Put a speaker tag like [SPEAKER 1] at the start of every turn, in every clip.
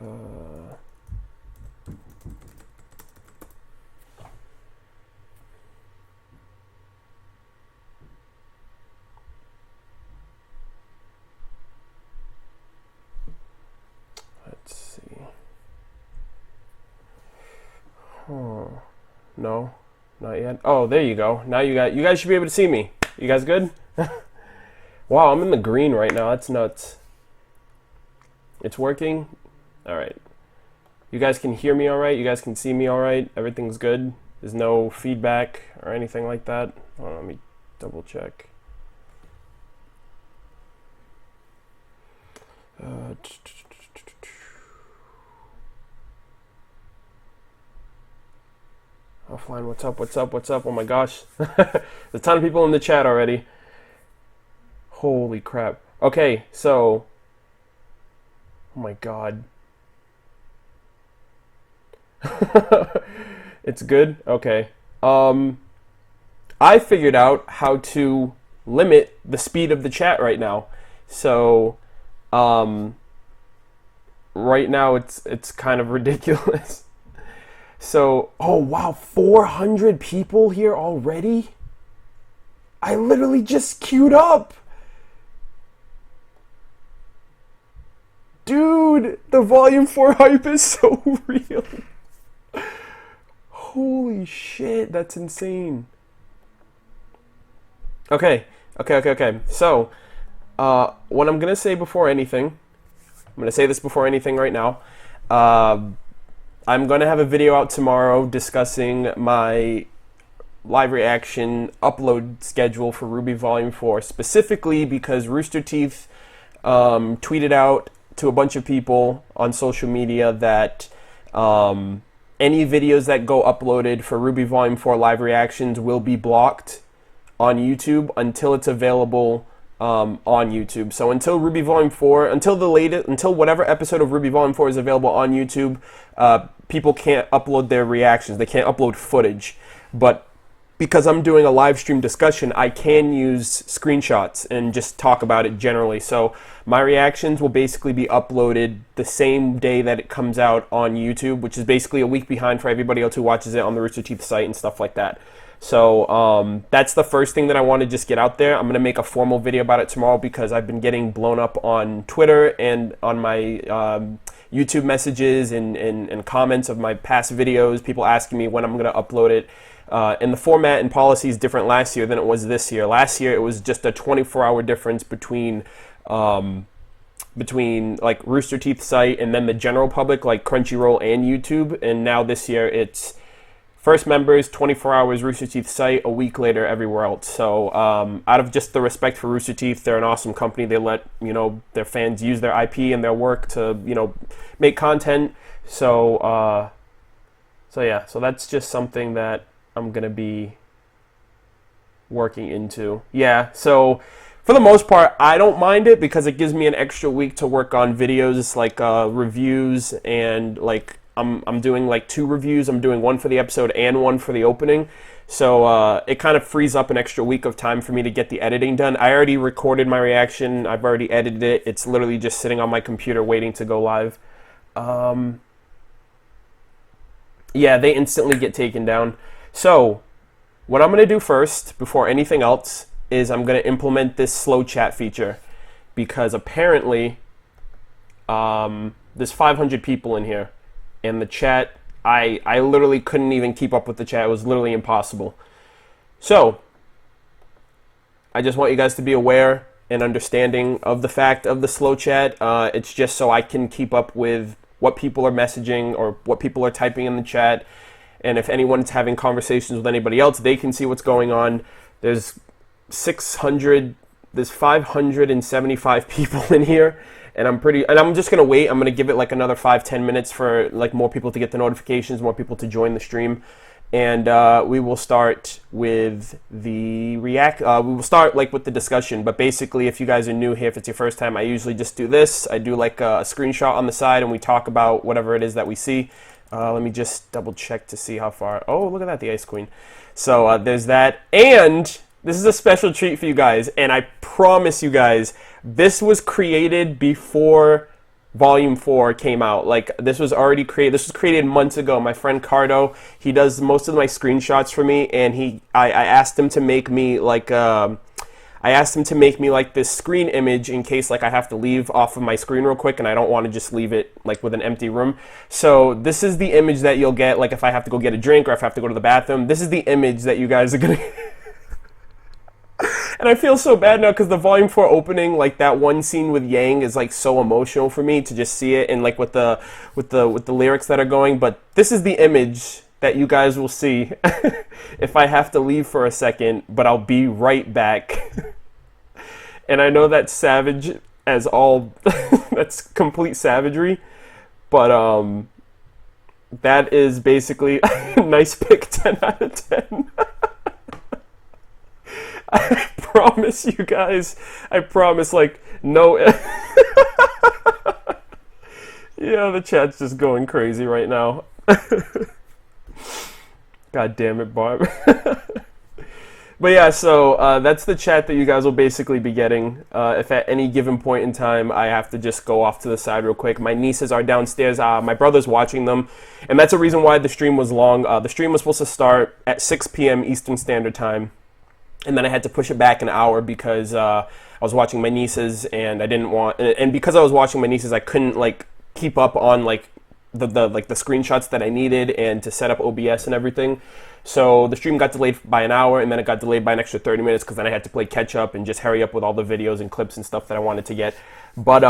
[SPEAKER 1] Let's see. Oh, no, not yet. Oh, there you go. Now you guys should be able to see me. You guys good? Wow, I'm in the green right now. That's nuts. It's working? All right. You guys can hear me all right? You guys can see me all right? Everything's good? There's no feedback or anything like that? Hold on, let me double check. Offline, what's up, what's up, what's up? Oh my gosh. There's a ton of people in the chat already. Holy crap. Okay, so... Oh my god. It's good? Okay. I figured out how to limit the speed of the chat right now. So, right now it's kind of ridiculous. So, oh wow, 400 people here already? I literally just queued up. Dude, the Volume 4 hype is so real. Holy shit, that's insane. Okay. So, what I'm going to say before anything, I'm going to say this before anything right now. I'm going to have a video out tomorrow discussing my live reaction upload schedule for RWBY Volume 4, specifically because Rooster Teeth tweeted out to a bunch of people on social media that any videos that go uploaded for RWBY Volume 4 live reactions will be blocked on YouTube until it's available on YouTube. So until RWBY Volume 4, until whatever episode of RWBY Volume 4 is available on YouTube, people can't upload their reactions. They can't upload footage. But because I'm doing a live stream discussion, I can use screenshots and just talk about it generally. So my reactions will basically be uploaded the same day that it comes out on YouTube, which is basically a week behind for everybody else who watches it on the Rooster Teeth site and stuff like that. So that's the first thing that I want to just get out there. I'm going to make a formal video about it tomorrow because I've been getting blown up on Twitter and on my YouTube messages and comments of my past videos, people asking me when I'm going to upload it. And the format and policy is different last year than it was this year. Last year it was just a 24-hour difference between like Rooster Teeth site and then the general public like Crunchyroll and YouTube. And now this year it's first members, 24 hours Rooster Teeth site, a week later everywhere else. So out of just the respect for Rooster Teeth, they're an awesome company. They let their fans use their IP and their work to make content. So yeah, so that's just something that I'm gonna be working into. Yeah, so for the most part, I don't mind it because it gives me an extra week to work on videos like reviews and like I'm doing like 2 reviews. I'm doing one for the episode and one for the opening. So it kind of frees up an extra week of time for me to get the editing done. I already recorded my reaction. I've already edited it. It's literally just sitting on my computer waiting to go live. Yeah, they instantly get taken down. So what I'm going to do first, before anything else, is I'm going to implement this slow chat feature. Because apparently there's 500 people in here. And the chat, I literally couldn't even keep up with the chat. It was literally impossible. So I just want you guys to be aware and understanding of the fact of the slow chat. It's just so I can keep up with what people are messaging or what people are typing in the chat. And if anyone's having conversations with anybody else, they can see what's going on. There's 575 people in here. And I'm just going to wait. I'm going to give it like another 5-10 minutes for like more people to get the notifications, more people to join the stream. And we will start with the we will start like with the discussion. But basically, if you guys are new here, if it's your first time, I usually just do this. I do like a screenshot on the side and we talk about whatever it is that we see. Let me just double check to see how far. Oh, look at that, the Ice Queen. So there's that. And this is a special treat for you guys. And I promise you guys, this was created before Volume 4 came out. Like, this was already created. This was created months ago. My friend Cardo, he does most of my screenshots for me, and I asked him to make me like this screen image in case like I have to leave off of my screen real quick and I don't want to just leave it like with an empty room. So this is the image that you'll get like if I have to go get a drink or if I have to go to the bathroom. This is the image that you guys are gonna And I feel so bad now because the Volume 4 opening, like that one scene with Yang is like so emotional for me to just see it, and like with the lyrics that are going. But this is the image that you guys will see if I have to leave for a second, but I'll be right back. And I know that's savage as all, that's complete savagery, but that is basically nice pick, 10 out of 10. I promise you guys, I promise, like, no. Yeah, the chat's just going crazy right now. God damn it, Barb. But yeah, so that's the chat that you guys will basically be getting. If at any given point in time I have to just go off to the side real quick. My nieces are downstairs. My brother's watching them. And that's the reason why the stream was long. The stream was supposed to start at 6 p.m. Eastern Standard Time. And then I had to push it back an hour because I was watching my nieces, and I didn't want... And because I was watching my nieces, I couldn't like keep up on like the screenshots that I needed and to set up OBS and everything. So the stream got delayed by an hour, and then it got delayed by an extra 30 minutes because then I had to play catch up and just hurry up with all the videos and clips and stuff that I wanted to get. But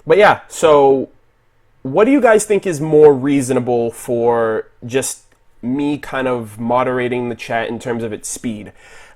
[SPEAKER 1] yeah, so what do you guys think is more reasonable for just me kind of moderating the chat in terms of its speed?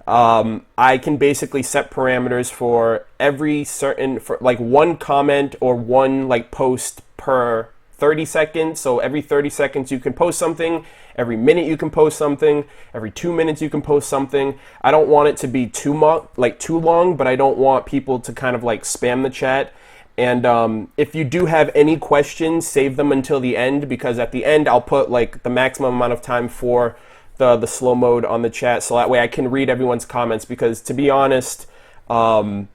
[SPEAKER 1] I can basically set parameters for every certain, for like one comment or one like post per 30 seconds. So every 30 seconds you can post something, every minute you can post something, every 2 minutes you can post something. I don't want it to be too long, but I don't want people to kind of like spam the chat. And if you do have any questions, save them until the end, because at the end I'll put like the maximum amount of time for the slow mode on the chat, so that way I can read everyone's comments. Because to be honest, it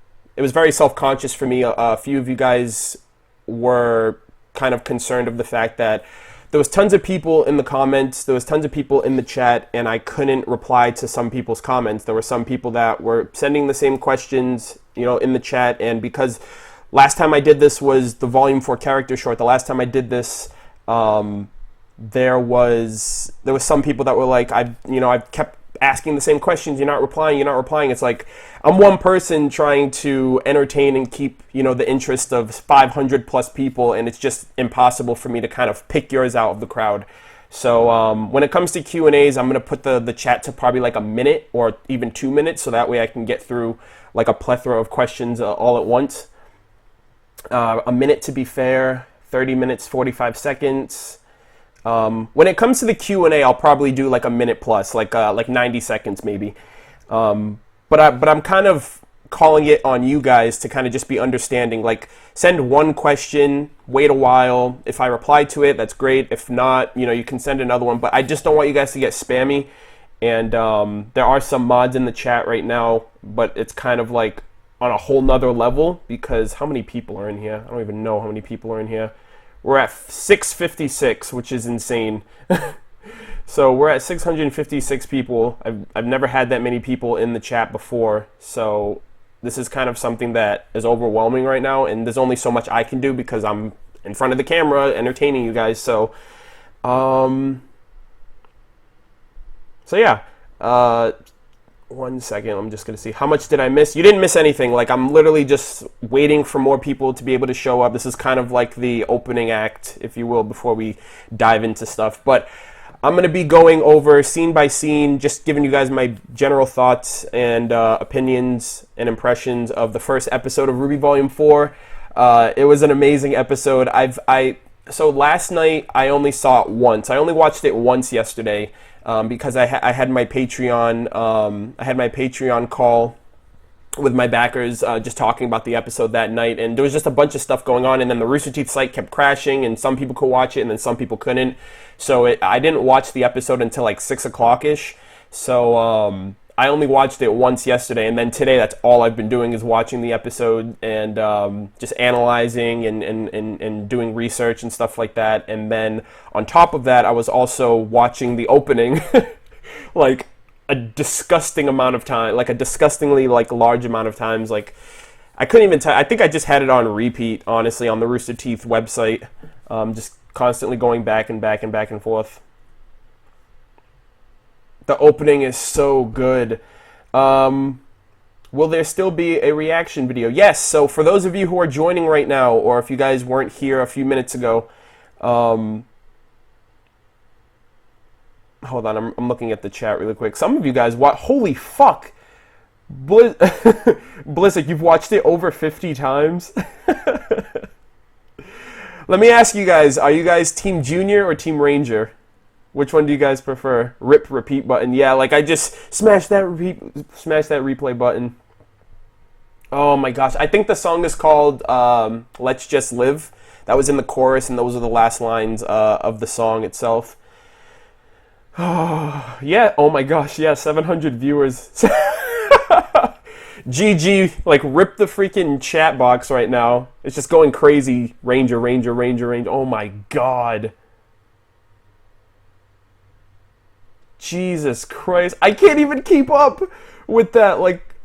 [SPEAKER 1] was very self-conscious for me. A few of you guys were kind of concerned of the fact that there was tons of people in the comments, there was tons of people in the chat, and I couldn't reply to some people's comments. There were some people that were sending the same questions, you know, in the chat, and because last time I did this was the Volume 4 character short, the last time I did this, there was some people that were like, I've kept asking the same questions, you're not replying. It's like, I'm one person trying to entertain and keep, the interest of 500 plus people, and it's just impossible for me to kind of pick yours out of the crowd. So when it comes to Q&As, I'm going to put the chat to probably like a minute or even 2 minutes, so that way I can get through like a plethora of questions all at once. A minute to be fair, 30 minutes, 45 seconds. When it comes to the Q&A, I'll probably do like a minute plus, like 90 seconds maybe. But I'm kind of calling it on you guys to kind of just be understanding. Like, send one question, wait a while. If I reply to it, that's great. If not, you can send another one. But I just don't want you guys to get spammy. And there are some mods in the chat right now, but it's kind of like on a whole nother level, because how many people are in here? I don't even know how many people are in here. We're at 656, which is insane. So we're at 656 people. I've never had that many people in the chat before. So this is kind of something that is overwhelming right now, and there's only so much I can do because I'm in front of the camera entertaining you guys. So, yeah. 1 second, I'm just gonna see how much did I miss. You didn't miss anything. Like, I'm literally just waiting for more people to be able to show up. This is kind of like the opening act, if you will, before we dive into stuff. But I'm gonna be going over scene by scene, just giving you guys my general thoughts and opinions and impressions of the first episode of RWBY Volume 4. It was an amazing episode. So last night I only saw it once. I only watched it once yesterday. Because I had my Patreon, call with my backers, just talking about the episode that night, and there was just a bunch of stuff going on, and then the Rooster Teeth site kept crashing, and some people could watch it, and then some people couldn't. So I didn't watch the episode until like 6 o'clock ish. So I only watched it once yesterday, and then today that's all I've been doing is watching the episode and just analyzing and doing research and stuff like that. And then on top of that, I was also watching the opening like a disgusting amount of time, like a disgustingly like large amount of times. Like I couldn't even tell. I think I just had it on repeat, honestly, on the Rooster Teeth website, just constantly going back and back and back and forth. The opening is so good. Will there still be a reaction video? Yes, so for those of you who are joining right now, or if you guys weren't here a few minutes ago, hold on, I'm looking at the chat really quick. Some of you guys, holy fuck! Blizzard, you've watched it over 50 times? Let me ask you guys, are you guys Team Junior or Team Ranger? Which one do you guys prefer? Rip repeat button. Yeah, like I just smash that replay button. Oh my gosh. I think the song is called Let's Just Live. That was in the chorus, and those are the last lines of the song itself. Oh, yeah. Oh my gosh. Yeah, 700 viewers. GG, like rip the freaking chat box right now. It's just going crazy. Ranger. Oh my god. Jesus Christ. I can't even keep up with that, like...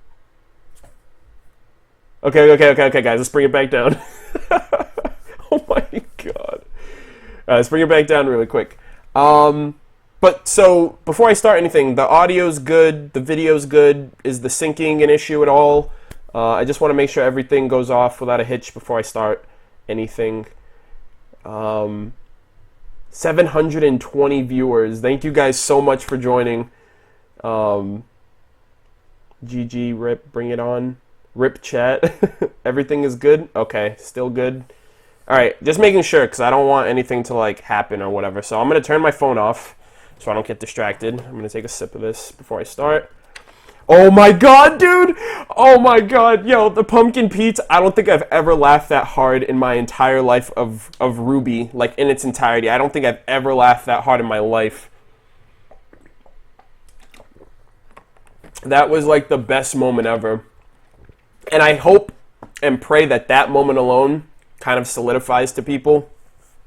[SPEAKER 1] Okay, guys, let's bring it back down. Oh my god. Let's bring it back down really quick. But, so, before I start anything, the audio's good, the video's good. Is the syncing an issue at all? I just want to make sure everything goes off without a hitch before I start anything. 720 viewers. Thank you guys so much for joining. GG, rip, bring it on. Rip chat. Everything is good? Okay, still good. Alright, just making sure, because I don't want anything to, like, happen or whatever. So I'm going to turn my phone off so I don't get distracted. I'm going to take a sip of this before I start. Oh my god, dude! Oh my god, yo, the pumpkin pizza. I don't think I've ever laughed that hard in my entire life of RWBY, like in its entirety. I don't think I've ever laughed that hard in my life. That was like the best moment ever. And I hope and pray that that moment alone kind of solidifies to people.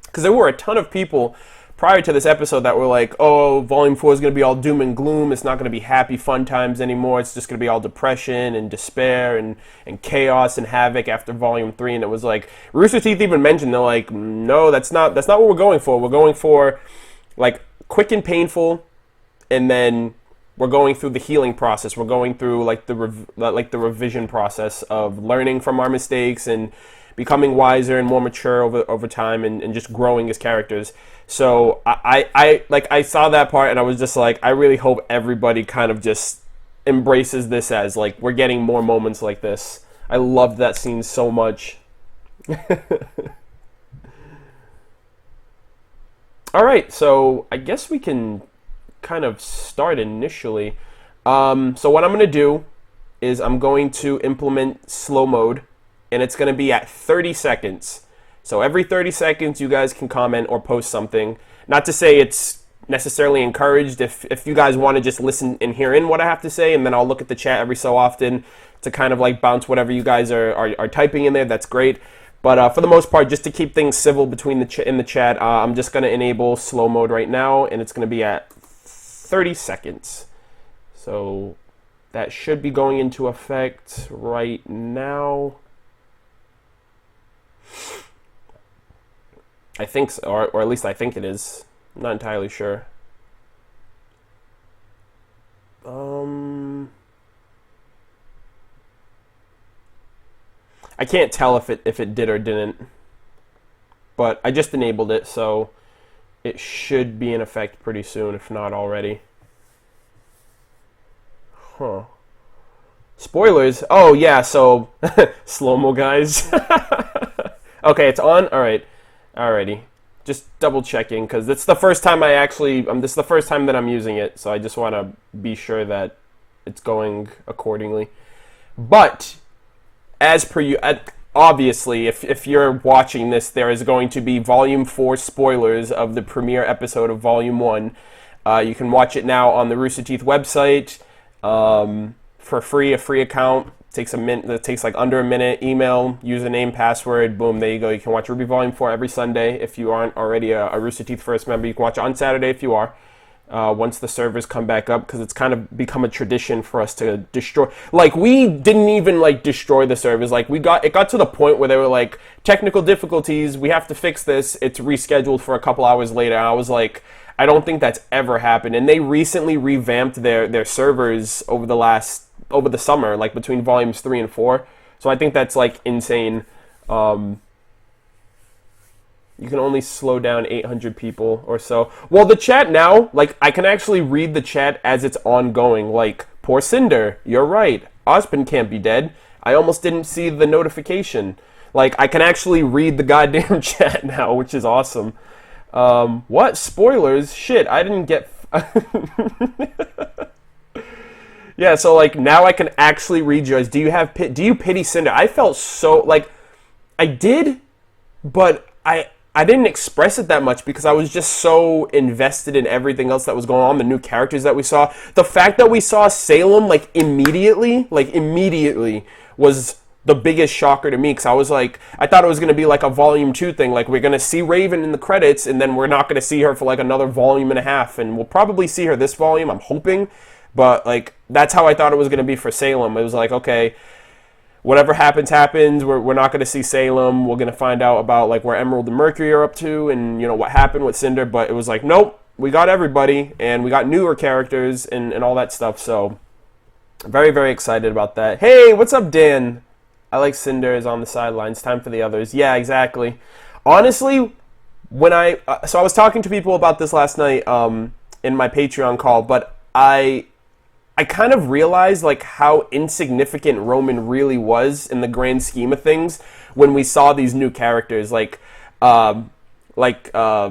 [SPEAKER 1] Because there were a ton of people prior to this episode that were like, oh, Volume 4 is going to be all doom and gloom. It's not going to be happy, fun times anymore. It's just going to be all depression and despair and chaos and havoc after Volume 3. And it was like, Rooster Teeth even mentioned, they're like, no, that's not what we're going for. We're going for, like, quick and painful, and then we're going through the healing process. We're going through, like, the revision process of learning from our mistakes and becoming wiser and more mature over time and just growing as characters. So I saw that part and I was just like, I really hope everybody kind of just embraces this as like we're getting more moments like this. I loved that scene so much. Alright, so I guess we can kind of start initially. So what I'm going to do is I'm going to implement slow mode, and it's going to be at 30 seconds. So every 30 seconds, you guys can comment or post something. Not to say it's necessarily encouraged. If you guys want to just listen and hear in what I have to say, and then I'll look at the chat every so often to kind of like bounce whatever you guys are typing in there, that's great. But for the most part, just to keep things civil between in the chat, I'm just going to enable slow mode right now, and it's going to be at 30 seconds. So that should be going into effect right now. I think so, or at least I think it is. I'm not entirely sure. I can't tell if it did or didn't, but I just enabled it, so it should be in effect pretty soon, if not already. Huh. Spoilers. Oh yeah, so slow-mo guys. Okay, it's on. All right. Alrighty, just double checking because it's the first time this is the first time that I'm using it, so I just want to be sure that it's going accordingly. But as per you, obviously, if you're watching this, there is going to be Volume 4 spoilers of the premiere episode of Volume 1. You can watch it now on the Rooster Teeth website. for free, a free account. Takes a minute. It takes like under a minute. Email, username, password. Boom, there you go. You can watch RWBY Volume 4 every Sunday. If you aren't already a Rooster Teeth First member, you can watch it on Saturday if you are. Once the servers come back up, because it's kind of become a tradition for us to destroy. Like, we didn't even like destroy the servers. Like, it got to the point where they were like, technical difficulties, we have to fix this. It's rescheduled for a couple hours later. And I was like, I don't think that's ever happened. And they recently revamped their servers over the summer, like between volumes 3 and 4. So I think that's like insane. You can only slow down 800 people or so. Well, the chat now, like, I can actually read the chat as it's ongoing. Like, poor Cinder, you're right. Osmond can't be dead. I almost didn't see the notification. Like, I can actually read the goddamn chat now, which is awesome. What? Spoilers? Shit, I didn't get... Yeah, so, like, now I can actually read yours. Do you pity Cinder? I felt so, like, I did, but I didn't express it that much because I was just so invested in everything else that was going on, the new characters that we saw. The fact that we saw Salem, like, immediately, was the biggest shocker to me, because I was like, I thought it was going to be like a volume 2 thing, like we're going to see Raven in the credits, and then we're not going to see her for like another volume and a half, and we'll probably see her this volume, I'm hoping, but like, that's how I thought it was going to be for Salem. It was like, okay, whatever happens, we're not going to see Salem, we're going to find out about like where Emerald and Mercury are up to, and you know, what happened with Cinder, but it was like, nope, we got everybody, and we got newer characters, and all that stuff, so very, very excited about that. Hey, what's up, Dan? I like Cinder is on the sidelines. Time for the others. Yeah, exactly. Honestly, when I was talking to people about this last night in my Patreon call, but I kind of realized like how insignificant Roman really was in the grand scheme of things when we saw these new characters like Tyrion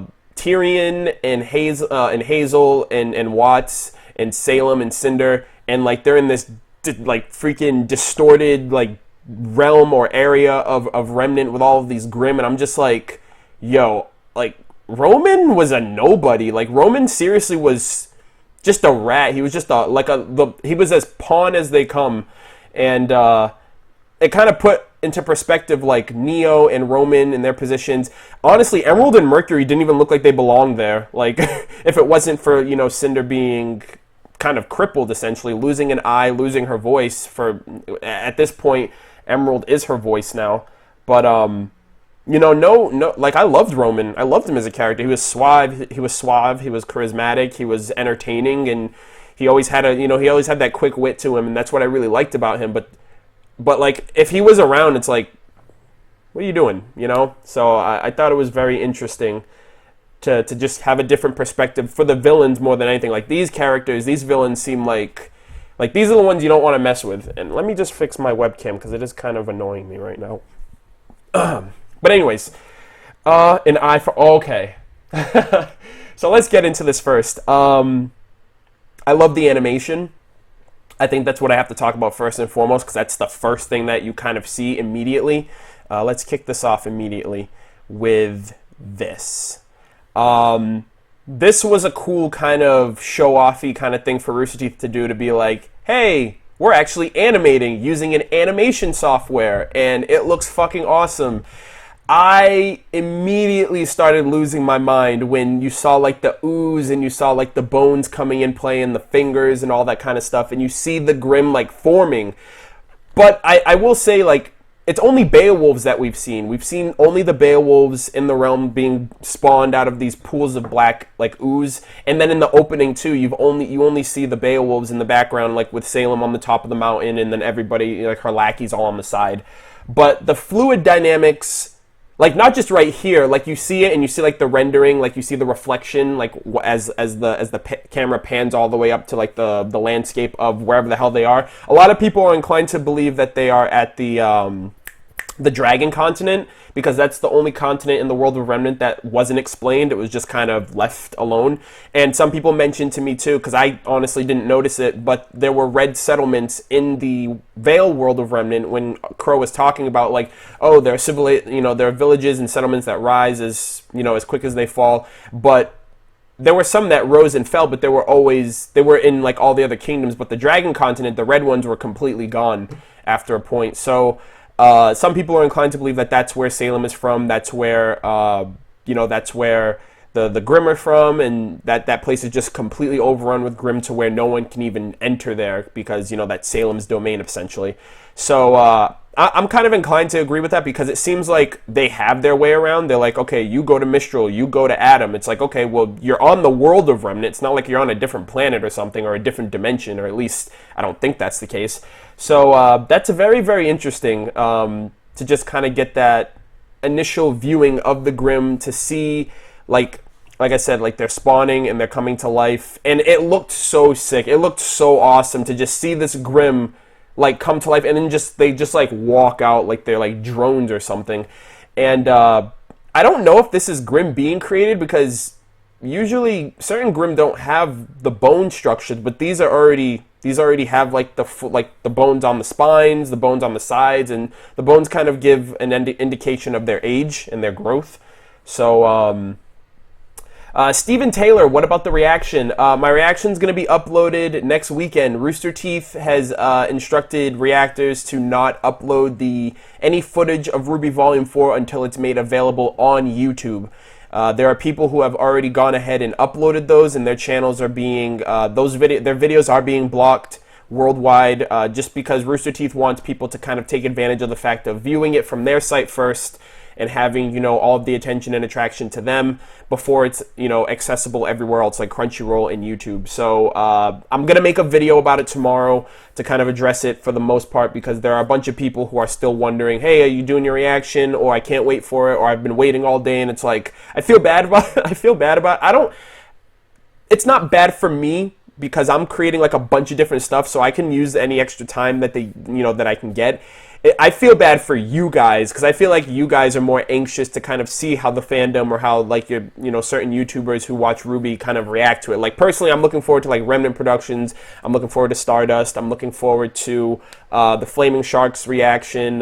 [SPEAKER 1] and Hazel and Watts and Salem and Cinder, and like they're in this like freaking distorted like realm or area of Remnant with all of these Grimm, and I'm just like, yo, like Roman was a nobody. Like Roman seriously was just a rat. He was just he was as pawn as they come, and it kind of put into perspective like Neo and Roman in their positions. Honestly, Emerald and Mercury didn't even look like they belonged there. Like if it wasn't for, you know, Cinder being kind of crippled, essentially losing an eye, losing her voice. For at this point, Emerald is her voice now, but you know, no, like I loved Roman. I loved him as a character. He was suave. He was charismatic. He was entertaining, and he always had that quick wit to him, and that's what I really liked about him. But like if he was around, it's like, what are you doing? You know. So I thought it was very interesting to just have a different perspective for the villains more than anything. Like these characters, these villains seem like these are the ones you don't want to mess with. And let me just fix my webcam because it is kind of annoying me right now. But anyways, an eye for... Okay. So let's get into this first. I love the animation. I think that's what I have to talk about first and foremost, because that's the first thing that you kind of see immediately. Let's kick this off immediately with this. This was a cool kind of show-offy kind of thing for Rooster Teeth to do, to be like, hey, we're actually animating using an animation software, and it looks fucking awesome. I immediately started losing my mind when you saw like the ooze and you saw like the bones coming in play and the fingers and all that kind of stuff, and you see the Grimm like forming. But I will say, like, it's only Beowulfs that we've seen. We've seen only the Beowulfs in the realm being spawned out of these pools of black like ooze, and then in the opening too, you only see the Beowulfs in the background, like with Salem on the top of the mountain, and then everybody, like her lackeys, all on the side. But the fluid dynamics, like not just right here, like you see it and you see like the rendering, like you see the reflection, like as the camera pans all the way up to like the landscape of wherever the hell they are. A lot of people are inclined to believe that they are at the Dragon continent, because that's the only continent in the world of Remnant that wasn't explained. It was just kind of left alone. And some people mentioned to me too, because I honestly didn't notice it, but there were red settlements in the Vale world of Remnant when Crow was talking about like, oh, there are there are villages and settlements that rise as, you know, as quick as they fall. But there were some that rose and fell, but they were in like all the other kingdoms. But the dragon continent, the red ones, were completely gone after a point. So some people are inclined to believe that that's where Salem is from. That's where that's where the Grimm are from, and that place is just completely overrun with Grimm to where no one can even enter there because that's Salem's domain essentially. So I'm kind of inclined to agree with that because it seems like they have their way around. They're like, okay, you go to Mistral, you go to Adam. It's like, okay, well, you're on the world of Remnant. It's not like you're on a different planet or something or a different dimension, or at least I don't think that's the case. So that's very, very interesting to just kind of get that initial viewing of the Grimm to see, like I said, like they're spawning and they're coming to life. And it looked so sick. It looked so awesome to just see this Grimm like come to life, and then they just like walk out like they're like drones or something. And I don't know if this is Grimm being created, because usually certain Grimm don't have the bone structures, but these already have like the bones on the spines, the bones on the sides, and the bones kind of give an indication of their age and their growth. So Stephen Taylor, what about the reaction? My reaction is going to be uploaded next weekend. Rooster Teeth has instructed reactors to not upload any footage of RWBY Volume 4 until it's made available on YouTube. There are people who have already gone ahead and uploaded those, and their channels are being their videos are being blocked worldwide, just because Rooster Teeth wants people to kind of take advantage of the fact of viewing it from their site first and having all of the attention and attraction to them before it's accessible everywhere else like Crunchyroll and YouTube. So I'm gonna make a video about it tomorrow to kind of address it for the most part, because there are a bunch of people who are still wondering, hey, are you doing your reaction, or I can't wait for it, or I've been waiting all day. And it's like, I feel bad about it. It's not bad for me because I'm creating like a bunch of different stuff, so I can use any extra time that that I can get. I feel bad for you guys because I feel like you guys are more anxious to kind of see how the fandom, or how like your certain YouTubers who watch RWBY kind of react to it. Like personally, I'm looking forward to like Remnant Productions. I'm looking forward to Stardust. I'm looking forward to the Flaming Sharks reaction.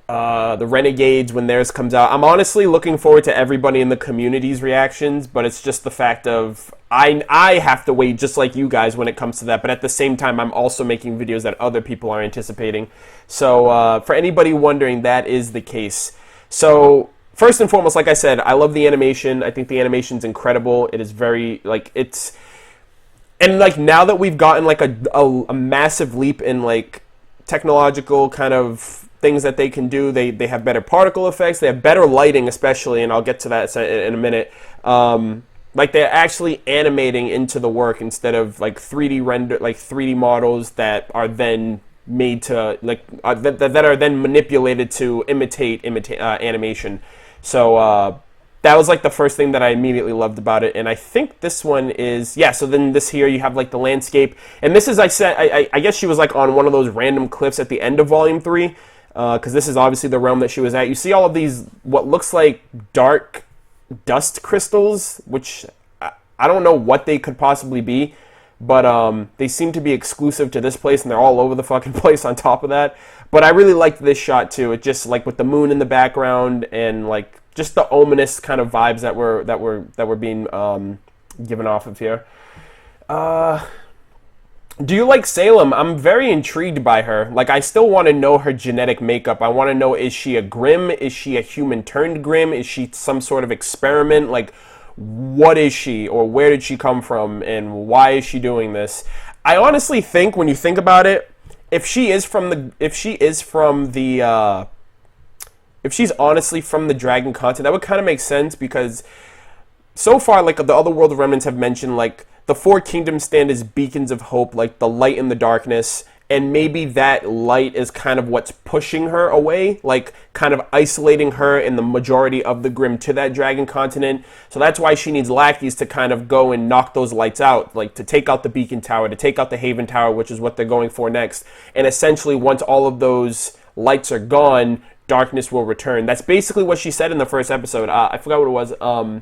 [SPEAKER 1] The Renegades when theirs comes out. I'm honestly looking forward to everybody in the community's reactions, but it's just the fact of I have to wait just like you guys when it comes to that, but at the same time I'm also making videos that other people are anticipating. So for anybody wondering, that is the case. So first and foremost, like I said, I love the animation. I think the animation's incredible. It is very and like now that we've gotten like a massive leap in like technological kind of things that they can do. They have better particle effects. They have better lighting, especially, and I'll get to that in a minute. Like they're actually animating into the work instead of like 3D models that are then made to that are then manipulated to imitate animation. So that was like the first thing that I immediately loved about it. And I think this one is, so then this here you have like the landscape, and this is, I guess she was like on one of those random cliffs at the end of Volume 3. Because this is obviously the realm that she was at. You see all of these, what looks like dark dust crystals, which I don't know what they could possibly be, but they seem to be exclusive to this place, and they're all over the fucking place on top of that. But I really liked this shot too. It just like with the moon in the background and like just the ominous kind of vibes that were being given off of here. Do you like Salem? I'm very intrigued by her. Like, I still want to know her genetic makeup. I want to know, is she a Grimm? Is she a human turned Grimm? Is she some sort of experiment? Like, what is she, or where did she come from, and why is she doing this? I honestly think, when you think about it, if she's honestly from the Dragon continent, that would kind of make sense, because so far, like, the other World of Remnants have mentioned, like, the Four Kingdoms stand as beacons of hope, like the light in the darkness, and maybe that light is kind of what's pushing her away, like kind of isolating her and the majority of the Grimm to that Dragon continent. So that's why she needs lackeys to kind of go and knock those lights out, like to take out the Beacon Tower, to take out the Haven Tower, which is what they're going for next. And essentially, once all of those lights are gone, darkness will return. That's basically what she said in the first episode. I forgot what it was.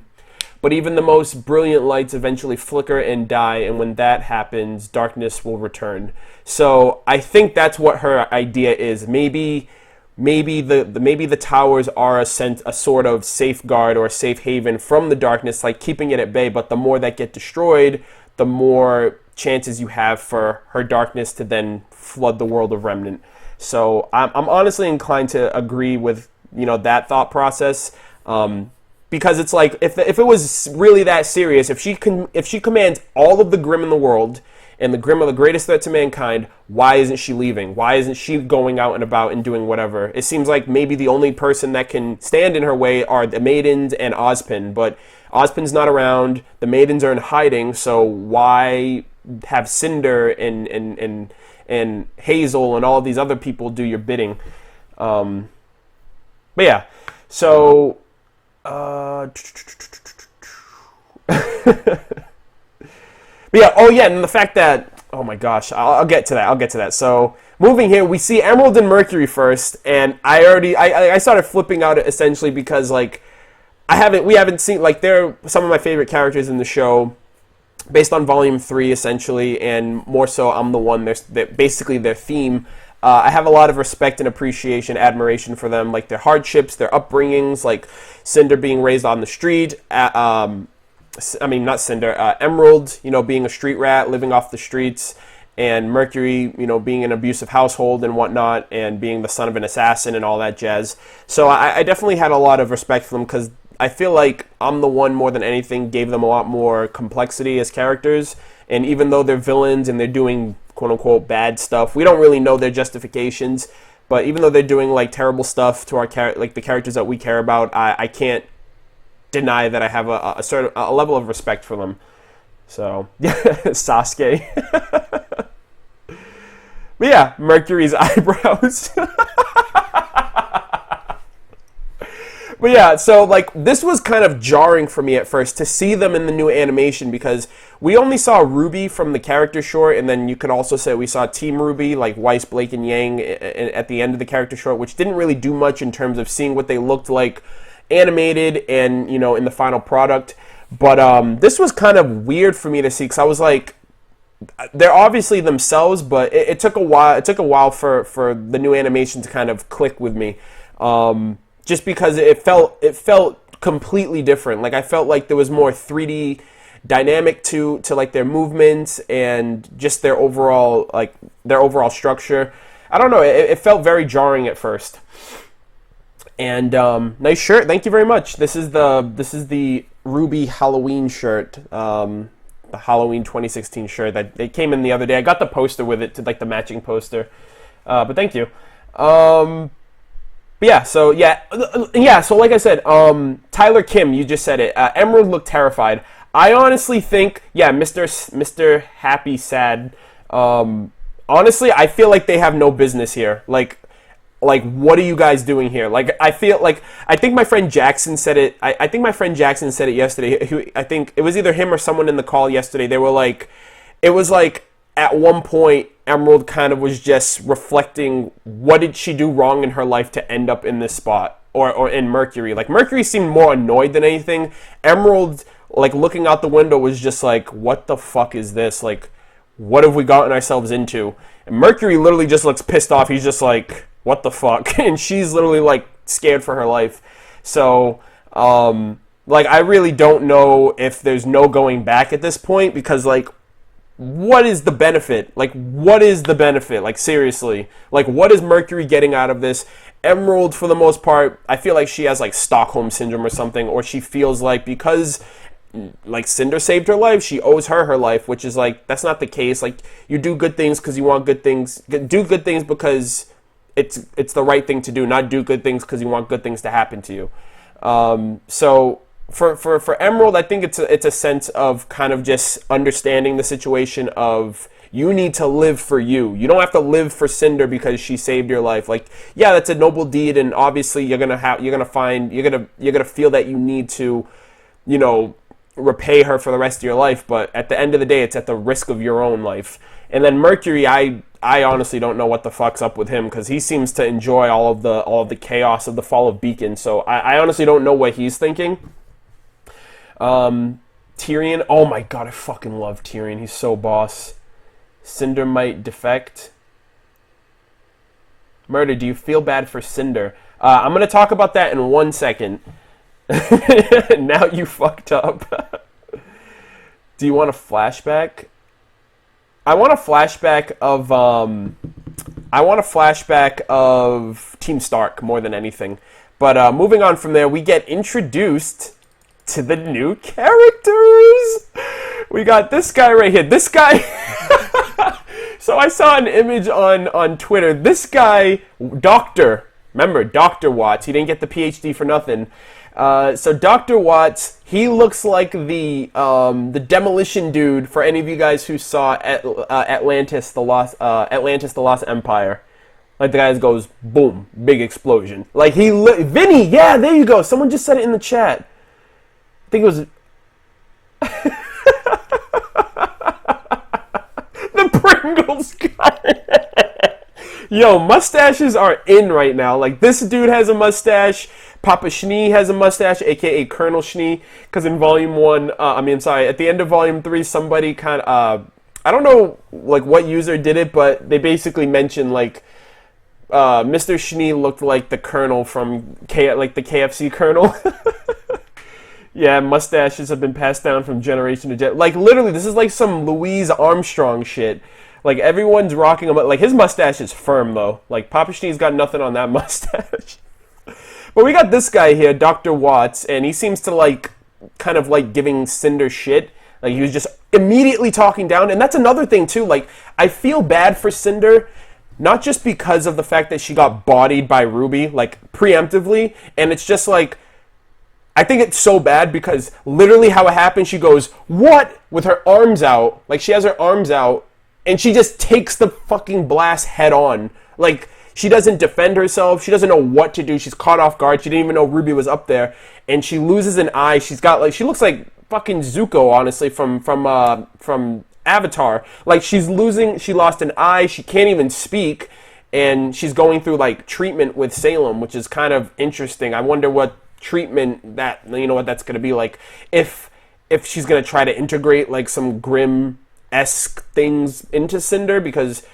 [SPEAKER 1] But even the most brilliant lights eventually flicker and die, and when that happens, darkness will return. So I think that's what her idea is. Maybe maybe the towers are a sort of safeguard or a safe haven from the darkness, like keeping it at bay. But the more that get destroyed, the more chances you have for her darkness to then flood the world of Remnant. So I'm honestly inclined to agree with that thought process, because it's like if it was really that serious, if she commands all of the Grimm in the world, and the Grimm are the greatest threat to mankind, why isn't she leaving? Why isn't she going out and about and doing whatever? It seems like maybe the only person that can stand in her way are the Maidens and Ozpin, but Ozpin's not around, the Maidens are in hiding, so why have Cinder and Hazel and all these other people do your bidding? But yeah, so but yeah, oh yeah, and the fact that, oh my gosh, I'll get to that. So moving here, we see Emerald and Mercury first, and I started flipping out essentially because like we haven't seen, like, they're some of my favorite characters in the show, based on Volume 3 essentially, and more so I'm the one, they're basically their theme. I have a lot of respect and appreciation, admiration for them, like their hardships, their upbringings, like Cinder being raised on the street, not Cinder, Emerald, being a street rat, living off the streets, and Mercury, being in an abusive household and whatnot, and being the son of an assassin and all that jazz. So I definitely had a lot of respect for them, because I feel like I'm the one, more than anything, gave them a lot more complexity as characters, and even though they're villains and they're doing quote-unquote bad stuff, we don't really know their justifications, but even though they're doing like terrible stuff to our the characters that we care about, I can't deny that I have a level of respect for them. So Sasuke. But yeah, Mercury's eyebrows. But yeah, so like this was kind of jarring for me at first to see them in the new animation, because we only saw RWBY from the character short, and then you could also say we saw Team RWBY, like Weiss, Blake, and Yang at the end of the character short, which didn't really do much in terms of seeing what they looked like animated and in the final product. But this was kind of weird for me to see, because I was like, they're obviously themselves, but it took a while. It took a while for the new animation to kind of click with me. Just because it felt completely different. Like I felt like there was more 3D dynamic to like their movements and just their overall structure. I don't know. It felt very jarring at first. And nice shirt. Thank you very much. This is the RWBY Halloween shirt. The Halloween 2016 shirt that it came in the other day. I got the poster with it, to like the matching poster. But thank you. But yeah, so so like I said, Tyler Kim, you just said it. Emerald looked terrified. I honestly think, Mr. Happy Sad. Honestly, I feel like they have no business here. Like, what are you guys doing here? Like, I think my friend Jackson said it. I think my friend Jackson said it yesterday. I think it was either him or someone in the call yesterday. They were like, it was like at one point, Emerald kind of was just reflecting, what did she do wrong in her life to end up in this spot, or in Mercury. Like, Mercury seemed more annoyed than anything. Emerald, like, looking out the window was just like, what the fuck is this? Like, what have we gotten ourselves into? And Mercury literally just looks pissed off. He's just like, what the fuck? And she's literally, like, scared for her life. So, like, I really don't know if there's no going back at this point, because, like, what is the benefit? Like, what is the benefit? Like, seriously. Like, what is Mercury getting out of this? Emerald, for the most part, I feel like she has, like, Stockholm Syndrome or something, or she feels like because, like, Cinder saved her life, she owes her life, which is, like, that's not the case. Like, you do good things because you want good things. Do good things because it's the right thing to do, not do good things because you want good things to happen to you. So for Emerald, I think it's a sense of kind of just understanding the situation of, you need to live for you. You don't have to live for Cinder because she saved your life. Like, yeah, that's a noble deed, and obviously you're gonna feel that you need to, repay her for the rest of your life. But at the end of the day, it's at the risk of your own life. And then Mercury, I honestly don't know what the fuck's up with him, because he seems to enjoy all of the chaos of the fall of Beacon. So I honestly don't know what he's thinking. Tyrion, oh my god, I fucking love Tyrion. He's so boss. Cinder might defect. Murder, do you feel bad for Cinder? I'm going to talk about that in 1 second. Now you fucked up. Do you want a flashback? I want a flashback of Team Stark more than anything. But moving on from there, we get introduced to the new characters. We got this guy right here. This guy. So I saw an image on Twitter. This guy, remember Dr. Watts. He didn't get the PhD for nothing. So Dr. Watts, he looks like the demolition dude for any of you guys who saw Atlantis, the Lost Empire. Like the guy goes boom, big explosion. Like Vinny, yeah, there you go. Someone just said it in the chat. I think it was the Pringles guy. Yo, mustaches are in right now. Like, this dude has a mustache. Papa Schnee has a mustache, a.k.a. Colonel Schnee. Because in Volume 1, at the end of Volume 3, somebody kind of, I don't know, like, what user did it, but they basically mentioned, like, Mr. Schnee looked like the Colonel from, the KFC Colonel. Yeah, mustaches have been passed down from generation to generation. Like, literally, this is like some Louise Armstrong shit. Like, everyone's rocking him. Like, his mustache is firm, though. Like, Papa Schnee's got nothing on that mustache. But we got this guy here, Dr. Watts, and he seems to, like, kind of, like, giving Cinder shit. Like, he was just immediately talking down. And that's another thing, too. Like, I feel bad for Cinder, not just because of the fact that she got bodied by RWBY, like, preemptively. And it's just, like, I think it's so bad because literally how it happened, she goes, what? With her arms out. Like, she has her arms out. And she just takes the fucking blast head on. Like, she doesn't defend herself. She doesn't know what to do. She's caught off guard. She didn't even know RWBY was up there. And she loses an eye. She's got, like, she looks like fucking Zuko, honestly, from Avatar. Like, she lost an eye. She can't even speak. And she's going through, like, treatment with Salem, which is kind of interesting. I wonder what treatment that's going to be like. If she's going to try to integrate, like, some Grimm-esque things into Cinder, because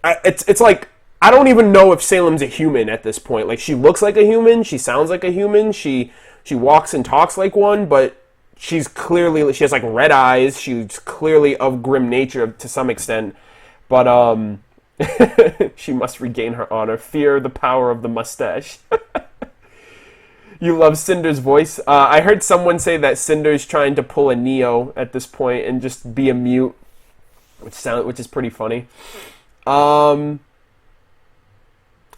[SPEAKER 1] it's like, I don't even know if Salem's a human at this point. Like, she looks like a human, she sounds like a human, she walks and talks like one, but she has like red eyes. She's clearly of Grimm nature to some extent, but she must regain her honor. Fear the power of the mustache. You love Cinder's voice. I heard someone say that Cinder's trying to pull a Neo at this point and just be a mute, which is pretty funny.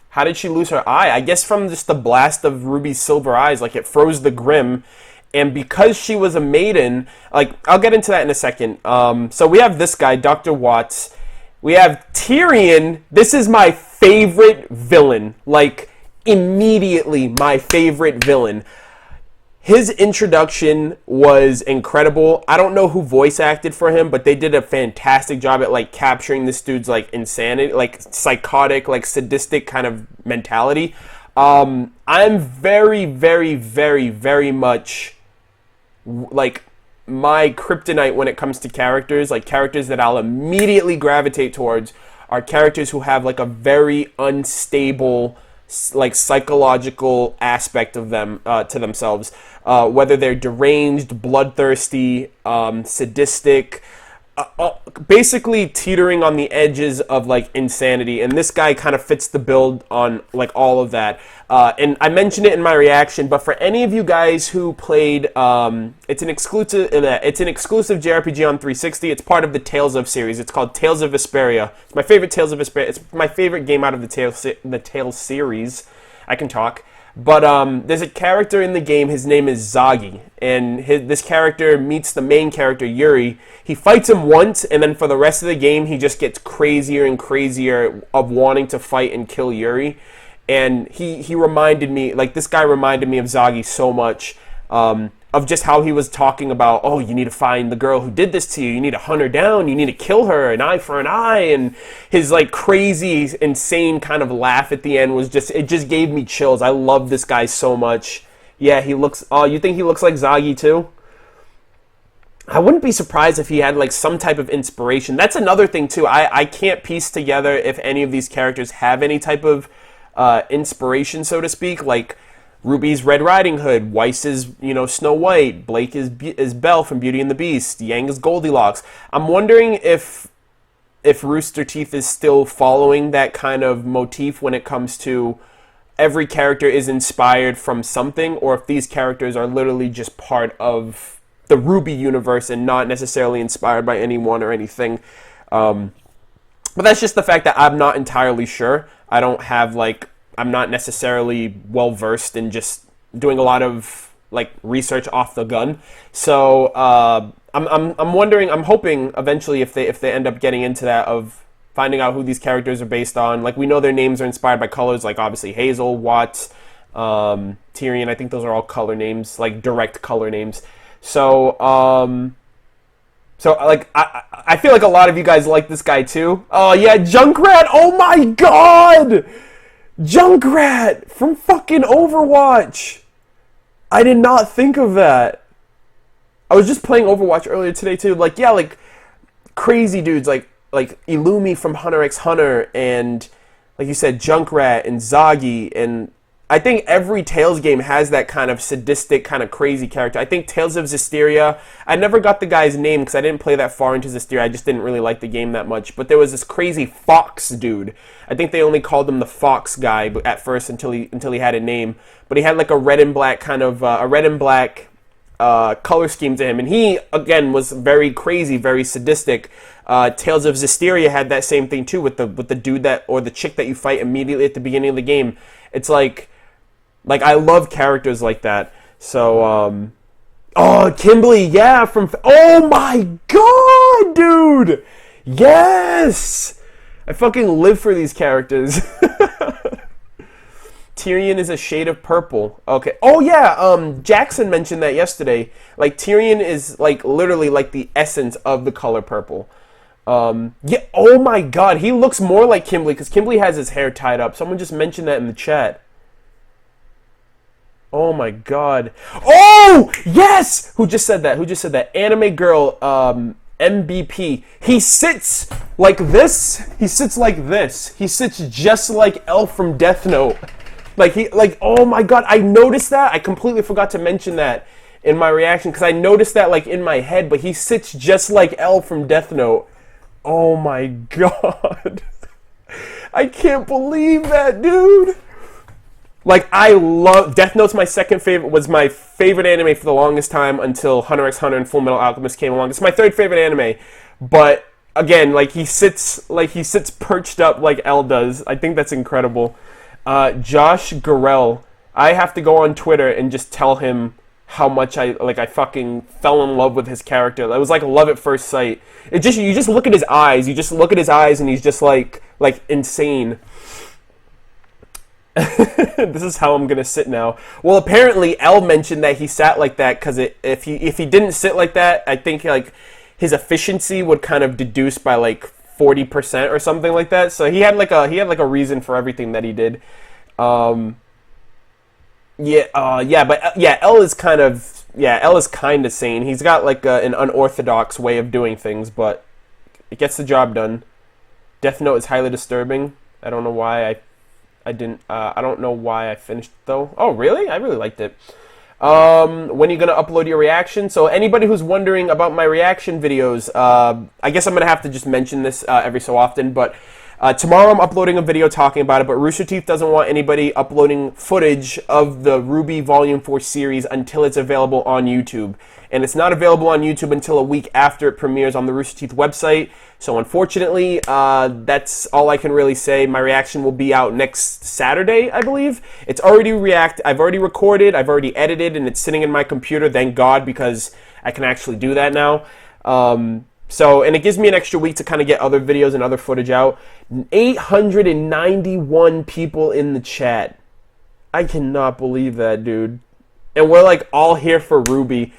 [SPEAKER 1] How did she lose her eye? I guess from just the blast of RWBY's silver eyes, like, it froze the Grimm. And because she was a Maiden, like, I'll get into that in a second. So we have this guy, Dr. Watts. We have Tyrion. This is my favorite villain. Like, immediately my favorite villain. His introduction was incredible. I don't know who voice acted for him, but they did a fantastic job at, like, capturing this dude's, like, insanity, like, psychotic, like, sadistic kind of mentality. I'm very, very, very, very much, like, my kryptonite when it comes to characters, like, characters that I'll immediately gravitate towards are characters who have, like, a very unstable, like, psychological aspect of them to themselves, whether they're deranged, bloodthirsty, sadistic, basically teetering on the edges of, like, insanity. And this guy kind of fits the build on, like, all of that. And I mentioned it in my reaction, but for any of you guys who played, it's an exclusive JRPG on 360. It's part of the Tales of series. It's called Tales of Vesperia. It's my favorite Tales of Vesperia. It's my favorite game out of the Tales series. I can talk. But there's a character in the game, his name is Zagi, and this character meets the main character, Yuri. He fights him once, and then for the rest of the game, he just gets crazier and crazier of wanting to fight and kill Yuri. And he reminded me, like, this guy reminded me of Zagi so much, of just how he was talking about, oh, you need to find the girl who did this to you, you need to hunt her down, you need to kill her, an eye for an eye, and his, like, crazy, insane kind of laugh at the end was just, it just gave me chills. I love this guy so much. Yeah, he looks, oh, you think he looks like Zagi too? I wouldn't be surprised if he had, like, some type of inspiration. That's another thing too, I can't piece together if any of these characters have any type of inspiration, so to speak. Like Ruby's Red Riding Hood, Weiss is, Snow White, Blake is Belle from Beauty and the Beast, Yang is Goldilocks. I'm wondering if Rooster Teeth is still following that kind of motif when it comes to every character is inspired from something, or if these characters are literally just part of the RWBY universe and not necessarily inspired by anyone or anything. But that's just the fact that I'm not entirely sure. I'm not necessarily well versed in just doing a lot of research off the gun. So I'm wondering, I'm hoping eventually if they end up getting into that of finding out who these characters are based on. Like, we know their names are inspired by colors, like obviously Hazel, Watts, Tyrion. I think those are all color names, like direct color names. So I feel like a lot of you guys like this guy too. Oh yeah, Junkrat! Oh my god! Junkrat from fucking Overwatch! I did not think of that. I was just playing Overwatch earlier today too. Like crazy dudes like Illumi from Hunter x Hunter, and like you said, Junkrat and Zagi, and I think every Tales game has that kind of sadistic, kind of crazy character. I think Tales of Zestiria, I never got the guy's name because I didn't play that far into Zestiria. I just didn't really like the game that much. But there was this crazy Fox dude. I think they only called him the Fox guy at first until he had a name. But he had like a red and black kind of color scheme to him, and he again was very crazy, very sadistic. Tales of Zestiria had that same thing too with the dude or the chick that you fight immediately at the beginning of the game. It's like I love characters like that. So Kimberly, yeah, oh my god, dude, yes, I fucking live for these characters. Tyrion is a shade of purple. Okay. Oh yeah, Jackson mentioned that yesterday. Like, Tyrion is like literally like the essence of the color purple. Yeah. Oh my god, he looks more like Kimberly because Kimberly has his hair tied up. Someone just mentioned that in the chat. Oh my god. Oh yes. Who just said that? Anime girl. MVP. He sits like this. He sits like this. He sits just like Elle from Death Note. Oh my god, I noticed that. I completely forgot to mention that in my reaction because I noticed that like in my head, but he sits just like Elle from Death Note. Oh my god. I can't believe that, dude. Like, I love Death Note's was my favorite anime for the longest time until Hunter x Hunter and Full Metal Alchemist came along. It's my third favorite anime. But again, he sits perched up like Elle does. I think that's incredible. Josh Garrell, I have to go on Twitter and just tell him how much I fucking fell in love with his character. It was like love at first sight. You just look at his eyes. You just look at his eyes and he's just like insane. This is how I'm gonna sit now. Well, apparently Elle mentioned that he sat like that because if he didn't sit like that, I think his efficiency would kind of deduce by 40% or something like that. So he had a reason for everything that he did. Elle is kind of sane. He's got an unorthodox way of doing things, but it gets the job done. Death Note is highly disturbing. I don't know why I don't know why I finished though. Oh really? I really liked it. When are you going to upload your reaction? So anybody who's wondering about my reaction videos, I guess I'm going to have to just mention this every so often, but tomorrow I'm uploading a video talking about it, but Rooster Teeth doesn't want anybody uploading footage of the RWBY Volume 4 series until it's available on YouTube. And it's not available on YouTube until a week after it premieres on the Rooster Teeth website. So unfortunately, that's all I can really say. My reaction will be out next Saturday, I believe. I've already recorded, I've already edited, and it's sitting in my computer, thank God, because I can actually do that now. And it gives me an extra week to kind of get other videos and other footage out. 891 people in the chat. I cannot believe that, dude. And we're all here for RWBY.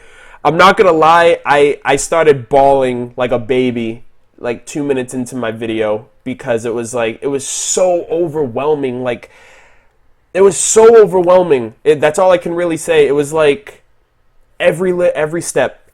[SPEAKER 1] I'm not gonna lie, I started bawling like a baby 2 minutes into my video because it was so overwhelming. It was so overwhelming. That's all I can really say. It was every step,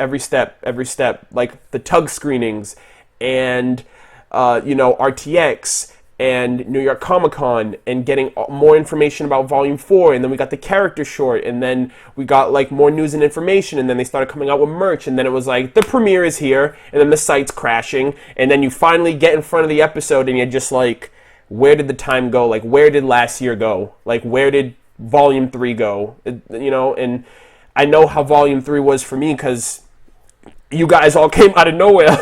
[SPEAKER 1] like the tug screenings and RTX and New York Comic Con, and getting more information about Volume 4, and then we got the character short, and then we got like more news and information, and then they started coming out with merch, and then it was like the premiere is here, and then the site's crashing, and then you finally get in front of the episode, and you're just like, where did the time go? Like, where did last year go? Like, where did Volume 3 go? You know, and I know how Volume 3 was for me because you guys all came out of nowhere.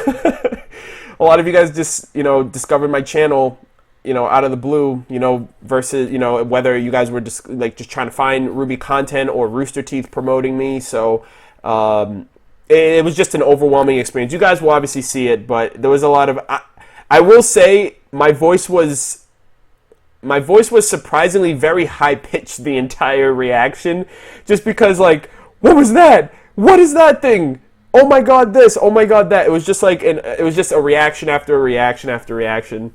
[SPEAKER 1] A lot of you guys just, you know, discovered my channel, you know, out of the blue, you know, versus, you know, whether you guys were just like just trying to find RWBY content or Rooster Teeth promoting me. So it was just an overwhelming experience. You guys will obviously see it, but there was a lot of, I will say my voice was surprisingly very high pitched the entire reaction, just because like, what was that? What is that thing? Oh my God, this, oh my God, that. It was just like, it was just a reaction after a reaction after reaction.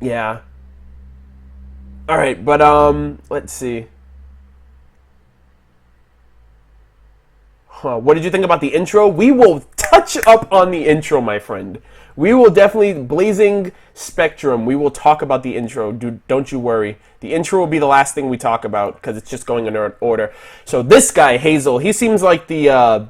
[SPEAKER 1] Yeah. All right, but let's see. What did you think about the intro? We will touch up on the intro, my friend. We will definitely, Blazing Spectrum, we will talk about the intro. Don't you worry. The intro will be the last thing we talk about because it's just going in order. So this guy, Hazel, he seems like the...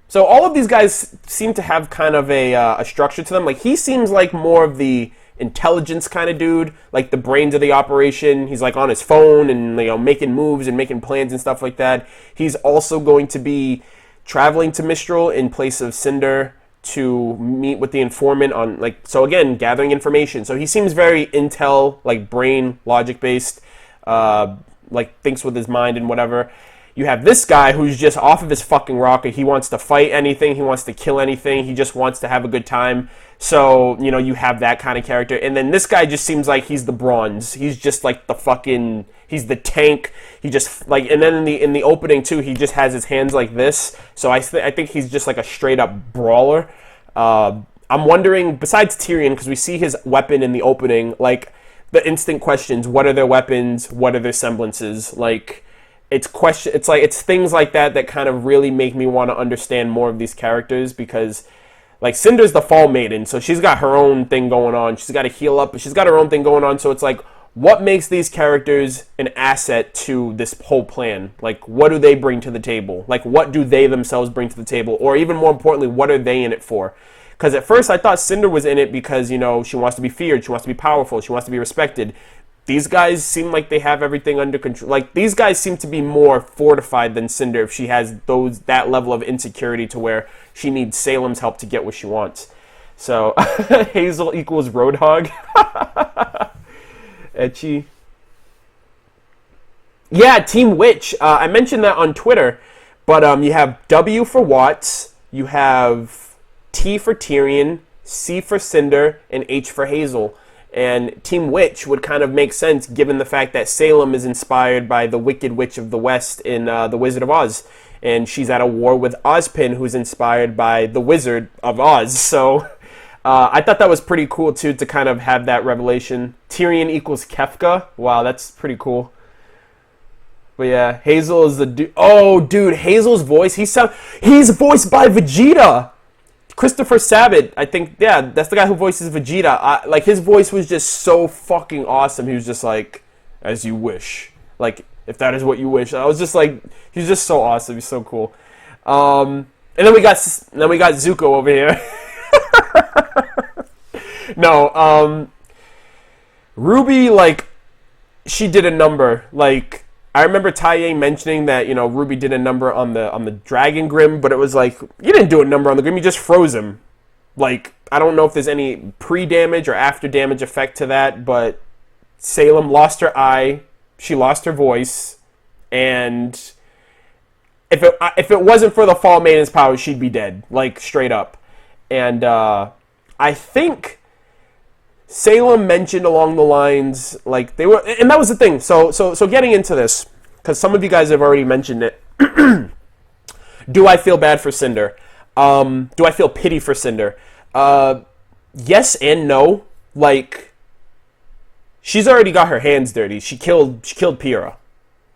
[SPEAKER 1] So all of these guys seem to have kind of a structure to them. Like, he seems like more of the intelligence kind of dude, like the brains of the operation. He's like on his phone and, you know, making moves and making plans and stuff like that. He's also going to be traveling to Mistral in place of Cinder to meet with the informant on, like, so again, gathering information. So he seems very intel, like brain, logic based, like thinks with his mind and whatever. You have this guy who's just off of his fucking rocker. He wants to fight anything. He wants to kill anything. He just wants to have a good time. So, you know, you have that kind of character. And then this guy just seems like he's the bronze. He's just like the fucking, he's the tank. He just like, and then in the opening too, he just has his hands like this. So I think he's just like a straight up brawler. I'm wondering, besides Tyrion, because we see his weapon in the opening, like the instant questions, what are their weapons? What are their semblances? Like, it's things like that kind of really make me want to understand more of these characters, because like Cinder's the Fall Maiden, so she's got her own thing going on. She's got to heal up, but she's got her own thing going on. So it's like, what makes these characters an asset to this whole plan? Like, what do they bring to the table? Like, what do they themselves bring to the table? Or even more importantly, what are they in it for? Because at first I thought Cinder was in it because, you know, she wants to be feared, she wants to be powerful, she wants to be respected. These guys seem like they have everything under control. Like, these guys seem to be more fortified than Cinder if she has that level of insecurity to where she needs Salem's help to get what she wants. So, Hazel equals Roadhog. Etchy. Yeah, Team Witch. I mentioned that on Twitter. But you have W for Watts, you have T for Tyrion, C for Cinder, and H for Hazel. And Team Witch would kind of make sense given the fact that Salem is inspired by the Wicked Witch of the West in The Wizard of Oz. And she's at a war with Ozpin, who's inspired by the Wizard of Oz. So I thought that was pretty cool, too, to kind of have that revelation. Tyrion equals Kefka. Wow, that's pretty cool. But yeah, Hazel is the dude. Oh, dude, Hazel's voice. He's voiced by Vegeta. Christopher Sabat, I think, yeah, that's the guy who voices Vegeta. Like, his voice was just so fucking awesome. He was just like, as you wish. Like, if that is what you wish. I was just like, he's just so awesome. He's so cool. And then we got Zuko over here. No, RWBY, like, she did a number. Like, I remember Taye mentioning that, you know, RWBY did a number on the Dragon Grimm, but it was like, you didn't do a number on the Grimm, you just froze him. Like, I don't know if there's any pre-damage or after-damage effect to that, but Salem lost her eye, she lost her voice, and if it wasn't for the Fall Maiden's power, she'd be dead, like, straight up. And I think Salem mentioned along the lines, like, they were, and that was the thing. So getting into this, because some of you guys have already mentioned it. Do I feel bad for Cinder? Do I feel pity for Cinder? Yes and no. Like, she's already got her hands dirty. She killed Pyrrha.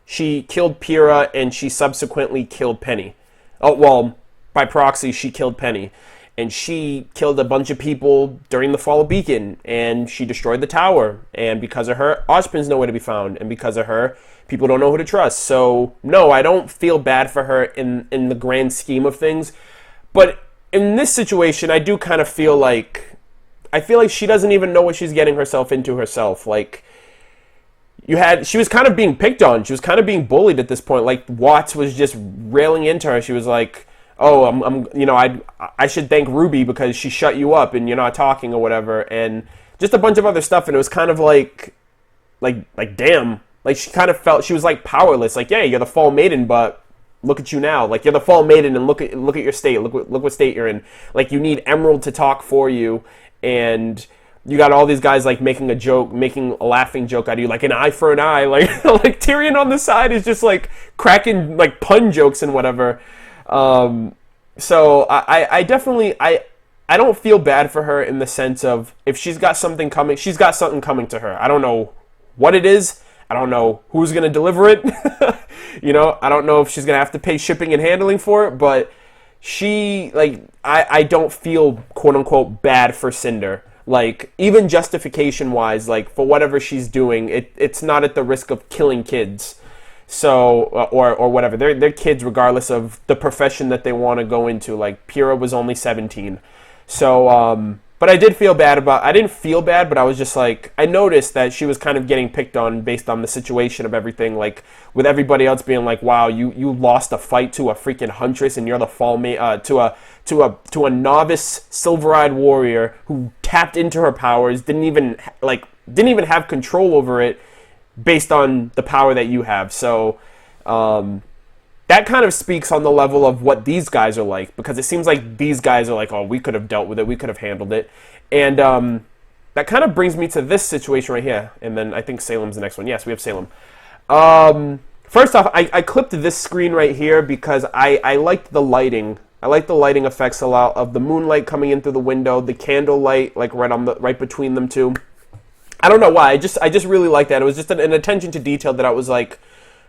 [SPEAKER 1] She killed Pyrrha, and she subsequently killed Penny. Oh, well, by proxy, she killed Penny. and she killed a bunch of people during the fall of Beacon, and she destroyed the tower, and because of her, Ozpin's nowhere to be found, and because of her, people don't know who to trust. So, no, I don't feel bad for her in the grand scheme of things, but in this situation, I do kind of feel like, she doesn't even know what she's getting herself into herself. Like, she was kind of being picked on, she was kind of being bullied at this point, like, Watts was just railing into her, she was like, oh, I should thank RWBY because she shut you up and you're not talking or whatever, and just a bunch of other stuff, and it was kind of like damn, like she kind of felt she was like powerless, like, yeah, you're the Fall Maiden, but look at you now, like you're the Fall Maiden and look at your state, look what state you're in, like you need Emerald to talk for you, and you got all these guys like making a laughing joke out of you, like an eye for an eye, like like Tyrion on the side is just like cracking like pun jokes and whatever. So I definitely, I don't feel bad for her in the sense of if she's got something coming, she's got something coming to her. I don't know what it is. I don't know who's going to deliver it. I don't know if she's going to have to pay shipping and handling for it, but I don't feel quote unquote bad for Cinder. Like, even justification wise, like for whatever she's doing, it's not at the risk of killing kids. So, or whatever. They're kids regardless of the profession that they want to go into. Like, Pyrrha was only 17. So, but I didn't feel bad, but I was just like, I noticed that she was kind of getting picked on based on the situation of everything. Like, with everybody else being like, wow, you lost a fight to a freaking huntress and you're the to a novice silver-eyed warrior who tapped into her powers, didn't even have control over it, based on the power that you have. So that kind of speaks on the level of what these guys are like, because it seems like these guys are like, oh, we could have dealt with it, we could have handled it. And that kind of brings me to this situation right here. And then I think Salem's the next one. Yes, we have Salem. First off, I clipped this screen right here because I liked the lighting. I like the lighting effects a lot, of the moonlight coming in through the window, the candle light like right between them two. I don't know why. I just really like that. It was just an attention to detail that I was like,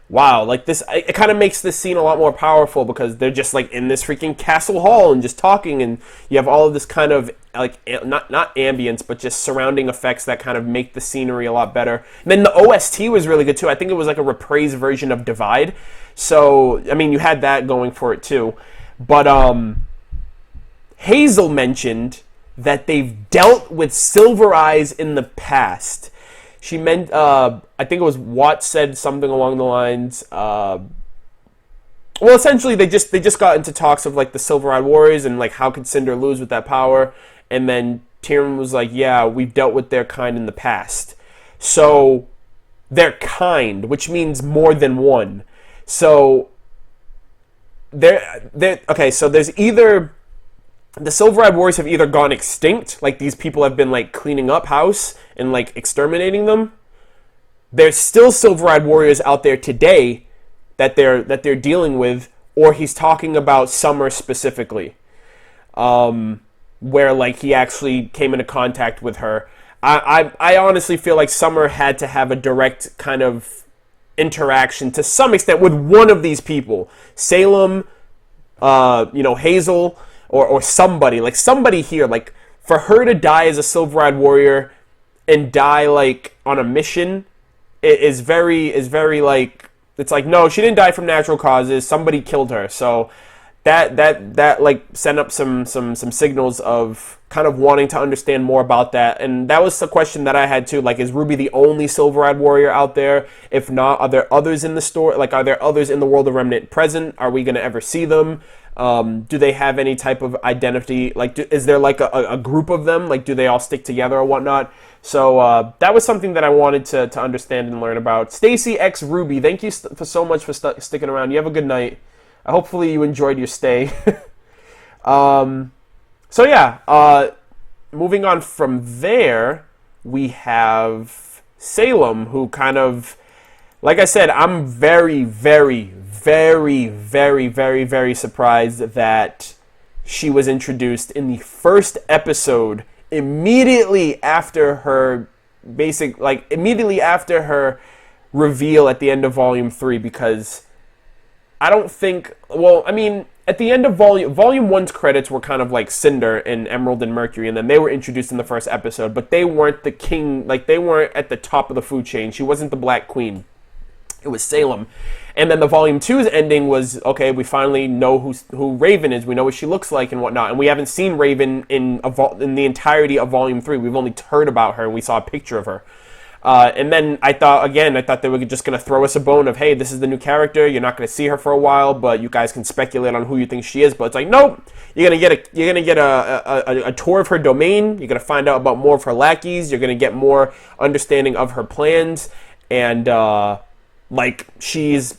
[SPEAKER 1] wow, like this. It kind of makes this scene a lot more powerful because they're just like in this freaking castle hall and just talking, and you have all of this kind of like not ambience, but just surrounding effects that kind of make the scenery a lot better. And then the OST was really good too. I think it was like a reprise version of Divide. So I mean, you had that going for it too. But Hazel mentioned that they've dealt with Silver Eyes in the past. She meant, I think it was Watts said something along the lines, well, essentially they just got into talks of like the Silver-Eyed Warriors and like how could Cinder lose with that power, and then Tyrion was like, yeah, we've dealt with their kind in the past. So, their kind, which means more than one. So, okay, so there's either the Silver-Eyed Warriors have either gone extinct, like these people have been like cleaning up house and like exterminating them. There's still Silver-Eyed Warriors out there today that they're dealing with, or he's talking about Summer specifically, where like he actually came into contact with her. I honestly feel like Summer had to have a direct kind of interaction to some extent with one of these people, Salem, Hazel. Or somebody, like somebody here, like for her to die as a Silver-Eyed Warrior and die like on a mission is very like, it's like, no, she didn't die from natural causes, somebody killed her. So that like sent up some signals of kind of wanting to understand more about that. And that was the question that I had too, like, is RWBY the only Silver-Eyed Warrior out there? If not, are there others in the story? Like, are there others in the world of Remnant present? Are we going to ever see them? Do they have any type of identity? Like, is there like a group of them? Like, do they all stick together or whatnot? So that was something that I wanted to understand and learn about. Stacy X RWBY, thank you so much for sticking around. You have a good night. Hopefully you enjoyed your stay. So yeah, moving on from there, we have Salem, who kind of, like I said, I'm very, very, very, very, very, very surprised that she was introduced in the first episode immediately after her reveal at the end of Volume 3, because I don't think, well, I mean, at the end of Volume 1's credits were kind of like Cinder and Emerald and Mercury, and then they were introduced in the first episode, but they weren't the king, like they weren't at the top of the food chain. She wasn't the Black Queen. It was Salem. And then the Volume 2's ending was, okay, we finally know who Raven is. We know what she looks like and whatnot. And we haven't seen Raven in the entirety of Volume 3. We've only heard about her, and we saw a picture of her. And then I thought they were just going to throw us a bone of, hey, this is the new character. You're not going to see her for a while, but you guys can speculate on who you think she is. But it's like, nope. You're going to get a tour of her domain. You're going to find out about more of her lackeys. You're going to get more understanding of her plans. And, like she's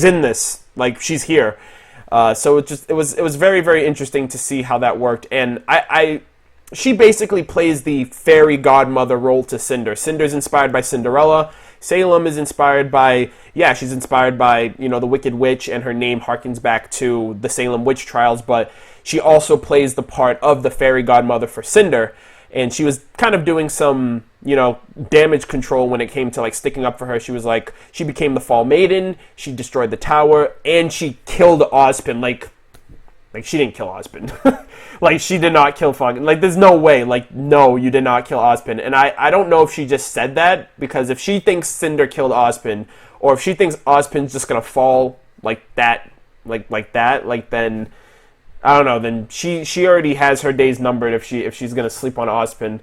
[SPEAKER 1] in this, like she's here, so it was very, very interesting to see how that worked. And she basically plays the fairy godmother role to Cinder. Cinder's inspired by Cinderella. Salem is inspired by, she's inspired by, the Wicked Witch, and her name harkens back to the Salem witch trials, but she also plays the part of the fairy godmother for Cinder. And she was kind of doing some, damage control when it came to, like, sticking up for her. She was like, she became the Fall Maiden, she destroyed the tower, and she killed Ozpin. Like she didn't kill Ozpin. Like, she did not kill fucking, like, there's no way. Like, no, you did not kill Ozpin. And I don't know if she just said that, because if she thinks Cinder killed Ozpin, or if she thinks Ozpin's just gonna fall like that, then... I don't know. Then she already has her days numbered if she's gonna sleep on Ozpin.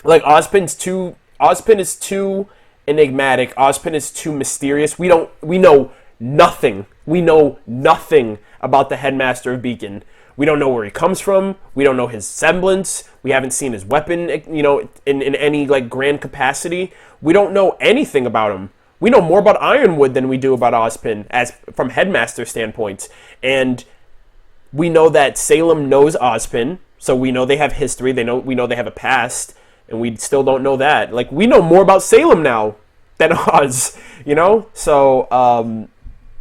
[SPEAKER 1] Like, Ozpin is too enigmatic. Ozpin is too mysterious. We know nothing. We know nothing about the headmaster of Beacon. We don't know where he comes from. We don't know his semblance. We haven't seen his weapon, in any like grand capacity. We don't know anything about him. We know more about Ironwood than we do about Ozpin, as from headmaster standpoint. And we know that Salem knows Ozpin, so we know they have history. We know they have a past, and we still don't know that. Like, we know more about Salem now than Oz, So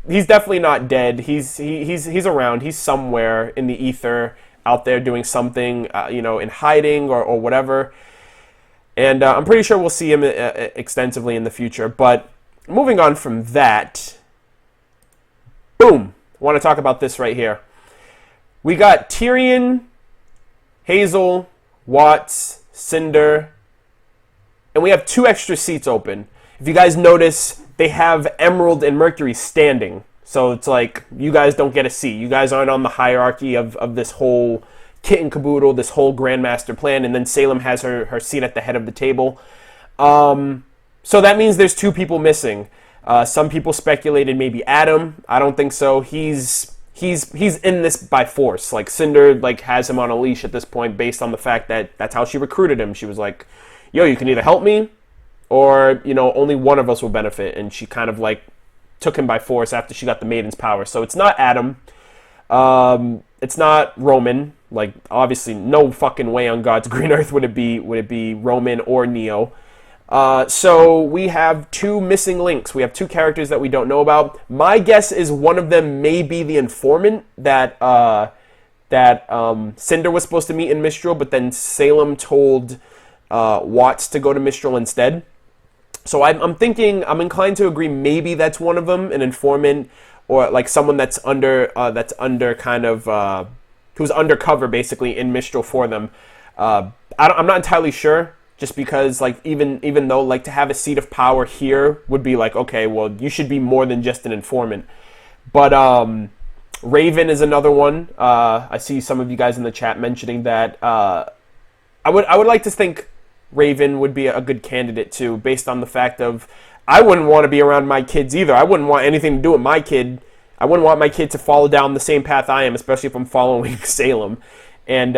[SPEAKER 1] he's definitely not dead. He's around. He's somewhere in the ether, out there doing something, in hiding or whatever. And I'm pretty sure we'll see him extensively in the future. But moving on from that, boom! I want to talk about this right here. We got Tyrion, Hazel, Watts, Cinder, and we have 2 extra seats open. If you guys notice, they have Emerald and Mercury standing. So it's like, you guys don't get a seat. You guys aren't on the hierarchy of this whole kit and caboodle, this whole Grandmaster plan, and then Salem has her seat at the head of the table. So that means there's 2 people missing. Some people speculated maybe Adam. I don't think so. He's in this by force. Like, Cinder has him on a leash at this point, based on the fact that that's how she recruited him. She was like, yo, you can either help me, or only one of us will benefit. And she kind of took him by force after she got the Maiden's power. So it's not Adam. It's not Roman. Like, obviously no fucking way on God's green earth would it be Roman or Neo. So we have 2 missing links. We have 2 characters that we don't know about. My guess is one of them may be the informant that Cinder was supposed to meet in Mistral, but then Salem told Watts to go to Mistral instead. So I'm inclined to agree maybe that's one of them, an informant, or like someone that's under kind of who's undercover basically in Mistral for them. I'm not entirely sure. Just because, even though, to have a seat of power here would be okay, well, you should be more than just an informant. But Raven is another one. I see some of you guys in the chat mentioning that. I would like to think Raven would be a good candidate too, based on the fact of I wouldn't want to be around my kids either. I wouldn't want anything to do with my kid. I wouldn't want my kid to follow down the same path I am, especially if I'm following Salem. And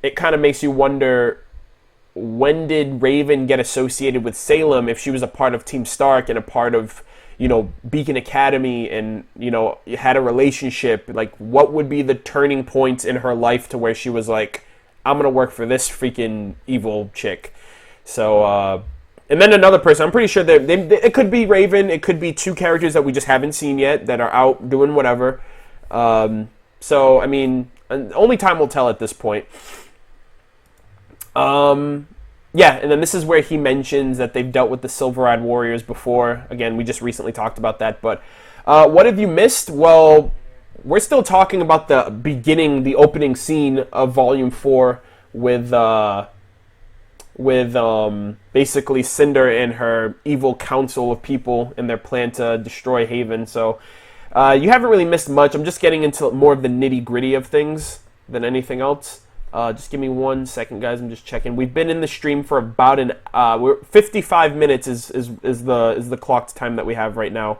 [SPEAKER 1] it kind of makes you wonder, when did Raven get associated with Salem if she was a part of Team Stark and a part of, Beacon Academy and, had a relationship? Like, what would be the turning points in her life to where she was like, I'm going to work for this freaking evil chick? So, and then another person, I'm pretty sure that it could be Raven, it could be 2 characters that we just haven't seen yet that are out doing whatever. So, I mean, only time will tell at this point. Yeah, and then this is where he mentions that they've dealt with the Silver-Eyed Warriors before. Again, we just recently talked about that, but what have you missed? Well, we're still talking about the opening scene of Volume 4 with basically Cinder and her evil council of people and their plan to destroy Haven. So you haven't really missed much. I'm just getting into more of the nitty-gritty of things than anything else. Just give me 1 second, guys. I'm just checking. We've been in the stream for about 55 minutes is the clocked time that we have right now.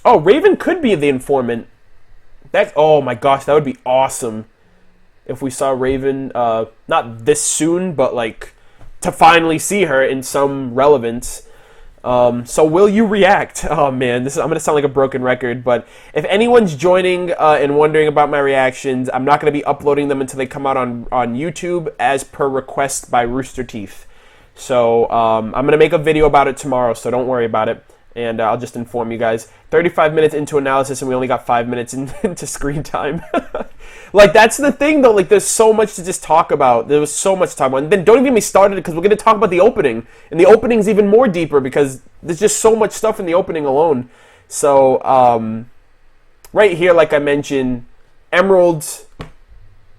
[SPEAKER 1] Oh, Raven could be the informant. Oh my gosh, that would be awesome if we saw Raven, not this soon, but like to finally see her in some relevance. So will you react? Oh man, I'm gonna sound like a broken record, but if anyone's joining and wondering about my reactions, I'm not gonna be uploading them until they come out on YouTube as per request by Rooster Teeth. So I'm gonna make a video about it tomorrow, so don't worry about it. And I'll just inform you guys. 35 minutes into analysis, and we only got 5 minutes into screen time. Like, that's the thing, though. Like, there's so much to just talk about. There was so much to talk about. And then don't even get me started, because we're going to talk about the opening. And the opening's even more deeper, because there's just so much stuff in the opening alone. So, right here, like I mentioned, Emerald,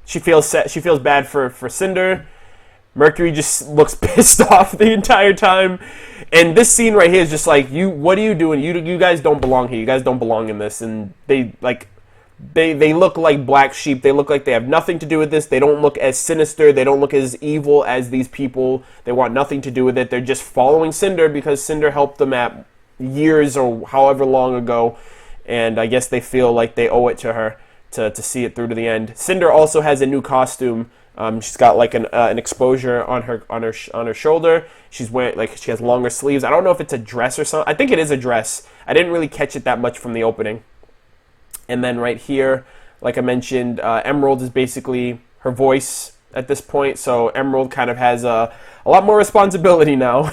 [SPEAKER 1] she feels bad for Cinder. Mercury just looks pissed off the entire time. And this scene right here is just like, what are you doing? You guys don't belong here. You guys don't belong in this. And they look like black sheep. They look like they have nothing to do with this. They don't look as sinister. They don't look as evil as these people. They want nothing to do with it. They're just following Cinder because Cinder helped them at years or however long ago. And I guess they feel like they owe it to her to see it through to the end. Cinder also has a new costume. She's got like an exposure on her shoulder. She's wearing she has longer sleeves. I don't know if it's a dress or something. I think it is a dress. I didn't really catch it that much from the opening. And then right here, like I mentioned, Emerald is basically her voice at this point. So Emerald kind of has a lot more responsibility now.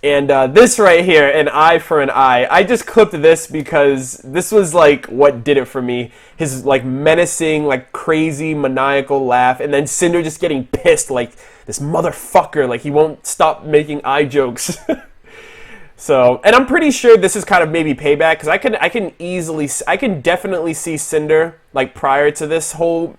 [SPEAKER 1] And this right here, an eye for an eye. I just clipped this because this was like what did it for me. His like menacing, like crazy, maniacal laugh, and then Cinder just getting pissed like this motherfucker. Like he won't stop making eye jokes. So, and I'm pretty sure this is kind of maybe payback because I can definitely see Cinder like prior to this whole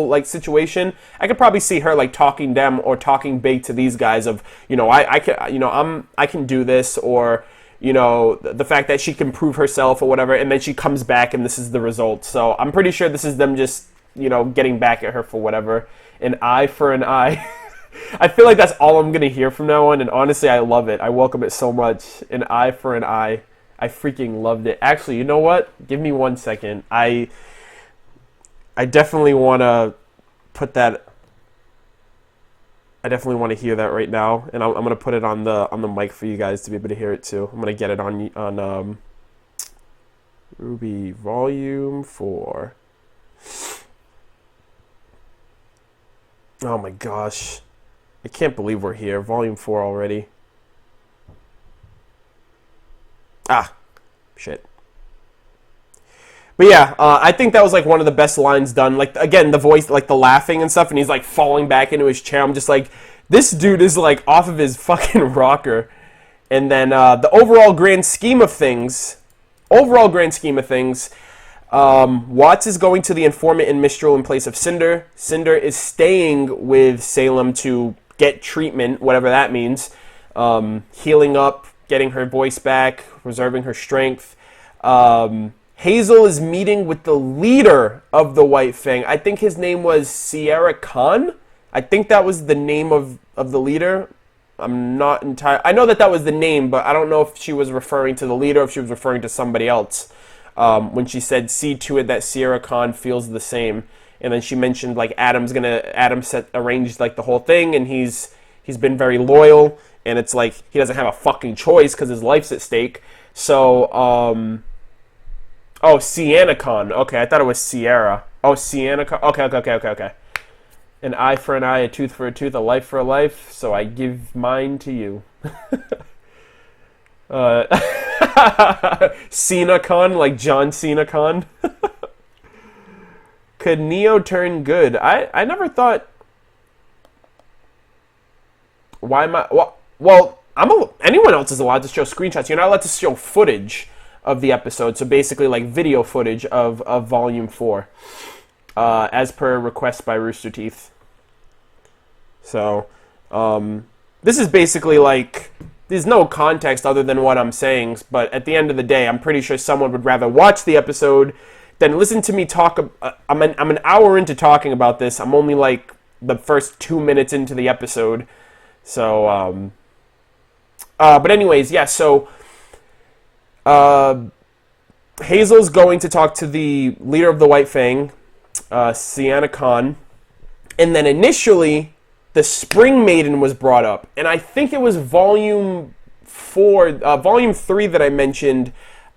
[SPEAKER 1] like situation. I could probably see her like talking them or talking big to these guys of I can do this, or the fact that she can prove herself or whatever, and then she comes back and this is the result. So I'm pretty sure this is them just getting back at her for whatever. An eye for an eye. I feel like that's all I'm going to hear from now on, and honestly, I love it. I welcome it so much. An eye for an eye. I freaking loved it. Actually, you know what? Give me 1 second. I definitely want to put that... I definitely want to hear that right now, and I'm going to put it on the mic for you guys to be able to hear it too. I'm going to get it on RWBY Volume 4. Oh my gosh. I can't believe we're here. Volume 4 already. Ah, shit. But yeah, I think that was like one of the best lines done. Like, again, the voice, like the laughing and stuff, and he's like falling back into his chair. I'm just like, this dude is like off of his fucking rocker. And then the overall grand scheme of things, Watts is going to the informant in Mistral in place of Cinder. Cinder is staying with Salem to get treatment, whatever that means. Healing up, getting her voice back, preserving her strength. Hazel is meeting with the leader of the White Fang. I think his name was Sierra Khan. I think that was the name of the leader. I'm not entirely... I know that was the name, but I don't know if she was referring to the leader or if she was referring to somebody else. When she said, see to it that Sierra Khan feels the same. And then she mentioned like Adam arranged like the whole thing, and he's been very loyal, and it's like he doesn't have a fucking choice because his life's at stake. So Sienna Khan. Okay, I thought it was Sierra. Oh, Sienna Khan. Okay. An eye for an eye, a tooth for a tooth, a life for a life. So I give mine to you. Cena Khan, like John Cena Khan. Could Neo turn good? I never thought... Why am I... Well, anyone else is allowed to show screenshots. You're not allowed to show footage. of the episode. So basically like video footage of Volume 4, as per request by Rooster Teeth. So this is basically like, there's no context other than what I'm saying, but at the end of the day, I'm pretty sure someone would rather watch the episode than listen to me talk. I'm an hour into talking about this. I'm only like the first 2 minutes into the episode. So, but anyways, yeah, so Hazel's going to talk to the leader of the White Fang, Sienna Khan, and then initially the Spring Maiden was brought up, and I think it was Volume 3 that I mentioned.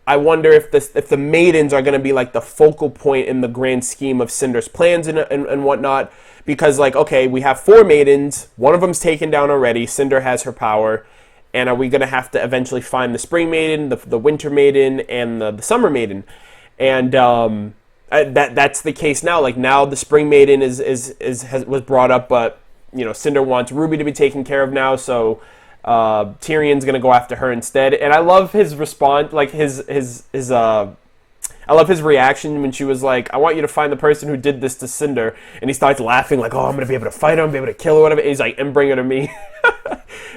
[SPEAKER 1] I wonder if the Maidens are going to be like the focal point in the grand scheme of Cinder's plans and whatnot, because like, okay, we have 4 Maidens, one of them's taken down already, Cinder has her power, and are we going to have to eventually find the Spring Maiden, the Winter Maiden, and the Summer Maiden? And that's the case now. Like now the Spring Maiden was brought up, but you know, Cinder wants RWBY to be taken care of now, so Tyrion's gonna go after her instead. And I love his response, like I love his reaction when she was like, I want you to find the person who did this to Cinder, and he starts laughing like, oh, I'm gonna be able to fight her, I'm gonna be able to kill her, whatever. And he's like, and bring her to me.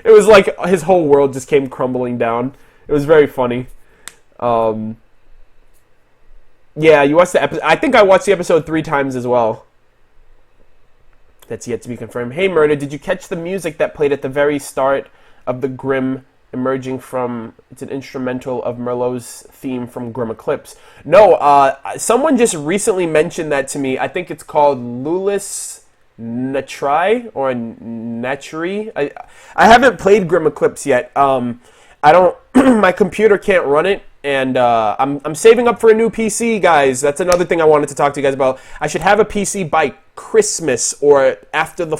[SPEAKER 1] It was like his whole world just came crumbling down. It was very funny. Yeah, you watched the episode. I think I watched the episode 3 times as well. That's yet to be confirmed. Hey, Murder, did you catch the music that played at the very start of the Grimm emerging from... It's an instrumental of Merlot's theme from Grimm Eclipse. No, someone just recently mentioned that to me. I think it's called Lulis Natri or Natri. I haven't played Grimm Eclipse yet. I don't... my computer can't run it. And I'm saving up for a new PC, guys. That's another thing I wanted to talk to you guys about. I should have a PC by Christmas or after the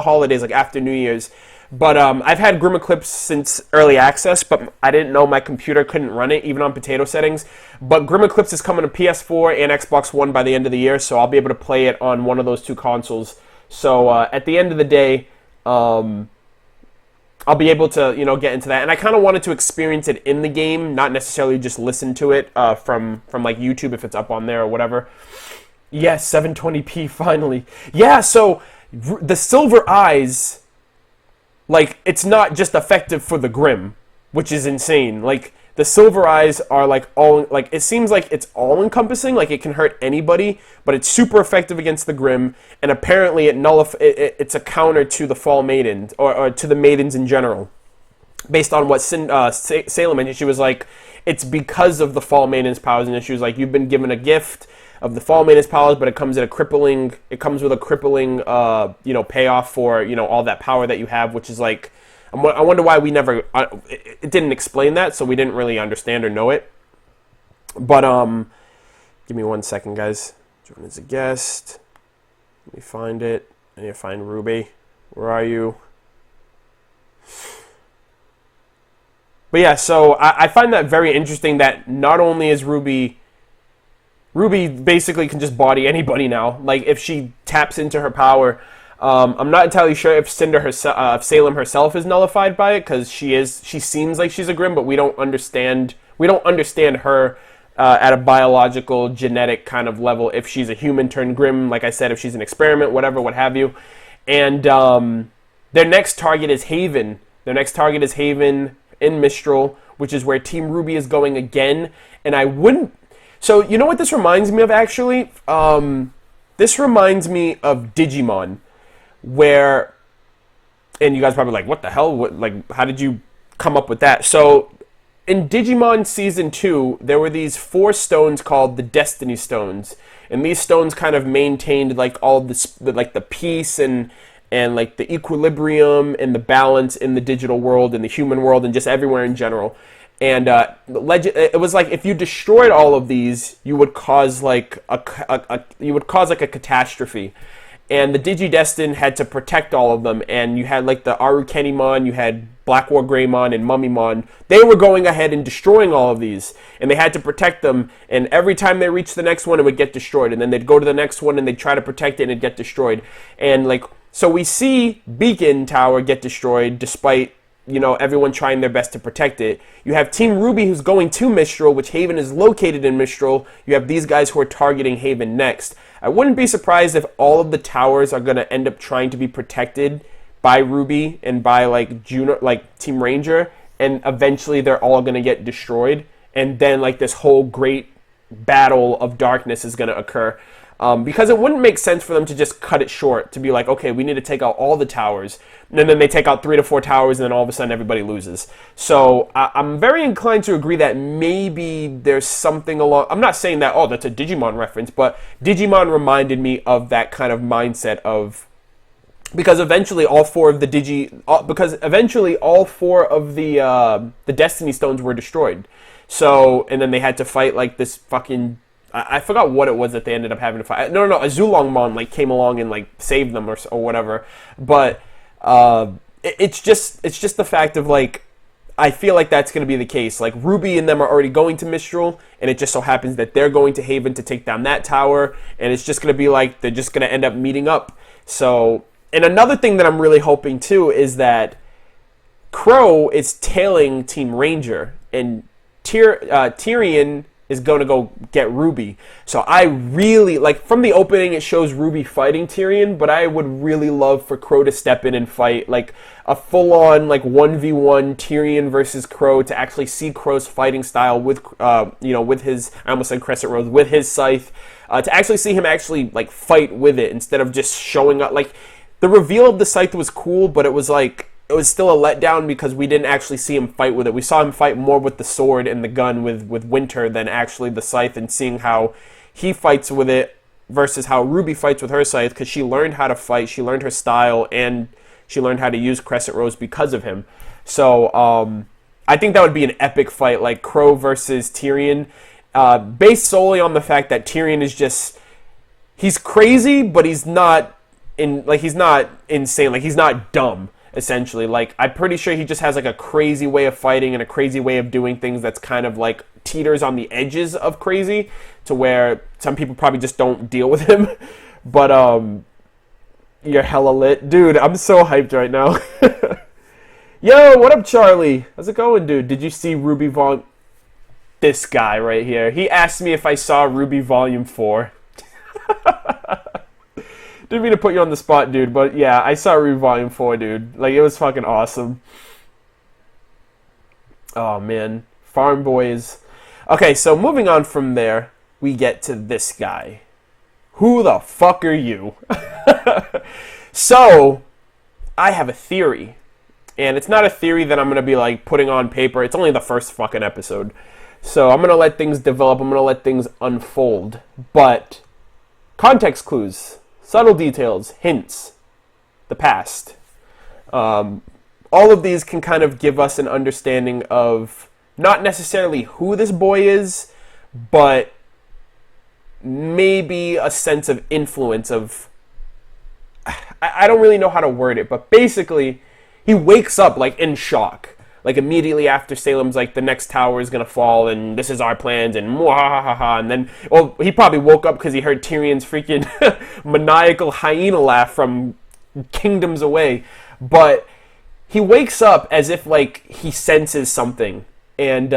[SPEAKER 1] holidays, like after New Year's. But I've had Grimm Eclipse since early access, but I didn't know my computer couldn't run it, even on potato settings. But Grimm Eclipse is coming to PS4 and Xbox One by the end of the year, so I'll be able to play it on one of those 2 consoles. So at the end of the day, I'll be able to, you know, get into that. And I kind of wanted to experience it in the game, not necessarily just listen to it from like YouTube if it's up on there or whatever. Yes, 720p finally. Yeah, so the Silver Eyes, like, it's not just effective for the Grimm, which is insane. Like, the Silver Eyes are like all, like, it seems like it's all encompassing, like it can hurt anybody, but it's super effective against the Grimm, and apparently it's a counter to the Fall Maidens, or to the Maidens in general. Based on what Salem mentioned, she was like, it's because of the Fall Maiden's powers, and she was like, you've been given a gift of the Fall Maiden's powers, but it comes with a crippling, you know, payoff for, you know, all that power that you have, which is like, I wonder why we never, it didn't explain that, so we didn't really understand or know it. But, give me 1 second, guys. Join as a guest. Let me find it. I need to find RWBY. Where are you? But yeah, so I find that very interesting that not only is RWBY basically can just body anybody now. Like, if she taps into her power, I'm not entirely sure if if Salem herself is nullified by it, because she seems like she's a Grimm, but we don't understand her at a biological, genetic kind of level, if she's a human turned Grimm, like I said, if she's an experiment, whatever, what have you. And their next target is Haven. Their next target is Haven in Mistral, which is where Team RWBY is going again. And I wouldn't... So, you know what this reminds me of, actually? This reminds me of Digimon, where... And you guys probably like, what the hell? Like, how did you come up with that? So, in Digimon Season 2, there were these 4 stones called the Destiny Stones. And these stones kind of maintained, like, all this, like, the peace and like the equilibrium and the balance in the digital world and the human world and just everywhere in general. And it was like, if you destroyed all of these, you would cause like a catastrophe. And the Digidestin had to protect all of them. And you had like the Arukenimon, you had Black War Greymon, and Mummymon. They were going ahead and destroying all of these, and they had to protect them. And every time they reached the next one, it would get destroyed. And then they'd go to the next one, and they'd try to protect it, and it'd get destroyed. And like, so we see Beacon Tower get destroyed, despite you know, everyone trying their best to protect it. You have Team RWBY who's going to Mistral, which Haven is located in Mistral. You have these guys who are targeting Haven next. I wouldn't be surprised if all of the towers are going to end up trying to be protected by RWBY and by like Team Ranger, and eventually they're all going to get destroyed, and then like this whole great battle of darkness is going to occur. Because it wouldn't make sense for them to just cut it short, to be like, okay, we need to take out all the towers, and then they take out 3 to 4 towers, and then all of a sudden everybody loses. So I'm very inclined to agree that maybe there's something along... I'm not saying that, oh, that's a Digimon reference, but Digimon reminded me of that kind of mindset of... Because eventually all 4 of the the Destiny Stones were destroyed. So, and then they had to fight like this fucking... I forgot what it was that they ended up having to fight. No, a Zulongmon like came along and like saved them or whatever. But it's just the fact of like, I feel like that's going to be the case. Like RWBY and them are already going to Mistral, and it just so happens that they're going to Haven to take down that tower, and it's just going to be like they're just going to end up meeting up. So, and another thing that I'm really hoping too is that Crow is tailing Team Ranger, and Tyrion is going to go get RWBY. So I really, like, from the opening it shows RWBY fighting Tyrion, but I would really love for Crow to step in and fight, like, a full-on, like, 1v1 Tyrion versus Crow, to actually see Crow's fighting style with, with his, I almost said Crescent Rose, with his scythe, to actually see him actually, like, fight with it instead of just showing up. Like, the reveal of the scythe was cool, but it was, like, it was still a letdown because we didn't actually see him fight with it. We saw him fight more with the sword and the gun with Winter than actually the scythe, and seeing how he fights with it versus how RWBY fights with her scythe, because she learned how to fight, she learned her style, and she learned how to use Crescent Rose because of him. So I think that would be an epic fight, like Crow versus Tyrion, based solely on the fact that Tyrion is just, he's crazy, but he's not insane, like he's not dumb. Essentially, like, I'm pretty sure he just has like a crazy way of fighting and a crazy way of doing things that's kind of like teeters on the edges of crazy, to where some people probably just don't deal with him. But you're hella lit, dude. I'm so hyped right now. Yo, what up, Charlie? How's it going, dude? Did you see RWBY Volume? This guy right here. He asked me if I saw RWBY Volume 4. Didn't mean to put you on the spot, dude, but yeah, I saw RWBY Volume 4, dude. Like, it was fucking awesome. Oh, man. Farm Boys. Okay, so moving on from there, we get to this guy. Who the fuck are you? So, I have a theory. And it's not a theory that I'm going to be, like, putting on paper. It's only the first fucking episode. So, I'm going to let things develop. I'm going to let things unfold. But, context clues. Subtle details, hints, the past. All of these can kind of give us an understanding of not necessarily who this boy is, but maybe a sense of influence of... I don't really know how to word it, but basically, he wakes up, like, in shock. Like, immediately after Salem's like, the next tower is going to fall, and this is our plans, and mwahahaha, and then, well, he probably woke up because he heard Tyrion's freaking maniacal hyena laugh from kingdoms away. But he wakes up as if, like, he senses something, and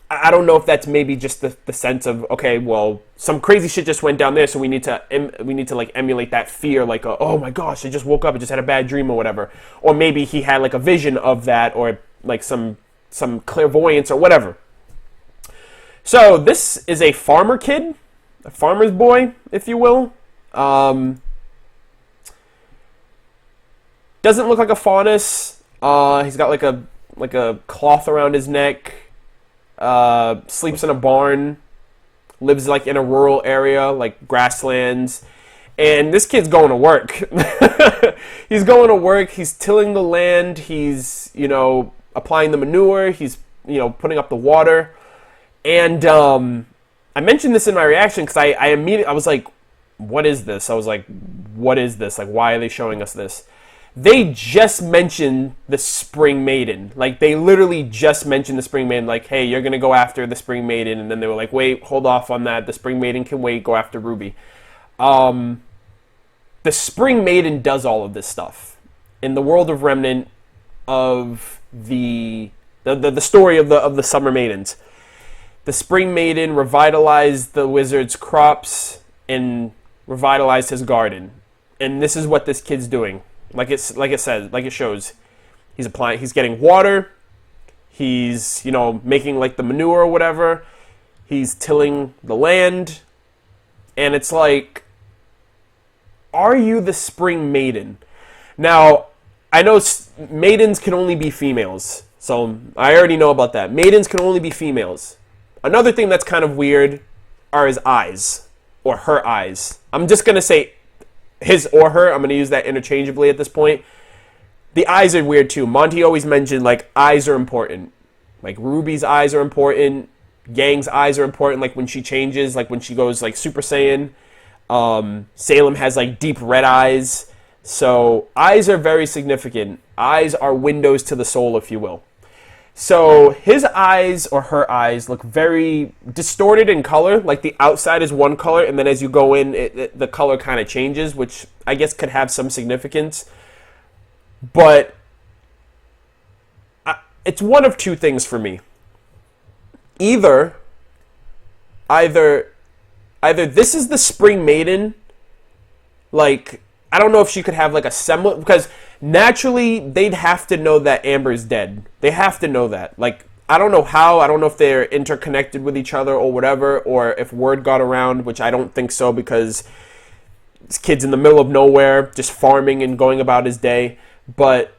[SPEAKER 1] I don't know if that's maybe just the sense of, okay, well, some crazy shit just went down there, so we need to like emulate that fear, like, oh my gosh, I just woke up, I just had a bad dream or whatever. Or maybe he had like a vision of that, or like some clairvoyance or whatever. So this is a farmer kid, a farmer's boy, if you will. Doesn't look like a faunus. He's got like a cloth around his neck. Sleeps in a barn, lives like in a rural area, like grasslands, and this kid's going to work. He's going to work, he's tilling the land, he's, applying the manure, he's, putting up the water, and, I mentioned this in my reaction, because I was like, what is this? I was like, what is this? Like, why are they showing us this? They just mentioned the Spring Maiden. Like, they literally just mentioned the Spring Maiden. Like, hey, you're going to go after the Spring Maiden. And then they were like, wait, hold off on that. The Spring Maiden can wait. Go after RWBY. The Spring Maiden does all of this stuff. In the world of Remnant, of the story of the Summer Maidens. The Spring Maiden revitalized the wizard's crops and revitalized his garden. And this is what this kid's doing. Like it shows. He's getting water. He's, making like the manure or whatever. He's tilling the land. And it's like, are you the Spring Maiden? Now, I know maidens can only be females. So I already know about that. Maidens can only be females. Another thing that's kind of weird are his eyes. Or her eyes. I'm just going to say his or her. I'm going to use that interchangeably at this point. The eyes are weird too. Monty always mentioned, like, eyes are important. Like, Ruby's eyes are important. Yang's eyes are important. Like, when she changes, like, when she goes, like, Super Saiyan. Salem has, like, deep red eyes. So, eyes are very significant. Eyes are windows to the soul, if you will. So, his eyes, or her eyes, look very distorted in color. Like, the outside is one color, and then as you go in, the color kind of changes, which I guess could have some significance. But it's one of two things for me. Either this is the Spring Maiden, like, I don't know if she could have like a semblance, because naturally they'd have to know that Amber's dead. They have to know that. Like, I don't know how, I don't know if they're interconnected with each other or whatever, or if word got around, which I don't think so, because this kid's in the middle of nowhere, just farming and going about his day. But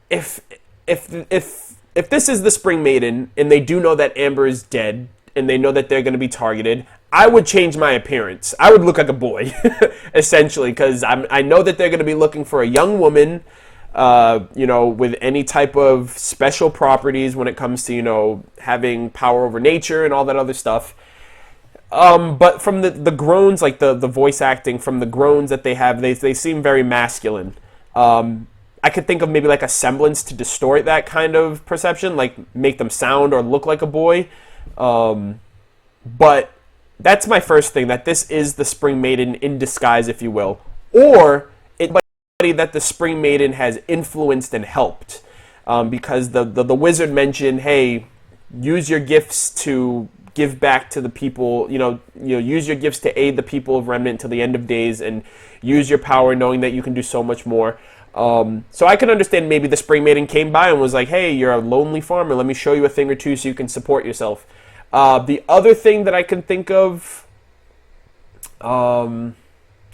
[SPEAKER 1] if this is the Spring Maiden and they do know that Amber is dead and they know that they're going to be targeted, I would change my appearance. I would look like a boy, essentially, because I know that they're going to be looking for a young woman, with any type of special properties when it comes to, having power over nature and all that other stuff. But from the groans, like the voice acting, from the groans that they have, they seem very masculine. I could think of maybe like a semblance to distort that kind of perception, like make them sound or look like a boy. But that's my first thing, that this is the Spring Maiden in disguise, if you will. Or it's somebody that the Spring Maiden has influenced and helped. Because the wizard mentioned, hey, use your gifts to give back to the people, use your gifts to aid the people of Remnant till the end of days, and use your power knowing that you can do so much more. So I can understand maybe the Spring Maiden came by and was like, hey, you're a lonely farmer, let me show you a thing or two so you can support yourself. The other thing that I can think of, I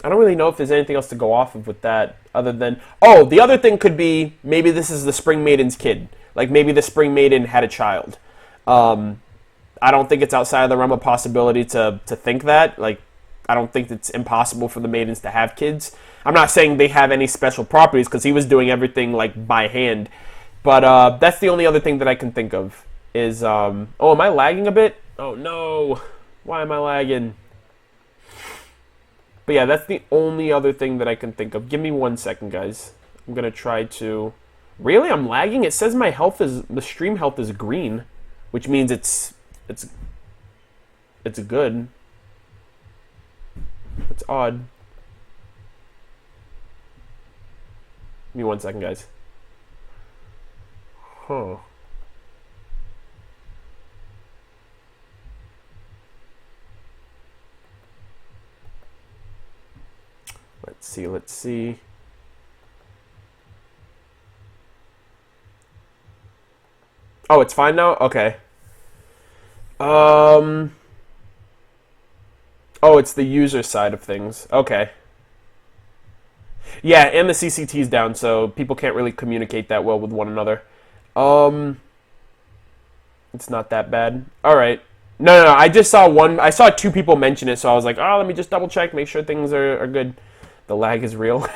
[SPEAKER 1] don't really know if there's anything else to go off of with that, other than, the other thing could be, maybe this is the Spring Maiden's kid. Like, maybe the Spring Maiden had a child. I don't think it's outside of the realm of possibility to think that. Like, I don't think it's impossible for the Maidens to have kids. I'm not saying they have any special properties, because he was doing everything, like, by hand. But that's the only other thing that I can think of is, am I lagging a bit? Oh, no. Why am I lagging? But yeah, that's the only other thing that I can think of. Give me 1 second, guys. I'm going to try to... Really? I'm lagging? It says the stream health is green, which means it's good. It's odd. Give me 1 second, guys. Huh. Let's see. Oh, it's fine now? Okay. Oh, it's the user side of things. Okay. Yeah, and the CCT's down, so people can't really communicate that well with one another. It's not that bad. Alright. No, I just saw I saw two people mention it, so I was like, let me just double check, make sure things are good. The lag is real.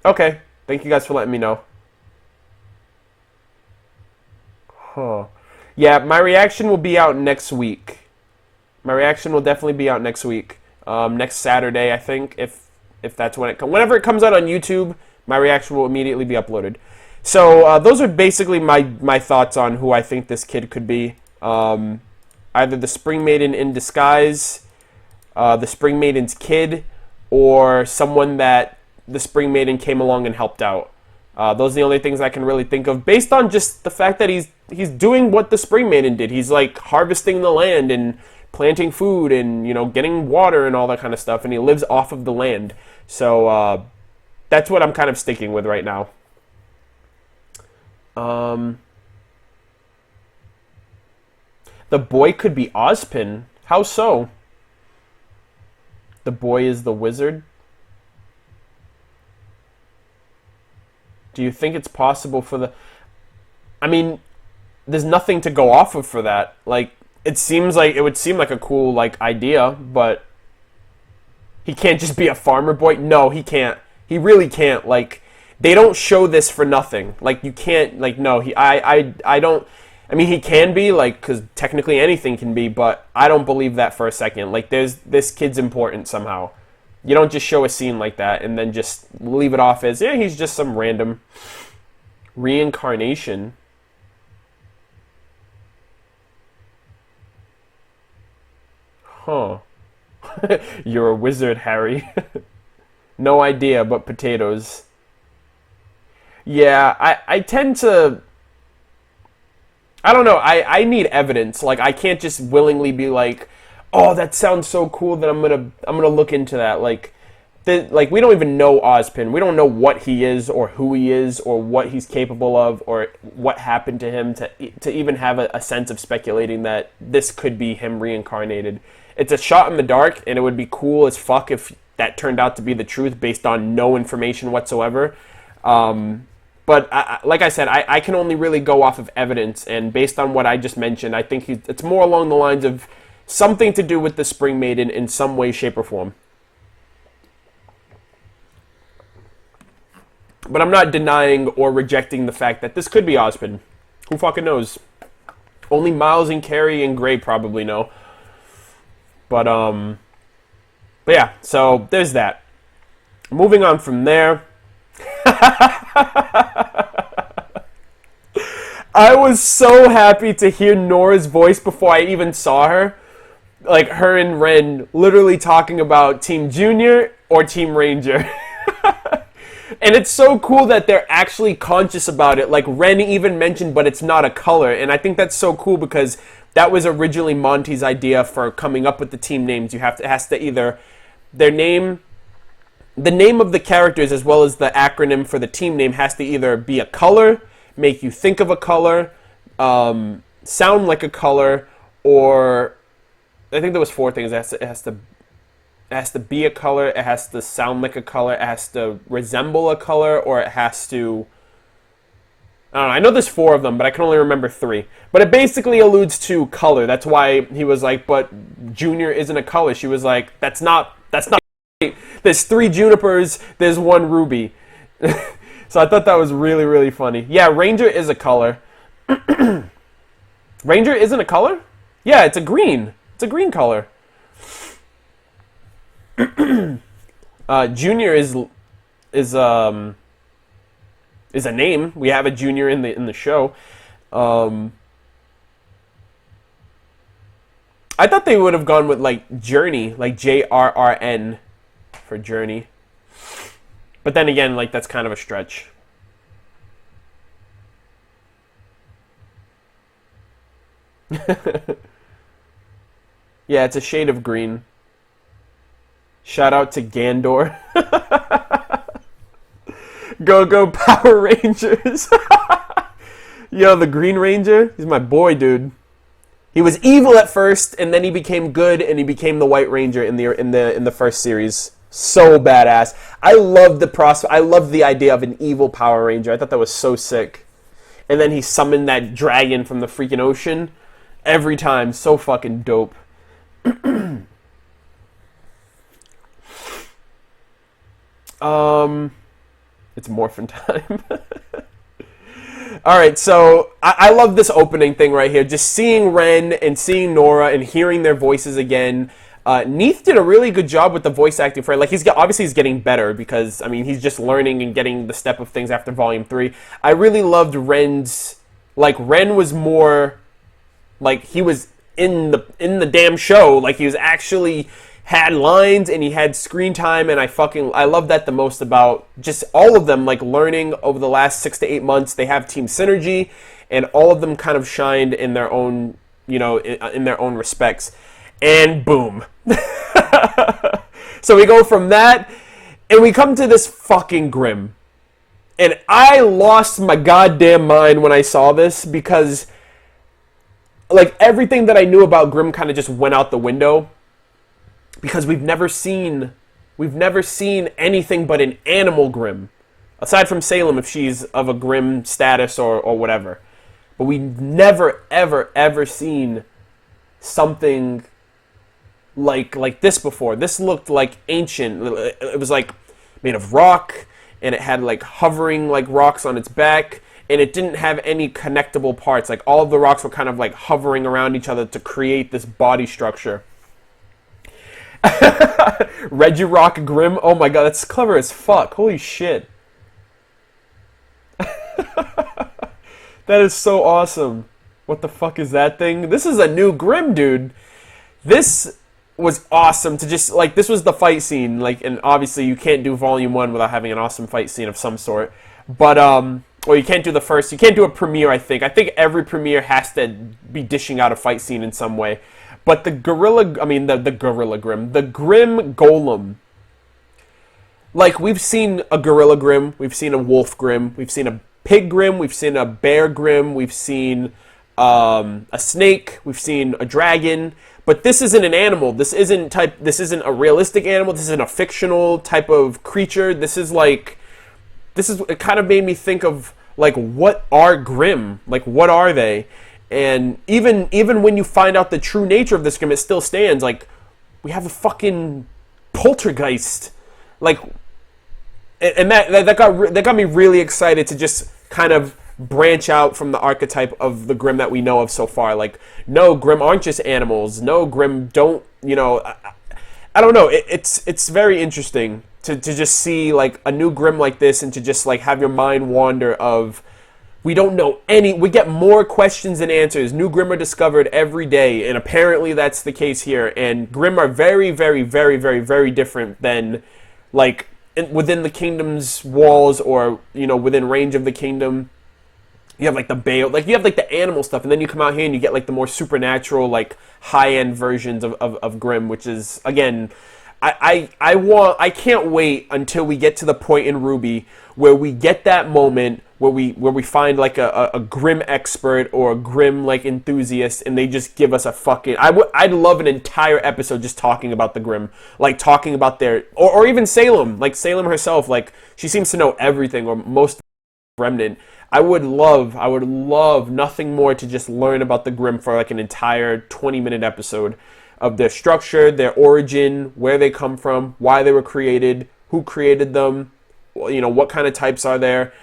[SPEAKER 1] Okay. Thank you guys for letting me know. Huh. Yeah, my reaction will be out next week. My reaction will definitely be out next week. Next Saturday, I think, if that's when it comes. Whenever it comes out on YouTube, my reaction will immediately be uploaded. So those are basically my thoughts on who I think this kid could be. Either the Spring Maiden in disguise, the Spring Maiden's kid, or someone that the Spring Maiden came along and helped out. Those are the only things I can really think of, based on just the fact that he's doing what the Spring Maiden did. He's like harvesting the land and planting food and, you know, getting water and all that kind of stuff, and he lives off of the land. So that's what I'm kind of sticking with right now. The boy could be Ozpin. How so? The boy is the wizard? Do you think it's possible for the... I mean, there's nothing to go off of for that. Like, it would seem like a cool, like, idea, but he can't just be a farmer boy? No, he can't. He really can't. Like, they don't show this for nothing. Like, you can't, like, no, I don't... I mean, he can be, like, because technically anything can be, but I don't believe that for a second. Like, this kid's important somehow. You don't just show a scene like that and then just leave it off as, yeah, he's just some random reincarnation. Huh. You're a wizard, Harry. No idea, but potatoes. Yeah, I tend to... I don't know, I need evidence. Like, I can't just willingly be like, oh, that sounds so cool that I'm gonna look into that. Like, we don't even know Ozpin. We don't know what he is or who he is or what he's capable of or what happened to him to even have a sense of speculating that this could be him reincarnated. It's a shot in the dark, and it would be cool as fuck if that turned out to be the truth based on no information whatsoever. But like I said, I can only really go off of evidence, and based on what I just mentioned, I think it's more along the lines of something to do with the Spring Maiden in some way, shape, or form. But I'm not denying or rejecting the fact that this could be Ozpin. Who fucking knows? Only Miles and Carrie and Gray probably know. But yeah, so there's that. Moving on from there. I was so happy to hear Nora's voice before I even saw her. Like, her and Ren literally talking about Team Junior or Team Ranger. And it's so cool that they're actually conscious about it. Like, Ren even mentioned, but it's not a color. And I think that's so cool because that was originally Monty's idea for coming up with the team names. It has to either the name of the characters as well as the acronym for the team name has to either be a color, make you think of a color, sound like a color, or I think there was 4 things. It has to be a color, it has to sound like a color, it has to resemble a color, or it has to... I don't know, I know there's 4 of them, but I can only remember 3. But it basically alludes to color. That's why he was like, but Junior isn't a color. She was like, that's not right. There's 3 junipers, there's 1 ruby. So I thought that was really, really funny. Yeah, Ranger is a color. Ranger isn't a color? Yeah, it's a green. It's a green color. Junior is a name. We have a Junior in the show. I thought they would have gone with like Journey, like JRRN for Journey. But then again, like that's kind of a stretch. Yeah, it's a shade of green. Shout out to Gandor. Go Power Rangers. Yo, the Green Ranger, he's my boy, dude. He was evil at first, and then he became good, and he became the White Ranger in the first series. So badass. I loved I loved the idea of an evil Power Ranger. I thought that was so sick. And then he summoned that dragon from the freaking ocean. Every time, so fucking dope. It's morphin' time. Alright, so I love this opening thing right here. Just seeing Ren and seeing Nora and hearing their voices again. Neith did a really good job with the voice acting for it. Like, obviously he's getting better because, I mean, he's just learning and getting the step of things after Volume 3. I really loved Ren's... Like, Ren was more... Like, he was in the damn show. Like, he was actually had lines and he had screen time, and I love that the most about just all of them, like learning over the last 6 to 8 months. They have team synergy, and all of them kind of shined in their own, in their own respects. And boom. So we go from that, and we come to this fucking Grimm. And I lost my goddamn mind when I saw this, because like everything that I knew about Grimm kind of just went out the window, because we've never seen anything but an animal Grimm, aside from Salem if she's of a Grimm status or whatever. But we've never ever seen something like this before. This looked like ancient. It was like made of rock, and it had like hovering like rocks on its back, and it didn't have any connectable parts. Like all of the rocks were kind of like hovering around each other to create this body structure. Regirock Grimm. Oh my god, that's clever as fuck. Holy shit. That is so awesome. What the fuck is that thing? This is a new Grimm, dude. This was awesome to just, like, this was the fight scene, like, and obviously you can't do Volume 1 without having an awesome fight scene of some sort, but, or you can't do the first, you can't do a premiere, I think every premiere has to be dishing out a fight scene in some way, but the Gorilla Grimm, the Grimm Golem, like, we've seen a Gorilla Grimm, we've seen a Wolf Grimm, we've seen a Pig Grimm, we've seen a Bear Grimm, we've seen a snake, we've seen a dragon, but this isn't an animal. This isn't a realistic animal. This isn't a fictional type of creature. It kind of made me think of, like, what are Grimm? Like, what are they? And even when you find out the true nature of this Grimm, it still stands. Like, we have a fucking poltergeist. Like, and that got me really excited to just kind of branch out from the archetype of the Grimm that we know of so far. Like, no, Grimm aren't just animals. No, Grimm don't, I don't know. It's very interesting to just see, like, a new Grimm like this, and to just, like, have your mind wander of, we don't know we get more questions than answers. New Grimm are discovered every day, and apparently that's the case here. And Grimm are very, very, very, very, very different than, like, within the kingdom's walls, or, within range of the kingdom. You have, like, the Bale, like, you have, like, the animal stuff, and then you come out here and you get, like, the more supernatural, like, high-end versions of Grimm, which is, again, I can't wait until we get to the point in RWBY where we get that moment where we find, like, a Grimm expert or a Grimm, like, enthusiast, and they just give us a fucking, I'd love an entire episode just talking about the Grimm, like, talking about their, or even Salem, like, Salem herself, like, she seems to know everything, or most Remnant. I would love nothing more to just learn about the Grimm for, like, an entire 20-minute episode of their structure, their origin, where they come from, why they were created, who created them, what kind of types are there,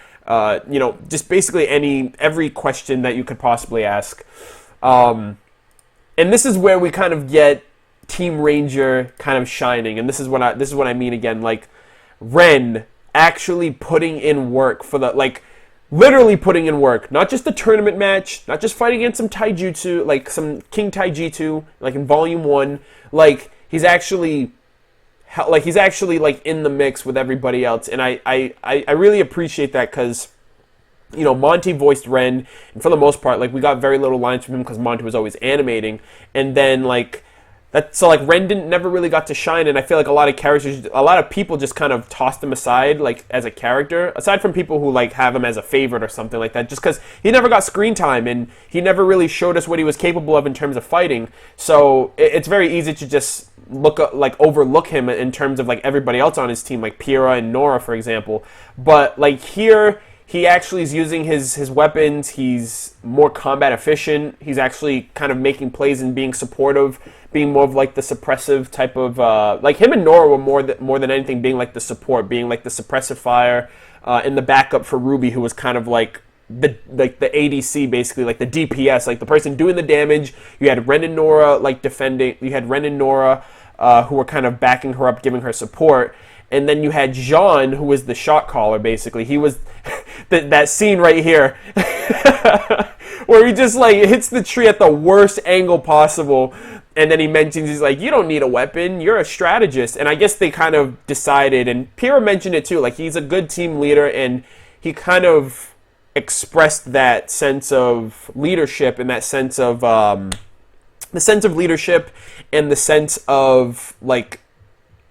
[SPEAKER 1] just basically every question that you could possibly ask. And this is where we kind of get Team Ranger kind of shining, and this is what I mean again, like, Ren actually putting in work for the, like, literally putting in work, not just the tournament match, not just fighting against some taijutsu, like some King Taijutsu, like in Volume 1, like, he's actually like in the mix with everybody else, and I really appreciate that, because, Monty voiced Ren, and for the most part, like, we got very little lines from him because Monty was always animating, and then, like, so, like, Ren never really got to shine, and I feel like a lot of people just kind of tossed him aside, like, as a character, aside from people who, like, have him as a favorite or something like that, just because he never got screen time, and he never really showed us what he was capable of in terms of fighting, so it's very easy to just overlook him in terms of, like, everybody else on his team, like Pyrrha and Nora, for example, but, like, here, he actually is using his weapons, he's more combat efficient, he's actually kind of making plays and being supportive, being more of, like, the suppressive type of, like, him and Nora were more than anything being, like, the support, being, like, the suppressive fire, and the backup for RWBY, who was kind of, like, the ADC, basically, like, the DPS, like, the person doing the damage. You had Ren and Nora, like, defending, you had Ren and Nora, who were kind of backing her up, giving her support, and then you had Jean, who was the shot caller, basically. He was that scene right here where he just, like, hits the tree at the worst angle possible, And then he mentions, he's like, you don't need a weapon, you're a strategist. And I guess they kind of decided, and Pyrrha mentioned it too, like he's a good team leader, and he kind of expressed that sense of leadership and that sense of, the sense of leadership and the sense of, like,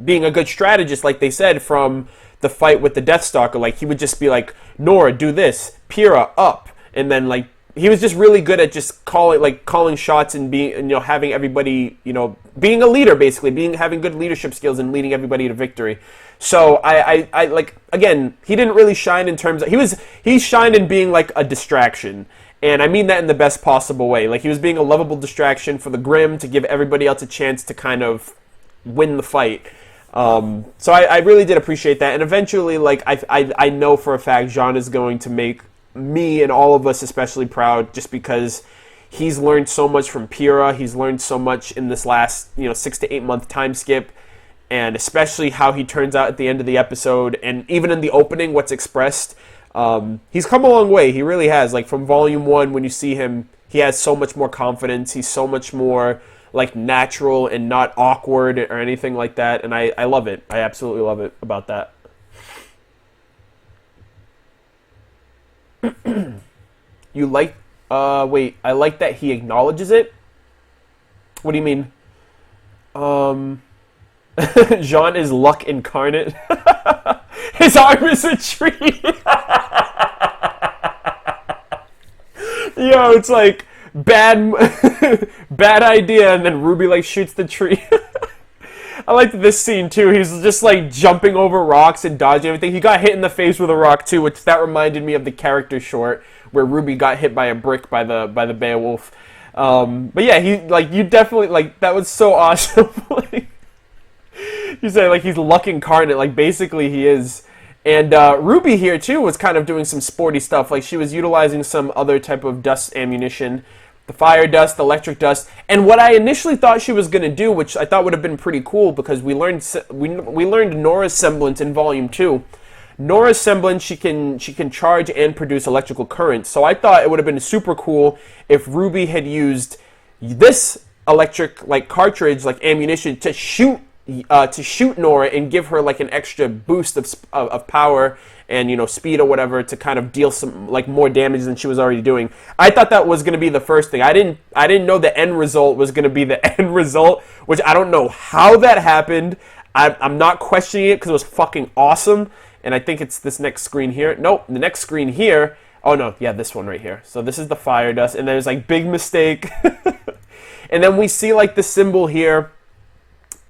[SPEAKER 1] being a good strategist, like they said, from the fight with the Deathstalker. Like, he would just be like, Nora, do this, Pyrrha, up. And then, like, he was just really good at just calling shots and being, you know, having everybody, you know, being a leader, basically, having good leadership skills and leading everybody to victory. So I like, again, he didn't really shine in terms of, he shined in being like a distraction. And I mean that in the best possible way. Like, he was being a lovable distraction for the Grimm to give everybody else a chance to kind of win the fight. So I really did appreciate that. And eventually, like, I know for a fact Jean is going to make me and all of us especially proud, just because he's learned so much from Pyrrha. He's learned so much in this last, 6 to 8 month time skip, and especially how he turns out at the end of the episode, and even in the opening, what's expressed. He's come a long way. He really has. Like, from Volume 1, when you see him, he has so much more confidence. He's so much more, like, natural and not awkward or anything like that, and I love it. I absolutely love it about that. You like, wait, I like that he acknowledges it? What do you mean? Jean is luck incarnate. His arm is a tree. Yo, it's like, bad idea, and then Ruby, like, shoots the tree. I liked this scene too. He's just like jumping over rocks and dodging everything. He got hit in the face with a rock too, which that reminded me of the character short where Ruby got hit by a brick by the Beowulf. But yeah, you definitely, like, that was so awesome. Like, you say, like, he's luck incarnate, like, basically he is. And Ruby here too was kind of doing some sporty stuff. Like, she was utilizing some other type of dust ammunition. The fire dust, the electric dust, and what I initially thought she was going to do, which I thought would have been pretty cool, because we learned Nora's semblance in Volume 2. Nora's semblance, she can charge and produce electrical current. So I thought it would have been super cool if Ruby had used this electric, like, cartridge, like ammunition, to shoot Nora and give her, like, an extra boost of power and, speed or whatever, to kind of deal some, like, more damage than she was already doing. I thought that was going to be the first thing. I didn't know the end result was going to be the end result, which I don't know how that happened. I'm not questioning it because it was fucking awesome. And I think it's this next screen here. Nope, the next screen here. Oh no, yeah, this one right here. So this is the fire dust, and there's, like, big mistake. And then we see, like, the symbol here.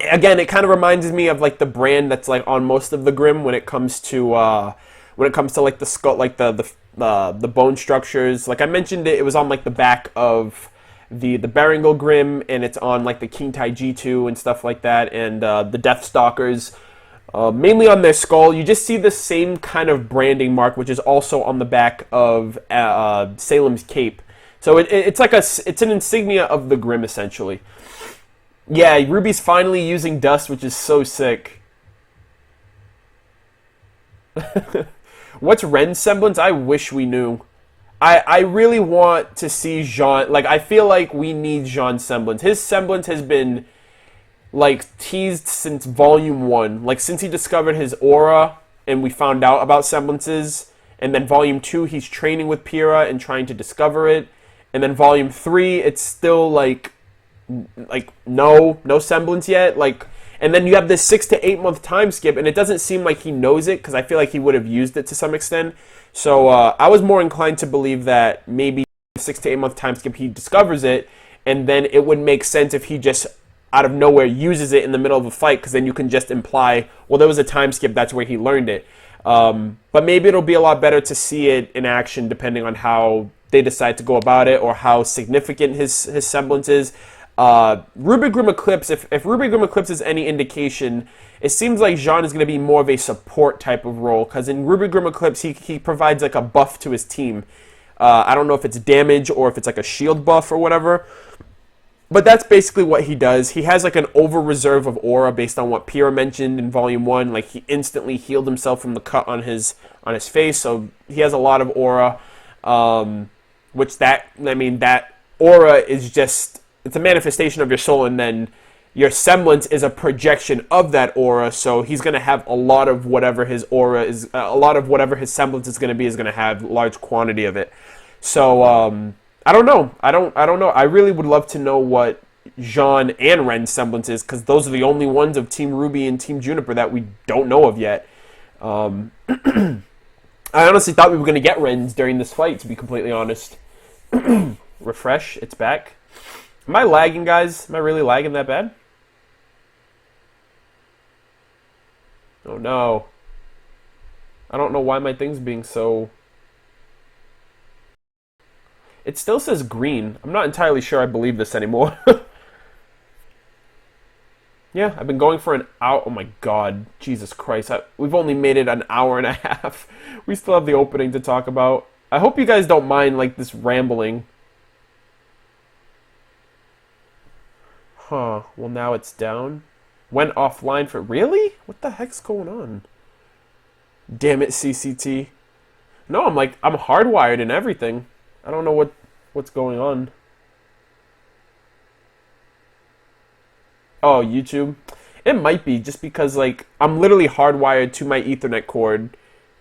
[SPEAKER 1] Again, it kind of reminds me of, like, the brand that's, like, on most of the Grimm when it comes to like the skull, like the bone structures. Like I mentioned, it was on, like, the back of the Berengal Grimm, and it's on, like, the King Tai G2 and stuff like that, and the Deathstalkers, mainly on their skull. You just see the same kind of branding mark, which is also on the back of Salem's cape. So it's like it's an insignia of the Grimm, essentially. Yeah, Ruby's finally using dust, which is so sick. What's Ren's semblance? I wish we knew. I really want to see Jean. Like, I feel like we need Jean's semblance. His semblance has been, like, teased since Volume 1. Like, since he discovered his aura and we found out about semblances. And then Volume 2, he's training with Pyrrha and trying to discover it. And then Volume 3, it's still, like no semblance yet. Like, and then you have this 6 to 8 month time skip, and it doesn't seem like he knows it, because I feel like he would have used it to some extent. So I was more inclined to believe that maybe 6 to 8 month time skip, he discovers it, and then it would make sense if he just out of nowhere uses it in the middle of a fight, because then you can just imply, well, there was a time skip, that's where he learned it. But maybe it'll be a lot better to see it in action, depending on how they decide to go about it, or how significant his semblance is. RWBY Grimm Eclipse, if RWBY Grimm Eclipse is any indication, it seems like Jean is going to be more of a support type of role, because in RWBY Grimm Eclipse, he provides, like, a buff to his team. I don't know if it's damage or if it's, like, a shield buff or whatever, but that's basically what he does. He has, like, an over-reserve of aura based on what Pyrrha mentioned in Volume 1. Like, he instantly healed himself from the cut on his face, so he has a lot of aura, that aura is just it's a manifestation of your soul, and then your semblance is a projection of that aura. So he's going to have a lot of whatever his aura is, a lot of whatever his semblance is going to be is going to have large quantity of it. So I don't know. I don't know. I really would love to know what Jean and Ren's semblance is, because those are the only ones of Team RWBY and Team Juniper that we don't know of yet. I honestly thought we were going to get Ren's during this fight, to be completely honest. Refresh, it's back. Am I lagging, guys? Am I really lagging that bad? Oh no. I don't know why my thing's being so... It still says green. I'm not entirely sure I believe this anymore. Yeah, I've been going for an hour. Oh my god. Jesus Christ. We've only made it an hour and a half. We still have the opening to talk about. I hope you guys don't mind, like, this rambling. Huh. Well, now it's down. Went offline for... Really? What the heck's going on? Damn it, CCT. No, I'm hardwired and everything. I don't know what's going on. Oh, YouTube? It might be, just because, like, I'm literally hardwired to my Ethernet cord,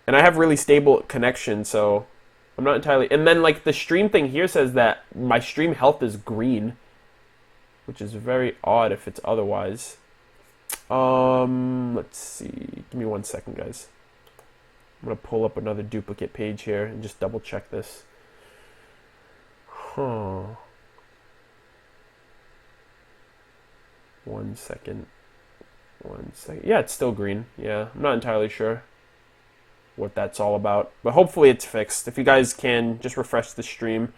[SPEAKER 1] and I have really stable connection, so I'm not entirely... And then, like, the stream thing here says that my stream health is green, which is very odd if it's otherwise. Let's see. Give me 1 second, guys. I'm going to pull up another duplicate page here and just double check this. Huh. 1 second. 1 second. Yeah, it's still green. Yeah, I'm not entirely sure what that's all about, but hopefully it's fixed. If you guys can just refresh the stream,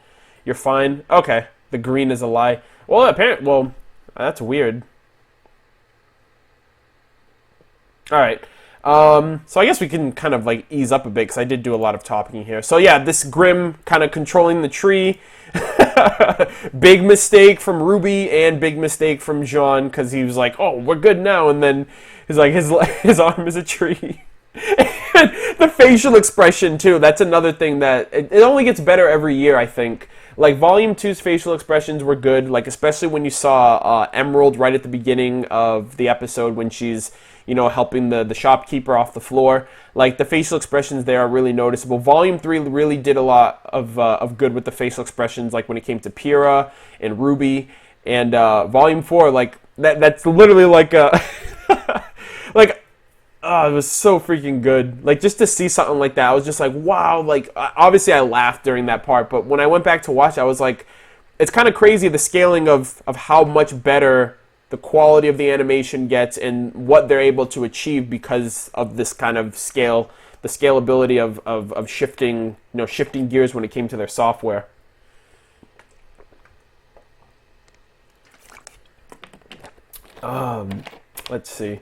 [SPEAKER 1] you're fine. Okay, the green is a lie. Well, apparently, well, that's weird. All right. So I guess we can kind of like ease up a bit, because I did do a lot of talking here. So yeah, this Grimm kind of controlling the tree. Big mistake from RWBY and big mistake from Jean, because he was like, oh, we're good now. And then he's like, his arm is a tree. And the facial expression too. That's another thing that it only gets better every year, I think. Like Volume 2's facial expressions were good, like especially when you saw Emerald right at the beginning of the episode when she's, you know, helping the shopkeeper off the floor. Like, the facial expressions there are really noticeable. Volume 3 really did a lot of good with the facial expressions, like when it came to Pyrrha and RWBY. And Volume 4, like, that's literally like a... like, oh, it was so freaking good. Like, just to see something like that, I was just like, wow. Like, obviously I laughed during that part, but when I went back to watch, I was like, it's kind of crazy the scaling of how much better the quality of the animation gets and what they're able to achieve because of this kind of scale, the scalability of shifting, you know, shifting gears when it came to their software. Let's see.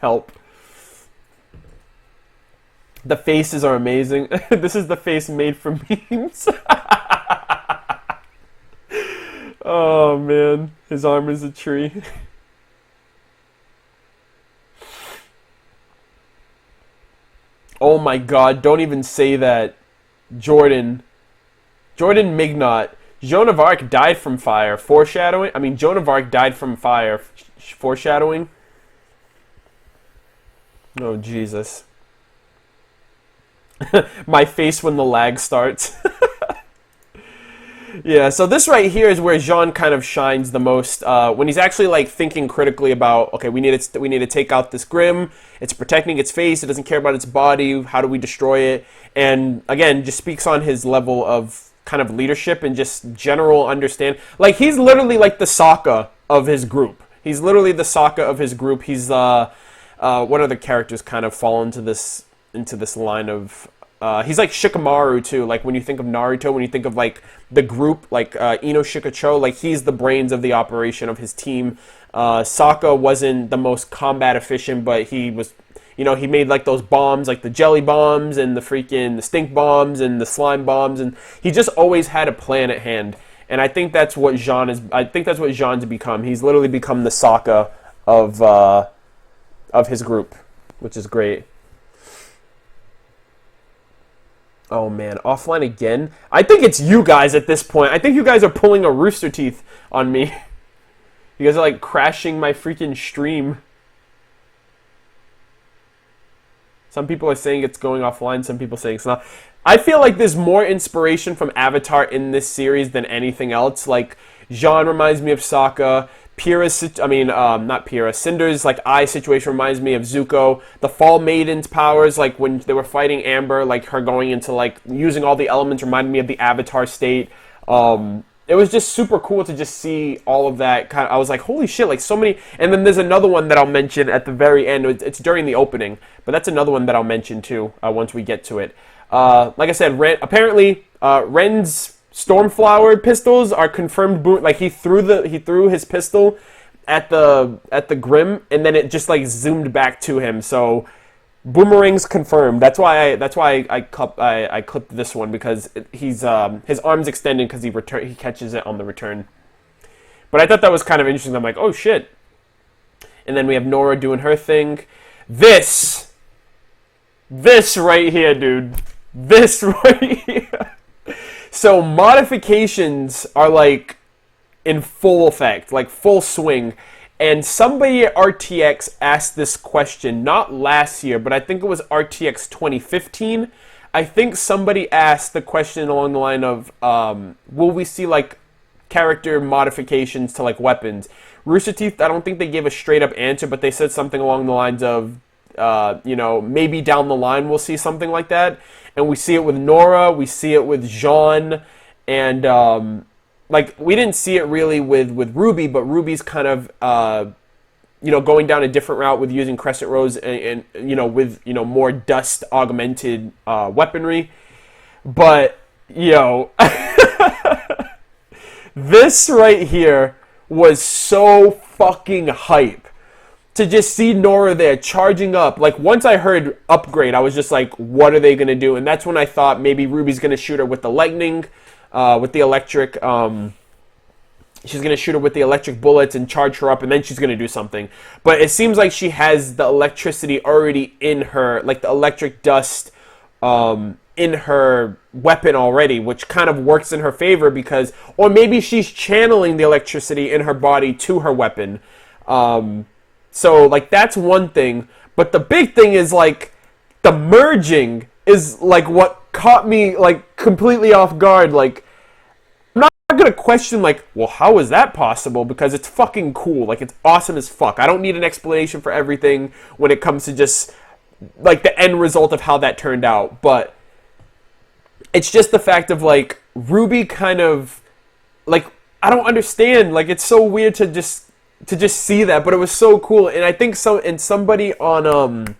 [SPEAKER 1] Help. The faces are amazing. This is the face made for memes. Oh man, his arm is a tree. Oh my god, don't even say that. Jordan Mignot. Joan of Arc died from fire. Foreshadowing? I mean, Joan of Arc died from fire. Foreshadowing? Oh, Jesus. My face when the lag starts. Yeah, so this right here is where Jean kind of shines the most, when he's actually like thinking critically about, okay, we need to take out this Grimm. It's protecting its face. It doesn't care about its body. How do we destroy it? And again, just speaks on his level of kind of leadership and just general understand. Like, he's literally like the Sokka of his group. He's literally the Sokka of his group. He's what other characters kind of fall into this line of... he's like Shikamaru too. Like, when you think of Naruto, when you think of like the group, like Ino Shikacho, like he's the brains of the operation of his team. Sokka wasn't the most combat efficient, but he was, you know, he made like those bombs, like the jelly bombs and the stink bombs and the slime bombs, and he just always had a plan at hand. And I think that's what Jean is. I think that's what Jean's become. He's literally become the Sokka of his group, which is great. Oh man, offline again? I think it's you guys at this point. I think you guys are pulling a Rooster Teeth on me. You guys are like crashing my freaking stream. Some people are saying it's going offline, some people saying it's not. I feel like there's more inspiration from Avatar in this series than anything else. Like, Jean reminds me of Sokka. Not Pyrrha. Cinder's like eye situation reminds me of Zuko. The Fall Maiden's powers, like when they were fighting Amber, like her going into like using all the elements reminded me of the Avatar state. It was just super cool to just see all of that. I was like, holy shit, like so many. And then there's another one that I'll mention at the very end. It's during the opening, but that's another one that I'll mention too once we get to it. Like I said, apparently Ren's Stormflower pistols are confirmed. Like he threw his pistol at the Grimm, and then it just like zoomed back to him. So Boomerang's confirmed. That's why I clipped this one, because his arm's extended because he catches it on the return. But I thought that was kind of interesting. I'm like, oh shit. And then we have Nora doing her thing. This right here, dude. This right here. So modifications are like in full effect, like full swing. And somebody at RTX asked this question, not last year, but I think it was RTX 2015. I think somebody asked the question along the line of, will we see like character modifications to like weapons? Rooster Teeth, I don't think they gave a straight up answer, but they said something along the lines of, maybe down the line we'll see something like that. And we see it with Nora, we see it with Jean, and we didn't see it really with RWBY, but RWBY's kind of going down a different route with using Crescent Rose and with more dust augmented weaponry. But this right here was so fucking hype. To just see Nora there charging up. Like, once I heard upgrade, I was just like, what are they going to do? And that's when I thought maybe Ruby's going to shoot her with the lightning, with the electric. She's going to shoot her with the electric bullets and charge her up, and then she's going to do something. But it seems like she has the electricity already in her, like the electric dust in her weapon already, which kind of works in her favor because, or maybe she's channeling the electricity in her body to her weapon. So, like, that's one thing. But the big thing is, like, the merging is, like, what caught me, like, completely off guard. Like, I'm not going to question, like, well, how is that possible? Because it's fucking cool. Like, it's awesome as fuck. I don't need an explanation for everything when it comes to just, like, the end result of how that turned out. But it's just the fact of, like, RWBY kind of, like, I don't understand. Like, it's so weird to just see that, but it was so cool. And I think somebody on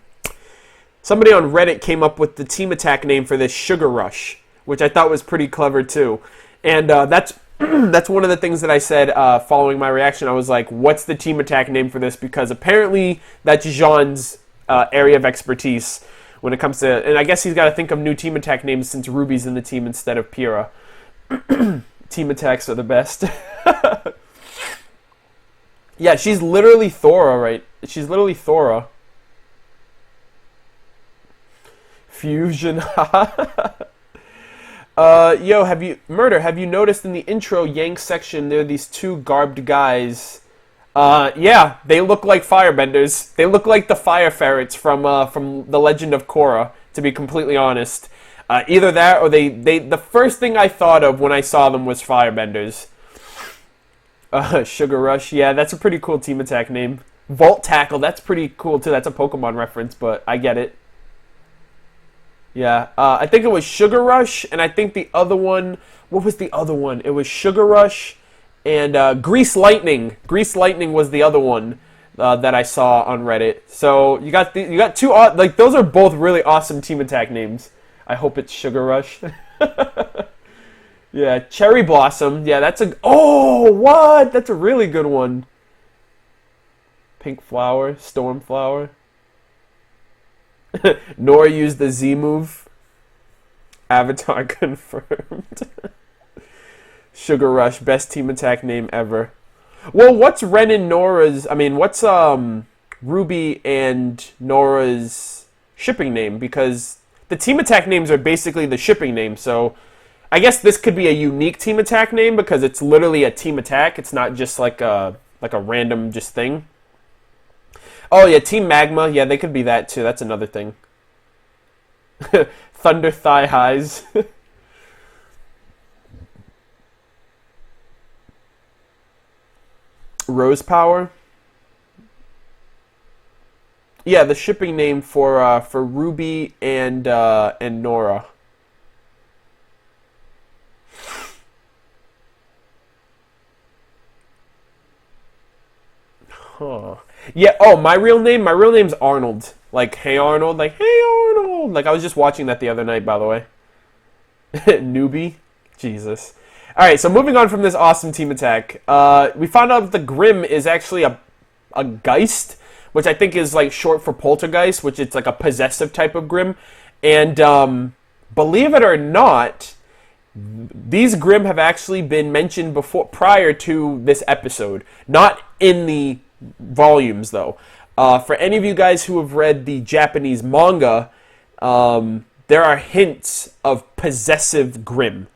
[SPEAKER 1] Reddit came up with the team attack name for this, Sugar Rush, which I thought was pretty clever too. And that's one of the things that I said following my reaction. I was like, what's the team attack name for this? Because apparently that's Jean's area of expertise when it comes to, and I guess he's got to think of new team attack names since RWBY's in the team instead of Pyrrha. Team attacks are the best. Yeah, she's literally Thora, right? She's literally Thora. Fusion. Yo, have you noticed in the intro Yank section there are these two garbed guys? Yeah, they look like firebenders. They look like the fire ferrets from The Legend of Korra, to be completely honest. Either that or they the first thing I thought of when I saw them was firebenders. Sugar Rush, yeah, that's a pretty cool team attack name. Volt Tackle, that's pretty cool too. That's a Pokemon reference, but I get it. Yeah, I think it was Sugar Rush, and I think the other one, what was the other one? It was Sugar Rush and Grease Lightning. Grease Lightning was the other one that I saw on Reddit. So you got two, like, those are both really awesome team attack names. I hope it's Sugar Rush. Yeah, Cherry Blossom. Yeah, that's a... Oh, what? That's a really good one. Pink Flower. Storm Flower. Nora used the Z move. Avatar confirmed. Sugar Rush. Best team attack name ever. Well, what's Ren and Nora's... I mean, what's RWBY and Nora's shipping name? Because the Team Attack names are basically the shipping name, so I guess this could be a unique Team Attack name because it's literally a Team Attack. It's not just like a random just thing. Oh yeah, Team Magma. Yeah, they could be that too. That's another thing. Thunder Thigh Highs. Rose Power. Yeah, the shipping name for RWBY and Nora. Huh. Yeah, oh, my real name's Arnold. Like, hey Arnold, like, hey Arnold. Like, I was just watching that the other night, by the way. Newbie. Jesus. Alright, so moving on from this awesome Team Attack, we found out that the Grimm is actually a Geist, which I think is like short for Poltergeist, which it's like a possessive type of Grimm. And believe it or not, these Grimm have actually been mentioned before, prior to this episode. Not in the volumes, though. For any of you guys who have read the Japanese manga, there are hints of possessive Grimm.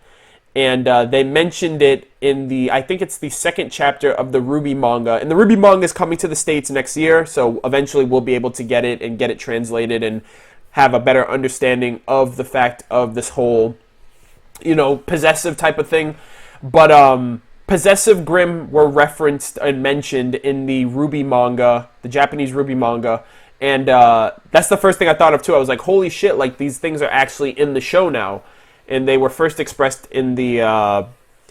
[SPEAKER 1] And they mentioned it in I think it's the second chapter of the RWBY manga. And the RWBY manga is coming to the States next year, so eventually we'll be able to get it and get it translated and have a better understanding of the fact of this whole, possessive type of thing. But possessive Grimm were referenced and mentioned in the RWBY manga, the Japanese RWBY manga. And that's the first thing I thought of, too. I was like, holy shit, like, these things are actually in the show now. And they were first expressed in the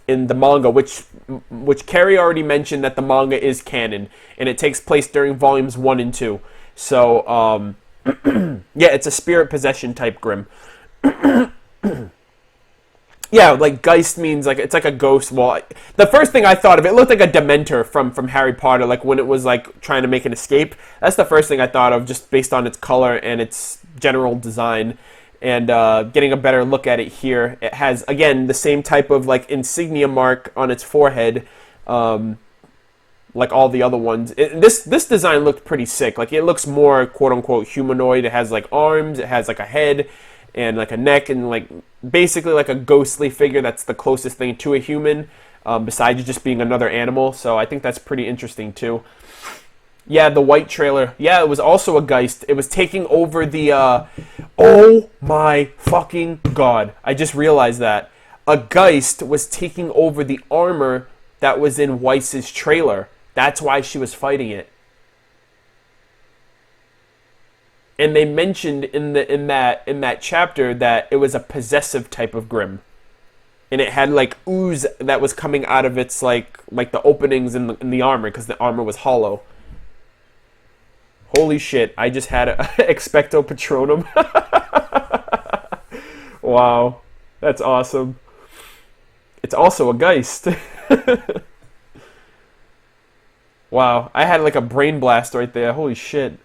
[SPEAKER 1] manga, which Carrie already mentioned that the manga is canon, and it takes place during volumes 1 and 2. So, yeah, it's a spirit possession type Grimm. Yeah, like Geist means like it's like a ghost. Well, the first thing I thought of, it looked like a Dementor from Harry Potter, like when it was like trying to make an escape. That's the first thing I thought of, just based on its color and its general design. And getting a better look at it here, it has, again, the same type of like insignia mark on its forehead, like all the other ones. This design looked pretty sick. Like, it looks more quote-unquote humanoid. It has like arms, it has like a head and like a neck, and like basically like a ghostly figure that's the closest thing to a human, besides just being another animal. So I think that's pretty interesting too. Yeah, the white trailer. Yeah, it was also a Geist. It was taking over the, oh my fucking god. I just realized that. A Geist was taking over the armor that was in Weiss's trailer. That's why she was fighting it. And they mentioned in that chapter that it was a possessive type of Grimm. And it had like ooze that was coming out of its like the openings in the armor, because the armor was hollow. Holy shit, I just had a Expecto Patronum. Wow, that's awesome. It's also a Geist. Wow, I had like a brain blast right there. Holy shit.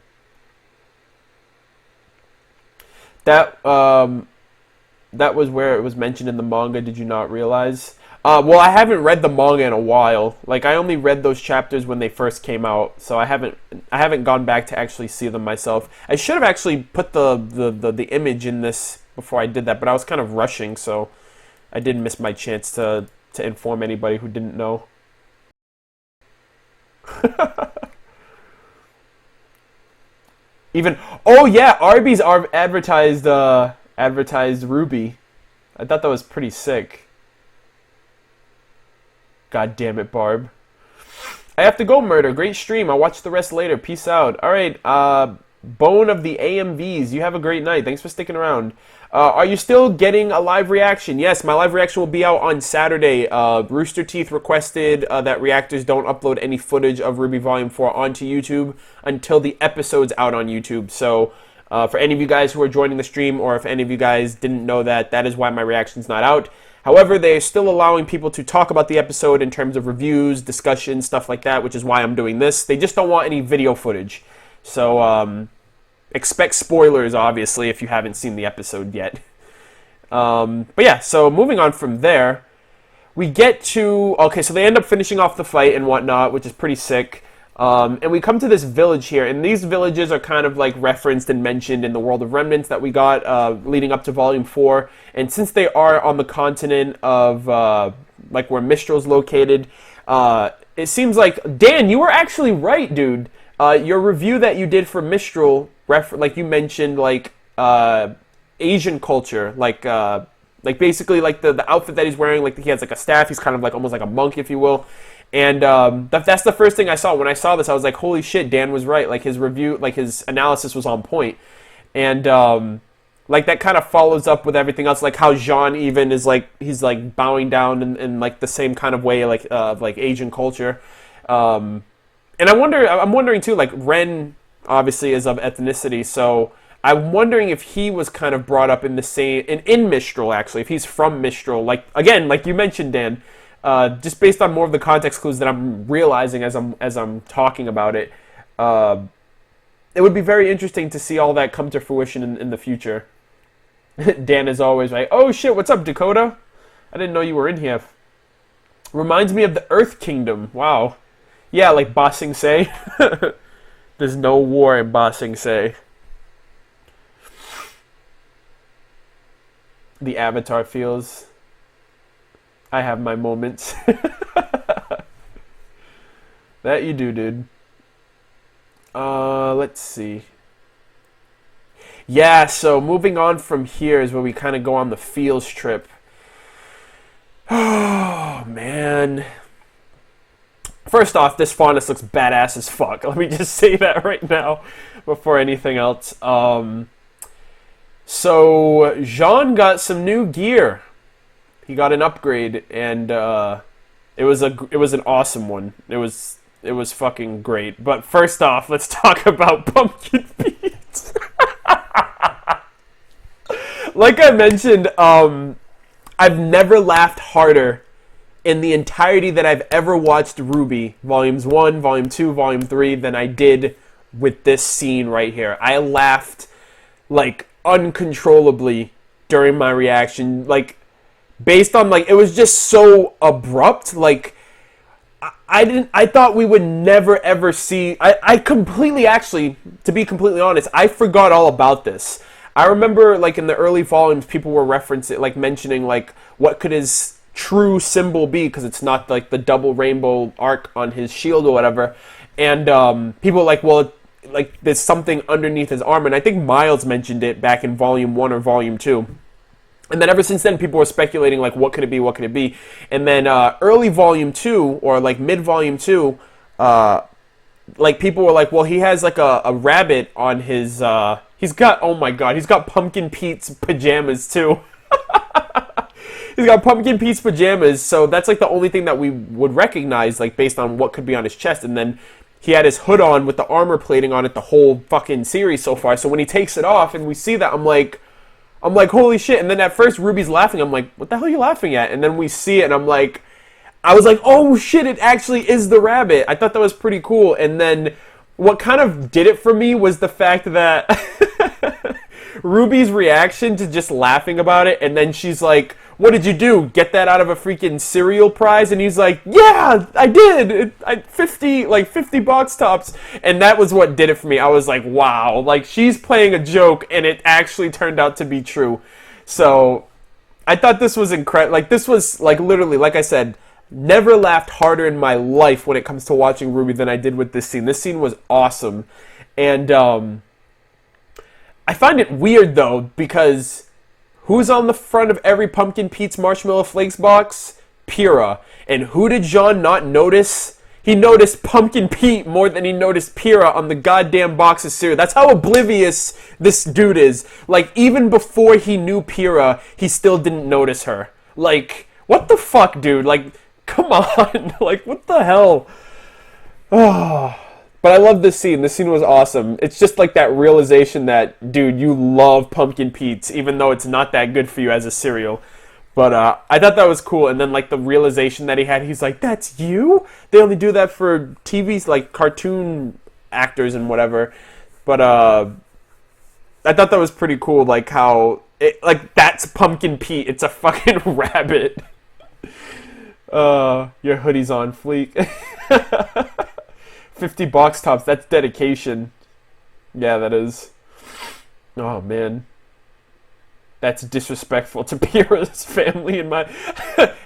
[SPEAKER 1] That was where it was mentioned in the manga, did you not realize? Well, I haven't read the manga in a while. Like, I only read those chapters when they first came out, so I haven't gone back to actually see them myself. I should have actually put the image in this before I did that, but I was kind of rushing, so I did miss my chance to inform anybody who didn't know. Oh yeah, Arby's advertised RWBY. I thought that was pretty sick. God damn it, Barb. I have to go, Murder. Great stream. I'll watch the rest later. Peace out. Alright, Bone of the AMVs. You have a great night. Thanks for sticking around. Are you still getting a live reaction? Yes, my live reaction will be out on Saturday. Rooster Teeth requested that reactors don't upload any footage of RWBY Volume 4 onto YouTube until the episode's out on YouTube. So, for any of you guys who are joining the stream, or if any of you guys didn't know that, that is why my reaction's not out. However, they're still allowing people to talk about the episode in terms of reviews, discussion, stuff like that, which is why I'm doing this. They just don't want any video footage. So, expect spoilers, obviously, if you haven't seen the episode yet. But yeah, so moving on from there, we get to... Okay, so they end up finishing off the fight and whatnot, which is pretty sick. And we come to this village here, and these villages are kind of like referenced and mentioned in the World of Remnants that we got leading up to Volume 4. And since they are on the continent of like where Mistral's located, it seems like, Dan, you were actually right, dude. Your review that you did for Mistral, like you mentioned, like Asian culture, like basically like the outfit that he's wearing, like he has like a staff, he's kind of like almost like a monk, if you will. And that's the first thing I saw. When I saw this, I was like, holy shit, Dan was right. Like, his review, like, his analysis was on point. And, like, that kind of follows up with everything else. Like, how Jean even is, like, he's, like, bowing down in like, the same kind of way, like Asian culture. And I'm wondering, too, like, Ren, obviously, is of ethnicity. So I'm wondering if he was kind of brought up in the same... In Mistral, actually. If he's from Mistral. Like, again, like you mentioned, Dan... just based on more of the context clues that I'm realizing as I'm talking about it, it would be very interesting to see all that come to fruition in the future. Dan is always right. Oh shit, what's up, Dakota? I didn't know you were in here. Reminds me of the Earth Kingdom. Wow. Yeah, like Ba Sing Se. There's no war in Ba Sing Se. The Avatar feels... I have my moments. That you do, dude. Let's see. Yeah, so moving on from here is where we kind of go on the feels trip. Oh, man. First off, this faunus looks badass as fuck. Let me just say that right now before anything else. So, Jean got some new gear. He got an upgrade, and it was an awesome one. It was fucking great. But first off, let's talk about Pumpkin Pete. Like I mentioned, I've never laughed harder in the entirety that I've ever watched RWBY, Volumes 1, Volume 2, Volume 3, than I did with this scene right here. I laughed, like, uncontrollably during my reaction, like... Based on, like, it was just so abrupt, like, I thought we would never ever see, I completely, actually, to be completely honest, I forgot all about this. I remember, like, in the early volumes, people were referencing, like, mentioning, like, what could his true symbol be, because it's not, like, the double rainbow arc on his shield or whatever, and, people were like, well, like, there's something underneath his armor, and I think Miles mentioned it back in Volume 1 or Volume 2. And then ever since then, people were speculating, like, what could it be, what could it be? And then early Volume 2, or, like, mid-Volume 2, like, people were like, well, he has, like, a rabbit on his, he's got, oh my god, he's got Pumpkin Pete's pajamas, too. He's got Pumpkin Pete's pajamas, so that's, like, the only thing that we would recognize, like, based on what could be on his chest. And then he had his hood on with the armor plating on it the whole fucking series so far. So when he takes it off and we see that, I'm like, holy shit. And then at first, Ruby's laughing. I'm like, what the hell are you laughing at? And then we see it, and I was like, oh shit, it actually is the rabbit. I thought that was pretty cool. And then what kind of did it for me was the fact that Ruby's reaction to just laughing about it, and then she's like, what did you do? Get that out of a freaking cereal prize? And he's like, yeah, I did. 50 box tops. And that was what did it for me. I was like, wow, like, she's playing a joke, and it actually turned out to be true. So I thought this was incredible. Like, this was, like, literally, like I said, never laughed harder in my life when it comes to watching RWBY than I did with this scene. This scene was awesome. And I find it weird, though, because who's on the front of every Pumpkin Pete's Marshmallow Flakes box? Pyrrha. And who did Jean not notice? He noticed Pumpkin Pete more than he noticed Pyrrha on the goddamn box of cereal. That's how oblivious this dude is. Like, even before he knew Pyrrha, he still didn't notice her. Like, what the fuck, dude? Like, come on. Like, what the hell? Oh... But I love this scene. This scene was awesome. It's just like that realization that, dude, you love Pumpkin Pete's, even though it's not that good for you as a cereal. But I thought that was cool. And then, like, the realization that he had, he's like, that's you? They only do that for TV's, like, cartoon actors and whatever. But I thought that was pretty cool, like, how, that's Pumpkin Pete. It's a fucking rabbit. Your hoodie's on fleek. 50 box tops, that's dedication. Yeah, that is. Oh, man. That's disrespectful to Pira's family and my...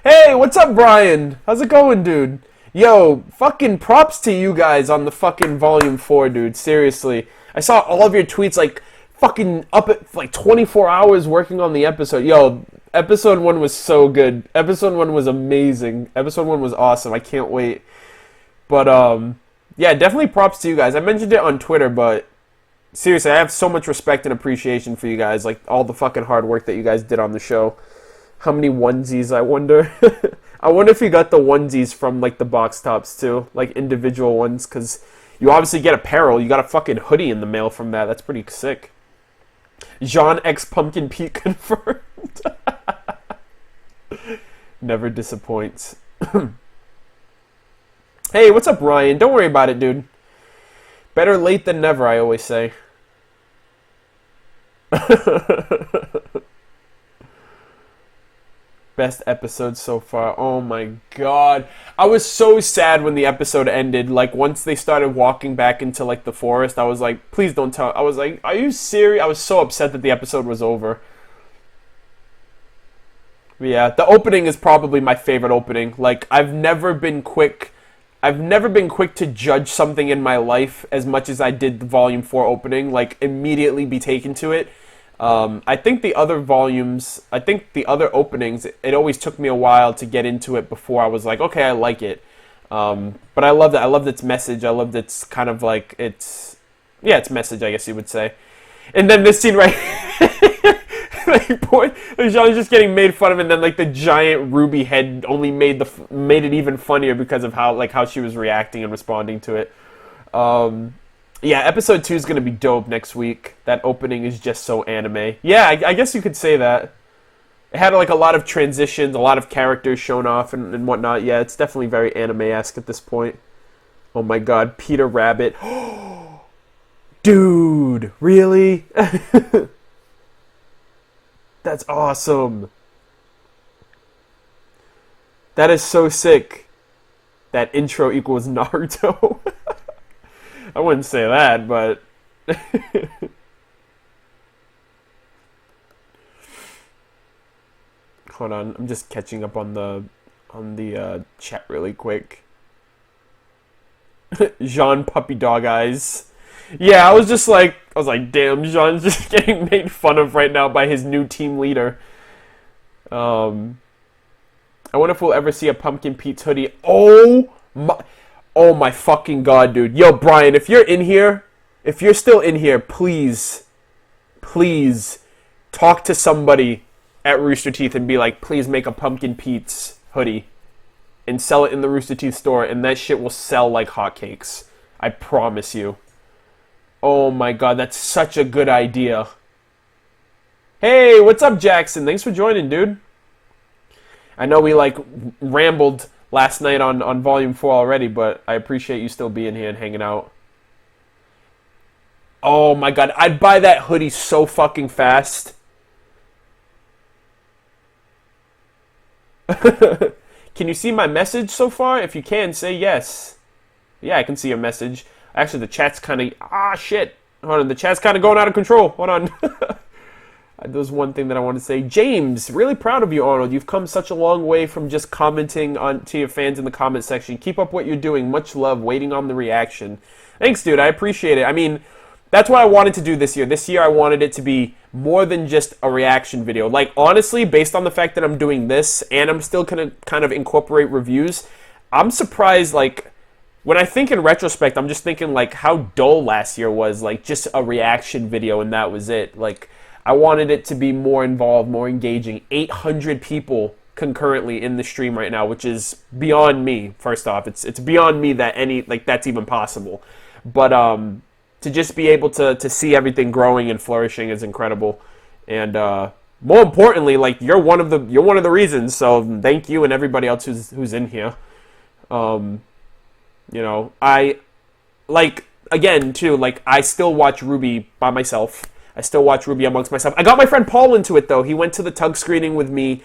[SPEAKER 1] Hey, what's up, Brian? How's it going, dude? Yo, fucking props to you guys on the fucking Volume 4, dude. Seriously. I saw all of your tweets, like, fucking up at, like, 24 hours working on the episode. Yo, episode 1 was so good. Episode 1 was amazing. Episode 1 was awesome. I can't wait. But, yeah, definitely props to you guys. I mentioned it on Twitter, but seriously, I have so much respect and appreciation for you guys. Like, all the fucking hard work that you guys did on the show. How many onesies, I wonder? I wonder if you got the onesies from, like, the box tops, too. Like, individual ones, because you obviously get apparel. You got a fucking hoodie in the mail from that. That's pretty sick. Jean X Pumpkin Pete confirmed. Never disappoints. Hey, what's up, Ryan? Don't worry about it, dude. Better late than never, I always say. Best episode so far. Oh my god. I was so sad when the episode ended. Like, once they started walking back into, like, the forest, I was like, please don't tell. I was like, are you serious? I was so upset that the episode was over. But yeah, the opening is probably my favorite opening. Like, I've never been quick to judge something in my life as much as I did the Volume 4 opening. Like, immediately be taken to it. I think the other volumes, I think the other openings, it always took me a while to get into it before I was like, okay, I like it. But I loved it. I loved its message. I loved its kind of like, its message, I guess you would say. And then this scene right like, boy, Jean's just getting made fun of, and then like the giant ruby head only made it even funnier because of how she was reacting and responding to it. Yeah, episode 2 is going to be dope next week. That opening is just so anime. Yeah, I guess you could say that. It had like a lot of transitions, a lot of characters shown off and whatnot. Yeah, it's definitely very anime-esque at this point. Oh my god, Peter Rabbit. Dude, really? That's awesome. That is so sick. That intro equals Naruto. I wouldn't say that, but... Hold on, I'm just catching up on the chat really quick. Jean Puppy Dog Eyes. Yeah, I was like, damn, Jean's just getting made fun of right now by his new team leader. I wonder if we'll ever see a Pumpkin Pete's hoodie. Oh my fucking god, dude. Yo, Brian, if you're in here, if you're still in here, please talk to somebody at Rooster Teeth and be like, please make a Pumpkin Pete's hoodie and sell it in the Rooster Teeth store, and that shit will sell like hotcakes. I promise you. Oh my god, that's such a good idea. Hey, what's up, Jackson? Thanks for joining, dude. I know we like rambled last night on Volume 4 already, but I appreciate you still being here and hanging out. Oh my god, I'd buy that hoodie so fucking fast. Can you see my message so far? If you can, say yes. Yeah, I can see your message. Actually, the chat's kind of... shit. Hold on, the chat's kind of going out of control. Hold on. There's one thing that I want to say. James, really proud of you, Arnold. You've come such a long way from just commenting to your fans in the comment section. Keep up what you're doing. Much love. Waiting on the reaction. Thanks, dude. I appreciate it. I mean, that's what I wanted to do this year. This year, I wanted it to be more than just a reaction video. Like, honestly, based on the fact that I'm doing this, and I'm still going to kind of incorporate reviews, I'm surprised, like, when I think in retrospect, I'm just thinking, like, how dull last year was. Like, just a reaction video, and that was it. Like, I wanted it to be more involved, more engaging. 800 people concurrently in the stream right now, which is beyond me, first off. It's beyond me that that's even possible. But to just be able to see everything growing and flourishing is incredible. And more importantly, like, you're one of the reasons. So thank you and everybody else who's in here. You know, I like, again too, like, I still watch RWBY by myself. I still watch RWBY amongst myself. I got my friend Paul into it, though. He went to the Tug screening with me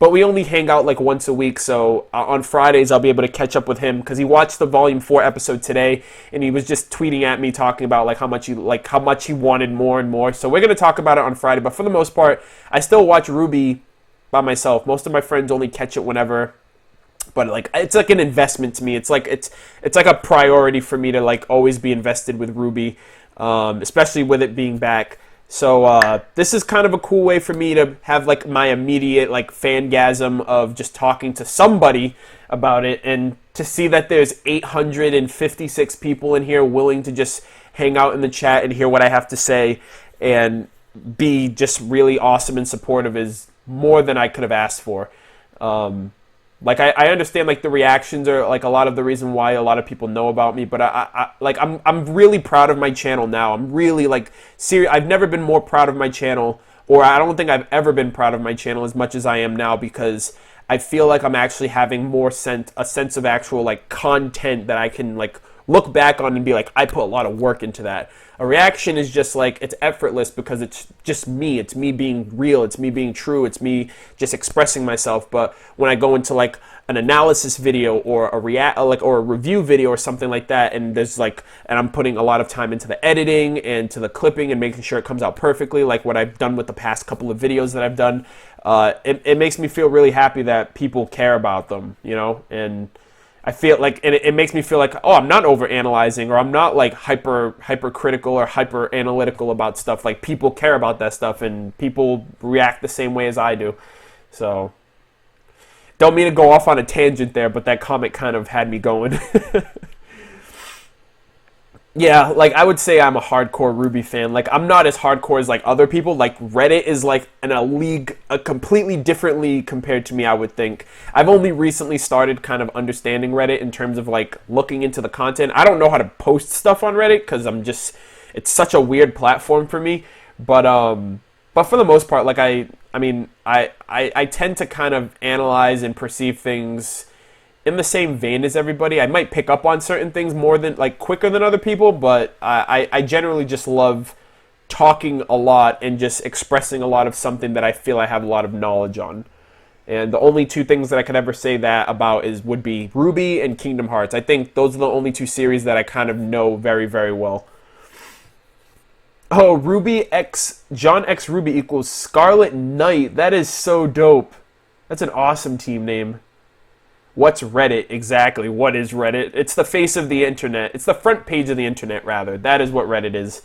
[SPEAKER 1] but we only hang out like once a week. So on Fridays, I'll be able to catch up with him because he watched the Volume 4 episode today, and he was just tweeting at me talking about like how much he wanted more and more. So we're gonna talk about it on Friday. But for the most part, I still watch RWBY by myself. Most of my friends only catch it whenever. But like it's like an investment to me. It's like a priority for me to like always be invested with RWBY, especially with it being back. So this is kind of a cool way for me to have like my immediate like fangasm of just talking to somebody about it, and to see that there's 856 people in here willing to just hang out in the chat and hear what I have to say and be just really awesome and supportive is more than I could have asked for. Like I understand like the reactions are like a lot of the reason why a lot of people know about me, but I'm really proud of my channel now. I'm really like serious. I've never been more proud of my channel, or I don't think I've ever been proud of my channel as much as I am now, because I feel like I'm actually having a sense of actual like content that I can like look back on and be like, I put a lot of work into that. A reaction is just like, it's effortless because it's just me. It's me being real. It's me being true. It's me just expressing myself. But when I go into like an analysis video or a review video or something like that, and I'm putting a lot of time into the editing and to the clipping and making sure it comes out perfectly, like what I've done with the past couple of videos that I've done, it makes me feel really happy that people care about them, you know, and I feel like, and it makes me feel like, oh, I'm not overanalyzing, or I'm not like hyper critical or hyper analytical about stuff. Like people care about that stuff, and people react the same way as I do. So, don't mean to go off on a tangent there, but that comment kind of had me going. Yeah, like I would say I'm a hardcore RWBY fan. Like I'm not as hardcore as like other people. Like Reddit is like in a completely different league compared to me, I would think. I've only recently started kind of understanding Reddit in terms of like looking into the content. I don't know how to post stuff on Reddit because it's such a weird platform for me. But for the most part, like I tend to kind of analyze and perceive things in the same vein as everybody. I might pick up on certain things more than like quicker than other people, but I generally just love talking a lot and just expressing a lot of something that I feel I have a lot of knowledge on. And the only two things that I could ever say that about would be RWBY and Kingdom Hearts. I think those are the only two series that I kind of know very, very well. Oh, John X RWBY equals Scarlet Knight. That is so dope. That's an awesome team name. What's Reddit? Exactly. What is Reddit? It's the face of the internet. It's the front page of the internet, rather. That is what Reddit is.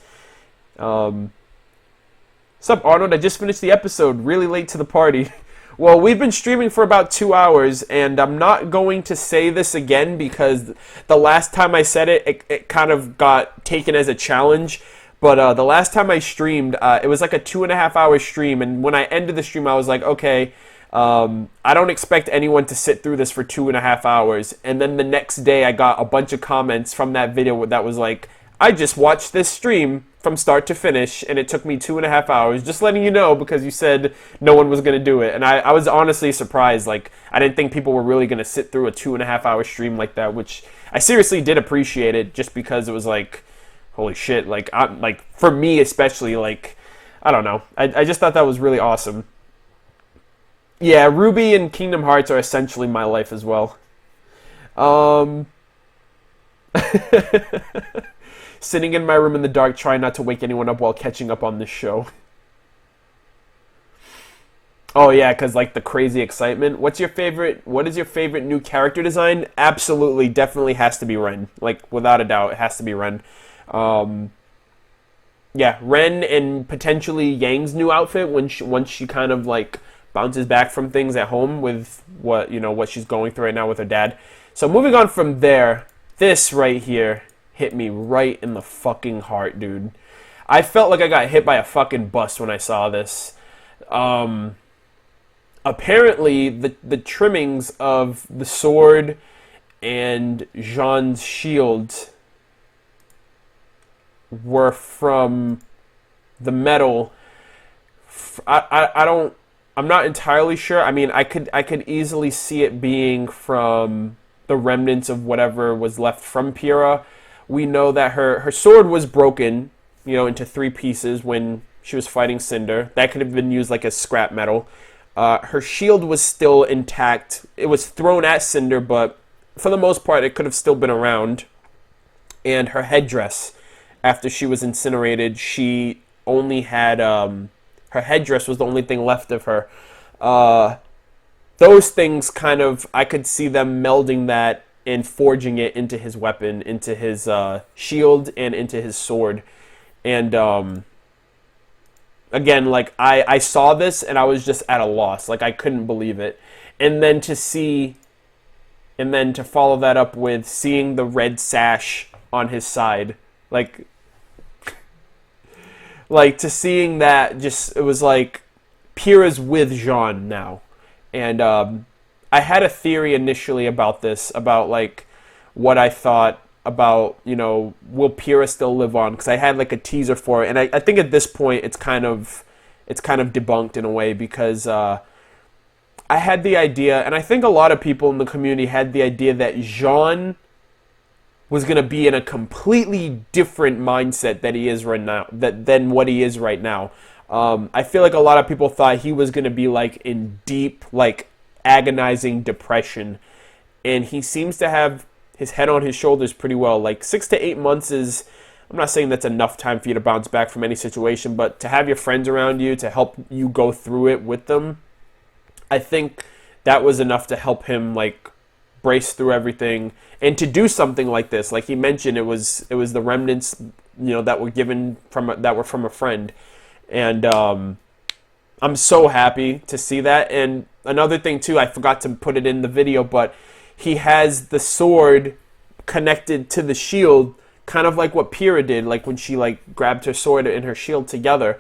[SPEAKER 1] Sup, Arnold? I just finished the episode. Really late to the party. Well, we've been streaming for about 2 hours, and I'm not going to say this again because the last time I said it kind of got taken as a challenge. But the last time I streamed, it was like a 2.5 hour stream, and when I ended the stream, I was like, okay, I don't expect anyone to sit through this for 2.5 hours. And then the next day I got a bunch of comments from that video that was like, I just watched this stream from start to finish and it took me 2.5 hours. Just letting you know because you said no one was going to do it. And I was honestly surprised. Like, I didn't think people were really going to sit through a 2.5 hour stream like that, which I seriously did appreciate it just because it was like, holy shit. Like, for me especially, like, I don't know. I just thought that was really awesome. Yeah, RWBY and Kingdom Hearts are essentially my life as well. Sitting in my room in the dark, trying not to wake anyone up while catching up on this show. Oh yeah, because like the crazy excitement. What is your favorite new character design? Absolutely, definitely has to be Ren. Like, without a doubt, it has to be Ren. Yeah, Ren and potentially Yang's new outfit once she kind of like bounces back from things at home with what she's going through right now with her dad. So moving on from there, this right here hit me right in the fucking heart, dude. I felt like I got hit by a fucking bus when I saw this. Apparently, the trimmings of the sword and Jean's shield were from the metal. I'm not entirely sure. I mean, I could easily see it being from the remnants of whatever was left from Pyrrha. We know that her sword was broken, into 3 pieces when she was fighting Cinder. That could have been used like as scrap metal. Her shield was still intact. It was thrown at Cinder, but for the most part, it could have still been around. And her headdress, after she was incinerated, she only had her headdress was the only thing left of her. Those things kind of, I could see them melding that and forging it into his weapon, into his shield, and into his sword. And again, like, I saw this and I was just at a loss. Like, I couldn't believe it. And then to follow that up with seeing the red sash on his side, like to seeing that, just, it was like Pyrrha's with Jean now. And I had a theory initially about this, about like what I thought about, you know, will Pyrrha still live on? Because I had like a teaser for it, and I think at this point it's kind of debunked in a way, because I had the idea, and I think a lot of people in the community had the idea, that Jean was going to be in a completely different mindset that he is right now, than what he is right now. I feel like a lot of people thought he was going to be like in deep, like agonizing depression, and he seems to have his head on his shoulders pretty well. Like 6 to 8 months is, I'm not saying that's enough time for you to bounce back from any situation, but to have your friends around you to help you go through it with them, I think that was enough to help him like brace through everything, and to do something like this. Like he mentioned, it was the remnants, you know, that were given from a friend, and I'm so happy to see that. And another thing too, I forgot to put it in the video, but he has the sword connected to the shield, kind of like what Pyrrha did, like when she like grabbed her sword and her shield together.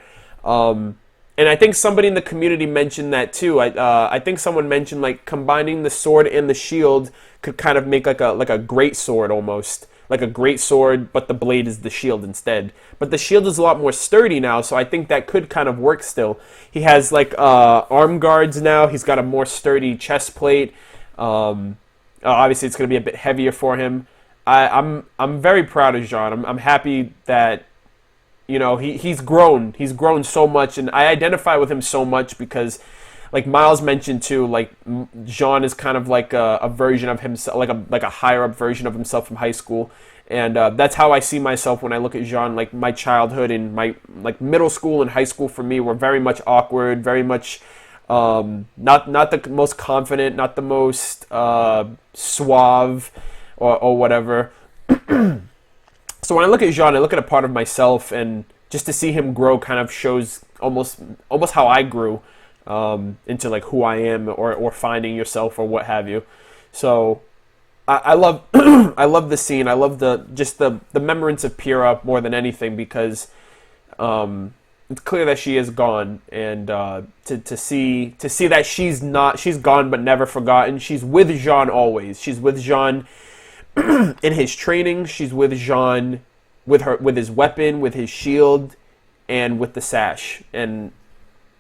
[SPEAKER 1] And I think somebody in the community mentioned that too. I think someone mentioned like combining the sword and the shield could kind of make like a great sword, almost like a great sword, but the blade is the shield instead. But the shield is a lot more sturdy now, so I think that could kind of work still. He has like arm guards now. He's got a more sturdy chest plate. Obviously, it's going to be a bit heavier for him. I'm very proud of Jean. I'm happy that, you know, he's grown. He's grown so much, and I identify with him so much because, like Miles mentioned too, like Jean is kind of like a version of himself, like a higher up version of himself from high school, and that's how I see myself when I look at Jean. Like my childhood and my like middle school and high school for me were very much awkward, very much not the most confident, not the most suave or whatever. So when I look at Jean, I look at a part of myself, and just to see him grow kind of shows almost how I grew into like who I am, or finding yourself, or what have you. So I love I love the scene. I love the remembrance of Pyrrha more than anything, because it's clear that she is gone, and to see that she's gone but never forgotten. She's with Jean always. She's with Jean in his training. She's with Jean with his weapon, with his shield, and with the sash. And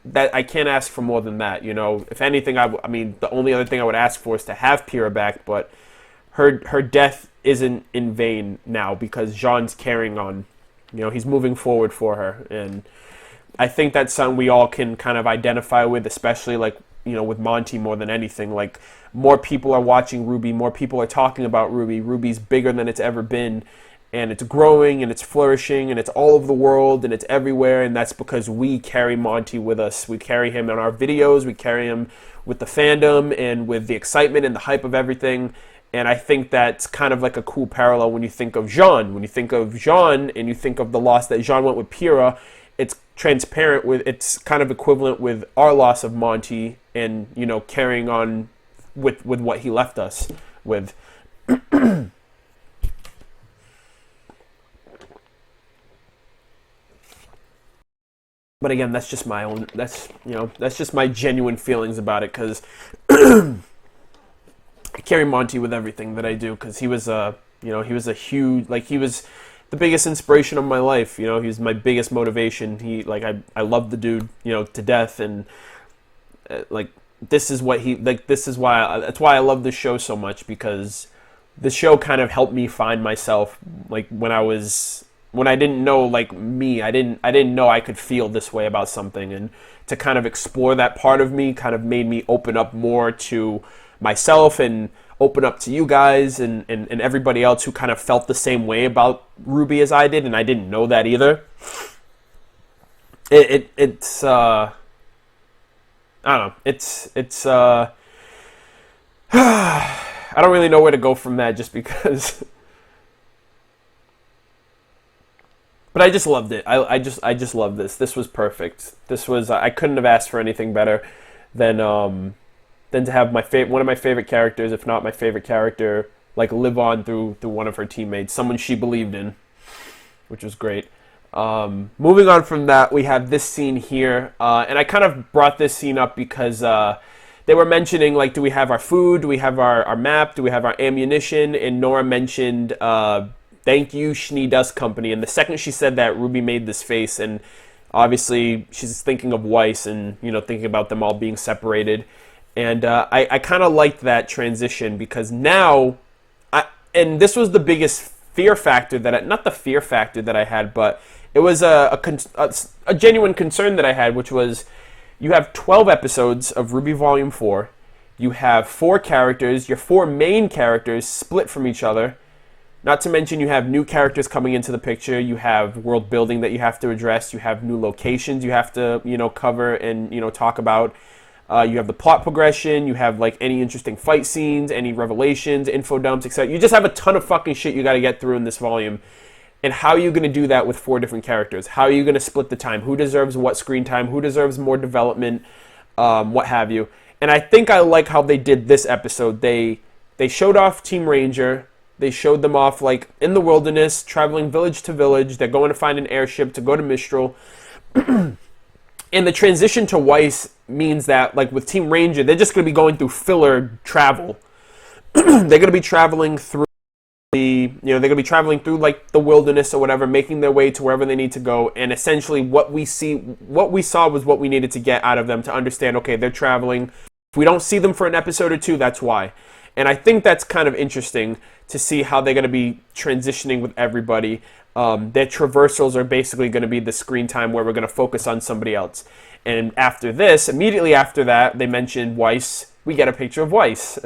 [SPEAKER 1] that, I can't ask for more than that. You know, if anything, I mean, the only other thing I would ask for is to have Pyrrha back, but her death isn't in vain now, because Jean's carrying on. You know, he's moving forward for her, and I think that's something we all can kind of identify with, especially like, you know, with Monty more than anything. Like, more people are watching RWBY, more people are talking about RWBY. RWBY's bigger than it's ever been, and it's growing, and it's flourishing, and it's all over the world, and it's everywhere, and that's because we carry Monty with us. We carry him in our videos, we carry him with the fandom, and with the excitement and the hype of everything. And I think that's kind of like a cool parallel when you think of Jean. When you think of Jean, and you think of the loss that Jean went with Pyrrha, it's transparent with, it's kind of equivalent with our loss of Monty, and, you know, carrying on with what he left us with. But again, that's just my own, that's just my genuine feelings about it, because I carry Monty with everything that I do, because he was a huge, like, he was the biggest inspiration of my life. You know, he was my biggest motivation. He, like, I love the dude, you know, to death, and like, this is what he, like, this is why, that's why I love this show so much, because the show kind of helped me find myself, like, when I was when I didn't know, like, me. I didn't know I could feel this way about something, and to kind of explore that part of me kind of made me open up more to myself and open up to you guys and everybody else who kind of felt the same way about RWBY as I did, and I didn't know that either. It's I don't know. It's I don't really know where to go from that, just because. But I just loved it. I just loved this. This was perfect. This was, I couldn't have asked for anything better than to have one of my favorite characters, if not my favorite character, like, live on through one of her teammates, someone she believed in, which was great. Moving on from that, we have this scene here, and I kind of brought this scene up because they were mentioning, like, do we have our food? Do we have our map? Do we have our ammunition? And Nora mentioned, thank you, Schnee Dust Company. And the second she said that, RWBY made this face, and obviously she's thinking of Weiss and, thinking about them all being separated. And I kind of liked that transition, because now, and this was the biggest fear factor not the fear factor that I had, but it was a genuine concern that I had, which was, you have 12 episodes of RWBY Volume 4. You have 4 characters, your 4 main characters split from each other. Not to mention you have new characters coming into the picture. You have world building that you have to address. You have new locations you have to, cover and, talk about. You have the plot progression. You have, like, any interesting fight scenes, any revelations, info dumps, etc. You just have a ton of fucking shit you got to get through in this volume. And how are you going to do that with 4 different characters? How are you going to split the time? Who deserves what screen time? Who deserves more development? What have you? And I think I like how they did this episode. They showed off Team Ranger. They showed them off, like, in the wilderness, traveling village to village. They're going to find an airship to go to Mistral. And the transition to Weiss means that, like, with Team Ranger, they're just going to be going through filler travel. They're going to be traveling through they're going to be traveling through, like, the wilderness or whatever, making their way to wherever they need to go. And essentially what we saw was what we needed to get out of them to understand, okay, they're traveling. If we don't see them for an episode or 2, that's why. And I think that's kind of interesting to see how they're going to be transitioning with everybody. Their traversals are basically going to be the screen time where we're going to focus on somebody else. And after this, immediately after that, they mentioned Weiss. We get a picture of Weiss.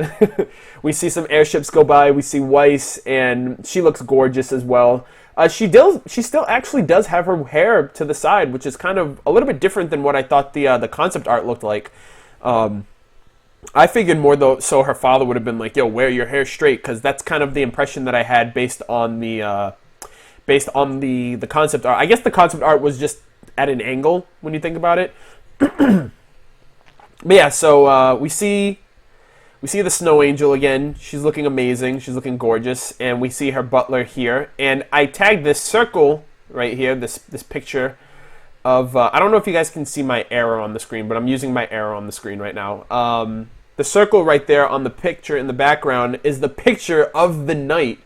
[SPEAKER 1] We see some airships go by. We see Weiss, and she looks gorgeous as well. She still actually does have her hair to the side, which is kind of a little bit different than what I thought the concept art looked like. I figured more, though, so her father would have been like, yo, wear your hair straight, because that's kind of the impression that I had based on the concept art. I guess the concept art was just at an angle when you think about it. But yeah, so we see the Snow Angel again. She's looking amazing. She's looking gorgeous. And we see her butler here. And I tagged this circle right here, this picture of, I don't know if you guys can see my arrow on the screen, but I'm using my arrow on the screen right now. The circle right there on the picture in the background is the picture of the night.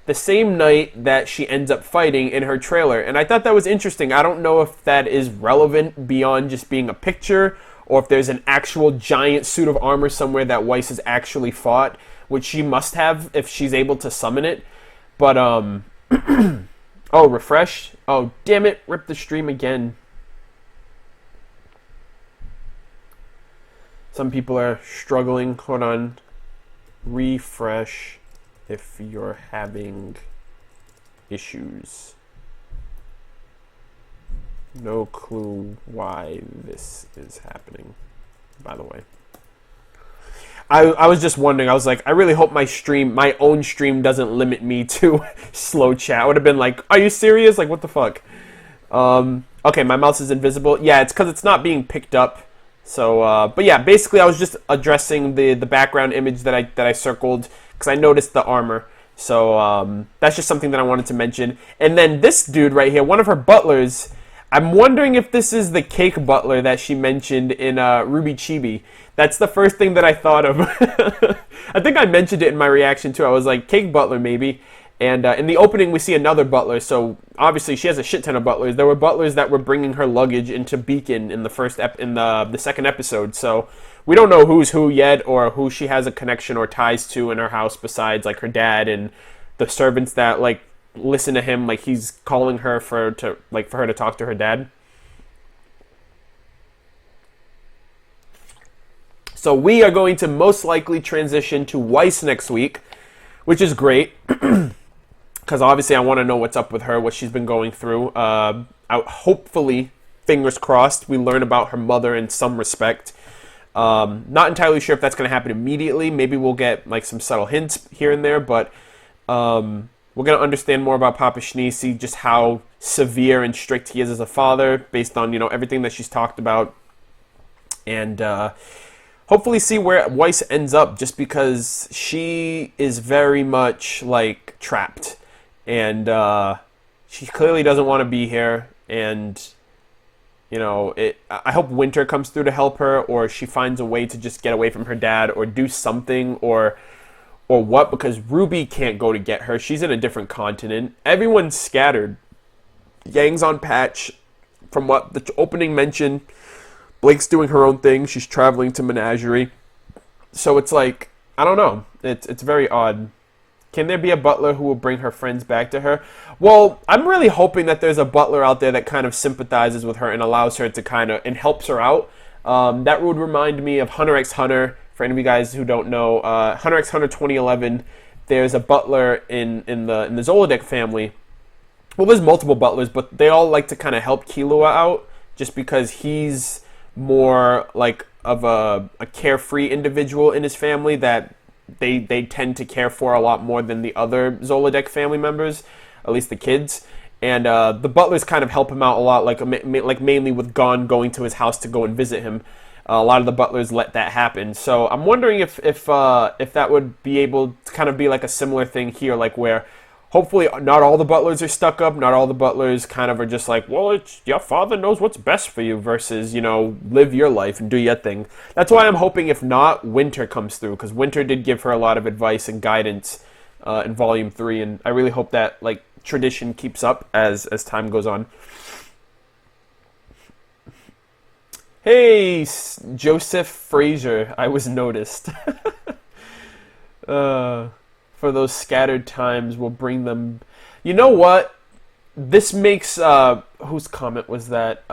[SPEAKER 1] The same night that she ends up fighting in her trailer. And I thought that was interesting. I don't know if that is relevant beyond just being a picture, or if there's an actual giant suit of armor somewhere that Weiss has actually fought, which she must have if she's able to summon it. But, oh, refresh. Oh, damn it. Rip the stream again. Some people are struggling. Hold on. Refresh if you're having issues. No clue why this is happening, by the way. I was just wondering. I was like, I really hope my own stream doesn't limit me to slow chat. I would have been like, are you serious? Like, what the fuck? Okay, my mouse is invisible. Yeah, it's because it's not being picked up. So, but yeah, basically I was just addressing the background image that I circled, because I noticed the armor. So, that's just something that I wanted to mention. And then this dude right here, one of her butlers, I'm wondering if this is the cake butler that she mentioned in RWBY Chibi. That's the first thing that I thought of. I think I mentioned it in my reaction too. I was like, cake butler maybe. And in the opening we see another butler. So obviously she has a shit ton of butlers. There were butlers that were bringing her luggage into Beacon in the second episode. So we don't know who's who yet, or who she has a connection or ties to in her house besides, like, her dad and the servants that, like, listen to him like he's calling her for her to talk to her dad. So we are going to most likely transition to Weiss next week, which is great, because obviously I want to know what's up with her, what she's been going through. Hopefully, fingers crossed, we learn about her mother in some respect. Not entirely sure if that's going to happen immediately. Maybe we'll get like some subtle hints here and there, but we're going to understand more about Papa Schnee, see just how severe and strict he is as a father, based on everything that she's talked about, and hopefully see where Weiss ends up, just because she is very much like trapped, and she clearly doesn't want to be here, and I hope Winter comes through to help her, or she finds a way to just get away from her dad, or do something, or what, because RWBY can't go to get her. She's in a different continent. Everyone's scattered. Yang's on patch. From what the opening mentioned, Blake's doing her own thing. She's traveling to Menagerie. So it's like, I don't know. It's very odd. Can there be a butler who will bring her friends back to her? Well, I'm really hoping that there's a butler out there that kind of sympathizes with her and allows her to and helps her out. That would remind me of Hunter x Hunter. For any of you guys who don't know, Hunter x Hunter 2011, there's a butler in the Zolodek family. Well, there's multiple butlers, but they all like to kind of help Killua out, just because he's more like of a carefree individual in his family that they tend to care for a lot more than the other Zolodek family members, at least the kids. And the butlers kind of help him out a lot, like mainly with Gon going to his house to go and visit him. A lot of the butlers let that happen. So I'm wondering if that would be able to kind of be like a similar thing here, like where hopefully not all the butlers are stuck up, not all the butlers kind of are just like, well, it's your father knows what's best for you, versus, live your life and do your thing. That's why I'm hoping, if not, Winter comes through, because Winter did give her a lot of advice and guidance in Volume 3, and I really hope that like tradition keeps up as time goes on. Hey, Joseph Fraser, I was noticed. For those scattered times, we'll bring them. You know what? This makes whose comment was that?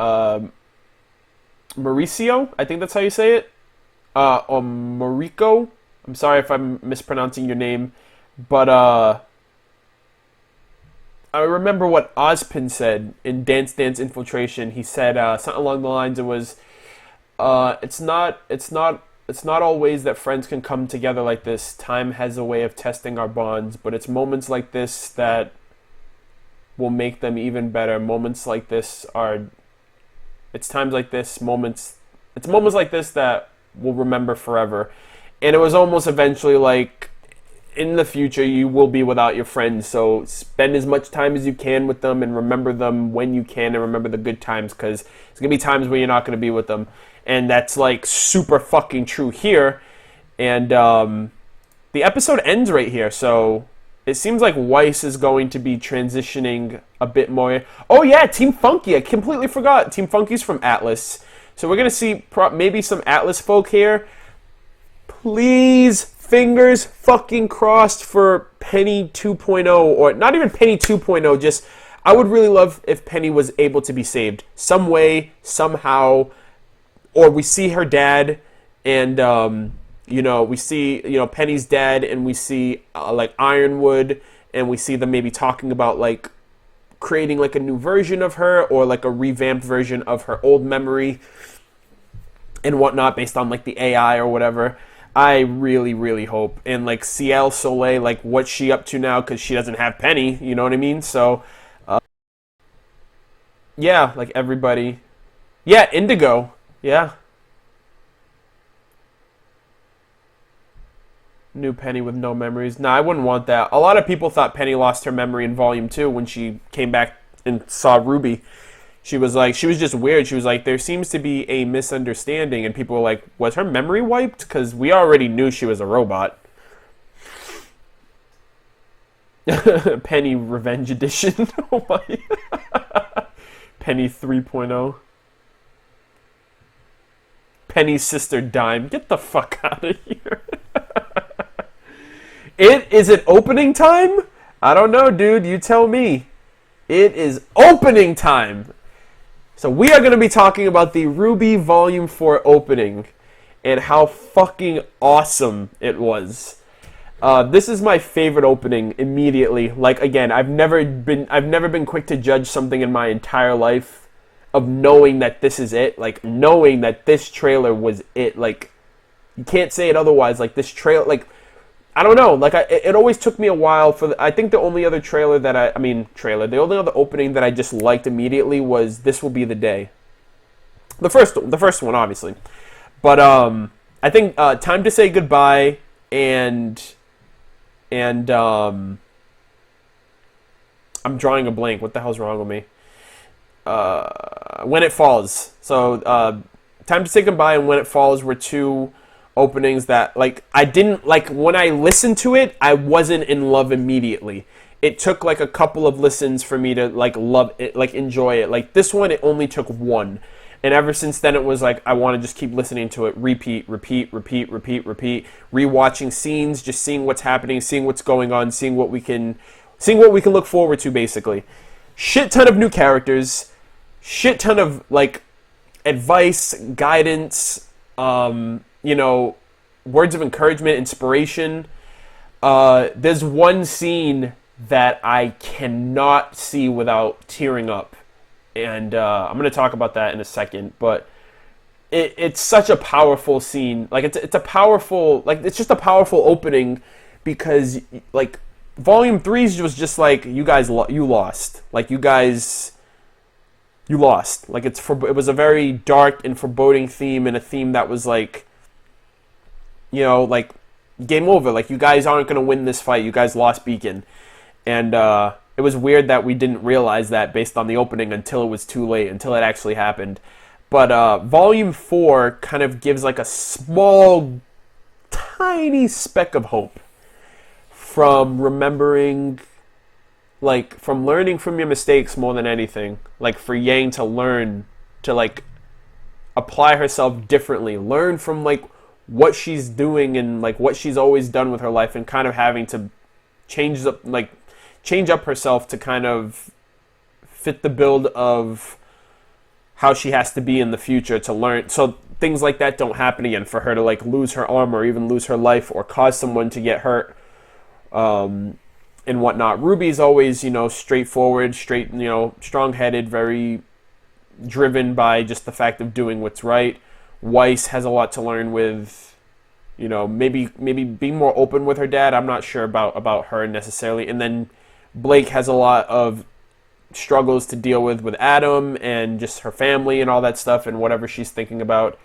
[SPEAKER 1] Mauricio, I think that's how you say it. Or Maurico. I'm sorry if I'm mispronouncing your name, but I remember what Ozpin said in Dance Dance Infiltration. He said something along the lines. It was, it's not always that friends can come together like this. Time has a way of testing our bonds, but it's moments like this that will make them even better. Moments like this it's times like this, moments like this that we'll remember forever. And it was almost eventually like, in the future, you will be without your friends, so spend as much time as you can with them and remember them when you can, and remember the good times, because there's going to be times where you're not going to be with them. And that's like super fucking true here. And the episode ends right here, so it seems like Weiss is going to be transitioning a bit more. Oh yeah, Team Funky, I completely forgot. Team Funky's from Atlas. So we're going to see maybe some Atlas folk here. Please, fingers fucking crossed for Penny 2.0, or not even Penny 2.0, just, I would really love if Penny was able to be saved. Some way, somehow, or we see her dad, and, we see, Penny's dad, and we see, like, Ironwood, and we see them maybe talking about, like, creating, like, a new version of her, or, like, a revamped version of her old memory, and whatnot, based on, like, the AI or whatever. I really, really hope. And, like, Ciel Soleil, like, what's she up to now? Because she doesn't have Penny, you know what I mean? So, yeah, like, everybody. Yeah, Indigo. Yeah. New Penny with no memories. Nah, I wouldn't want that. A lot of people thought Penny lost her memory in Volume 2 when she came back and saw RWBY. She was just weird. She was like, there seems to be a misunderstanding. And people were like, was her memory wiped? Because we already knew she was a robot. Penny Revenge Edition. Oh my. Penny 3.0. Penny's sister Dime. Get the fuck out of here. Is it opening time? I don't know, dude. You tell me. It is opening time. So we are going to be talking about the RWBY Volume 4 opening and how fucking awesome it was. This is my favorite opening immediately. Like, again, I've never been quick to judge something in my entire life of knowing that this is it. Like, knowing that this trailer was it. Like, you can't say it otherwise. Like, this trailer, like, I don't know. Like, it always took me a while for I think the only other trailer that the only other opening that I just liked immediately was This Will Be the Day. The first one, obviously. But, I think, Time to Say Goodbye and I'm drawing a blank. What the hell's wrong with me? When It Falls. So, Time to Say Goodbye and When It Falls were two openings that, like, I didn't, like, when I listened to it, I wasn't in love immediately. It took, like, a couple of listens for me to, like, love it, like, enjoy it. Like, this one, it only took one. And ever since then, it was like, I want to just keep listening to it. Repeat. Rewatching scenes, just seeing what's happening, seeing what's going on, seeing what we can look forward to, basically. Shit ton of new characters. Shit ton of, like, advice, guidance, you know, words of encouragement, inspiration. There's one scene that I cannot see without tearing up. And I'm going to talk about that in a second. But it's such a powerful scene. Like, it's a powerful, like, it's just a powerful opening because, like, Volume 3 was just like, you guys, you lost. Like, you lost. Like, it was a very dark and foreboding theme, and a theme that was like, you know, like, game over. Like, you guys aren't going to win this fight. You guys lost Beacon. And it was weird that we didn't realize that based on the opening until it was too late, until it actually happened. But Volume 4 kind of gives, like, a small, tiny speck of hope from remembering, like, from learning from your mistakes more than anything. Like, for Yang to learn to, like, apply herself differently. Learn from, like, what she's doing and, like, what she's always done with her life, and kind of having to change up herself to kind of fit the build of how she has to be in the future to learn, so things like that don't happen again, for her to, like, lose her arm or even lose her life or cause someone to get hurt, and whatnot. RWBY's always, you know, straightforward, you know, strong-headed, very driven by just the fact of doing what's right. Weiss has a lot to learn with, you know, maybe being more open with her dad. I'm not sure about her necessarily. And then Blake has a lot of struggles to deal with Adam and just her family and all that stuff and whatever she's thinking about.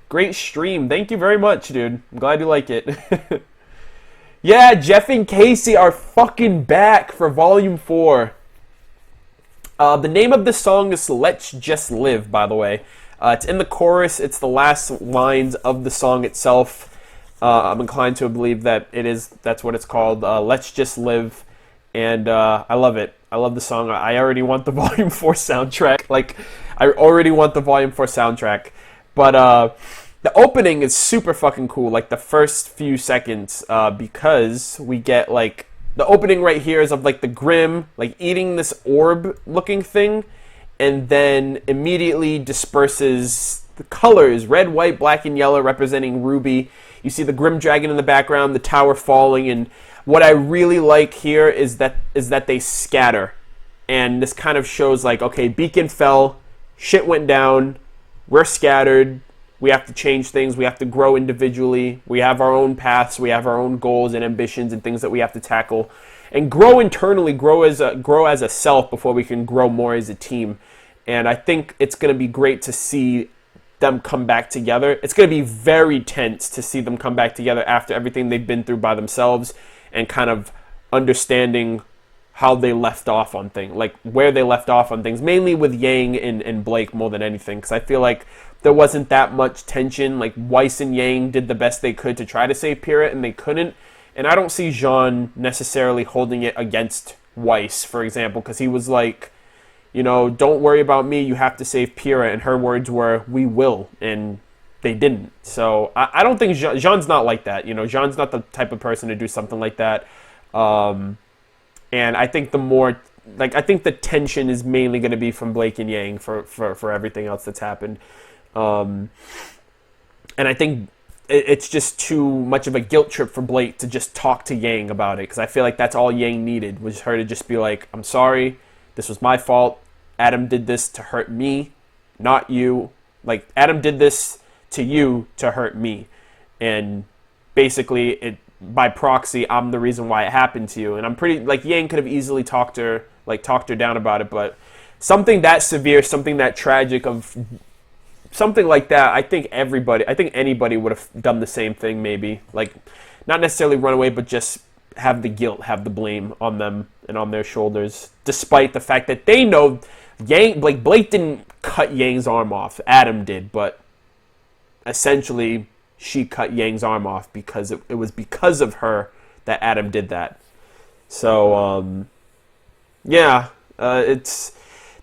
[SPEAKER 1] Great stream. Thank you very much, dude. I'm glad you like it. Yeah, Jeff and Casey are fucking back for Volume 4. The name of the song is Let's Just Live, by the way. It's in the chorus. It's the last lines of the song itself. I'm inclined to believe that that's what it's called. Let's Just Live. And I love it. I love the song. I already want the Volume 4 soundtrack. Like, I already want the Volume 4 soundtrack. But the opening is super fucking cool. Like, the first few seconds, because we get, like, the opening right here is of, like, the Grimm, like, eating this orb-looking thing, and then immediately disperses the colors, red, white, black, and yellow, representing RWBY. You see the Grimm Dragon in the background, the tower falling, and what I really like here is that they scatter. And this kind of shows, like, okay, Beacon fell, shit went down, we're scattered, we have to change things, we have to grow individually, we have our own paths, we have our own goals and ambitions and things that we have to tackle. And grow internally, grow as a self before we can grow more as a team. And I think it's going to be great to see them come back together. It's going to be very tense to see them come back together after everything they've been through by themselves, and kind of understanding how they left off on things, like where they left off on things, mainly with Yang and Blake more than anything, because I feel like there wasn't that much tension. Like, Weiss and Yang did the best they could to try to save Pyrrha, and they couldn't. And I don't see Jean necessarily holding it against Weiss, for example, because he was like, you know, don't worry about me, you have to save Pyrrha, and her words were, we will, and they didn't. So I don't think Jean's not like that. You know, Jean's not the type of person to do something like that. And I think I think the tension is mainly going to be from Blake and Yang for everything else that's happened. And I think it's just too much of a guilt trip for Blake to just talk to Yang about it, because I feel like that's all Yang needed, was her to just be like, I'm sorry, this was my fault. Adam did this to hurt me, not you. Like, Adam did this to you to hurt me. And basically, by proxy, I'm the reason why it happened to you. And I'm pretty, like, Yang could have easily talked her down about it, but something that severe, something that tragic, of something like that, I think anybody would have done the same thing, maybe. Like, not necessarily run away, but just have the guilt, have the blame on them and on their shoulders, despite the fact that they know Blake didn't cut Yang's arm off. Adam did, but essentially she cut Yang's arm off because it was because of her that Adam did that. So, it's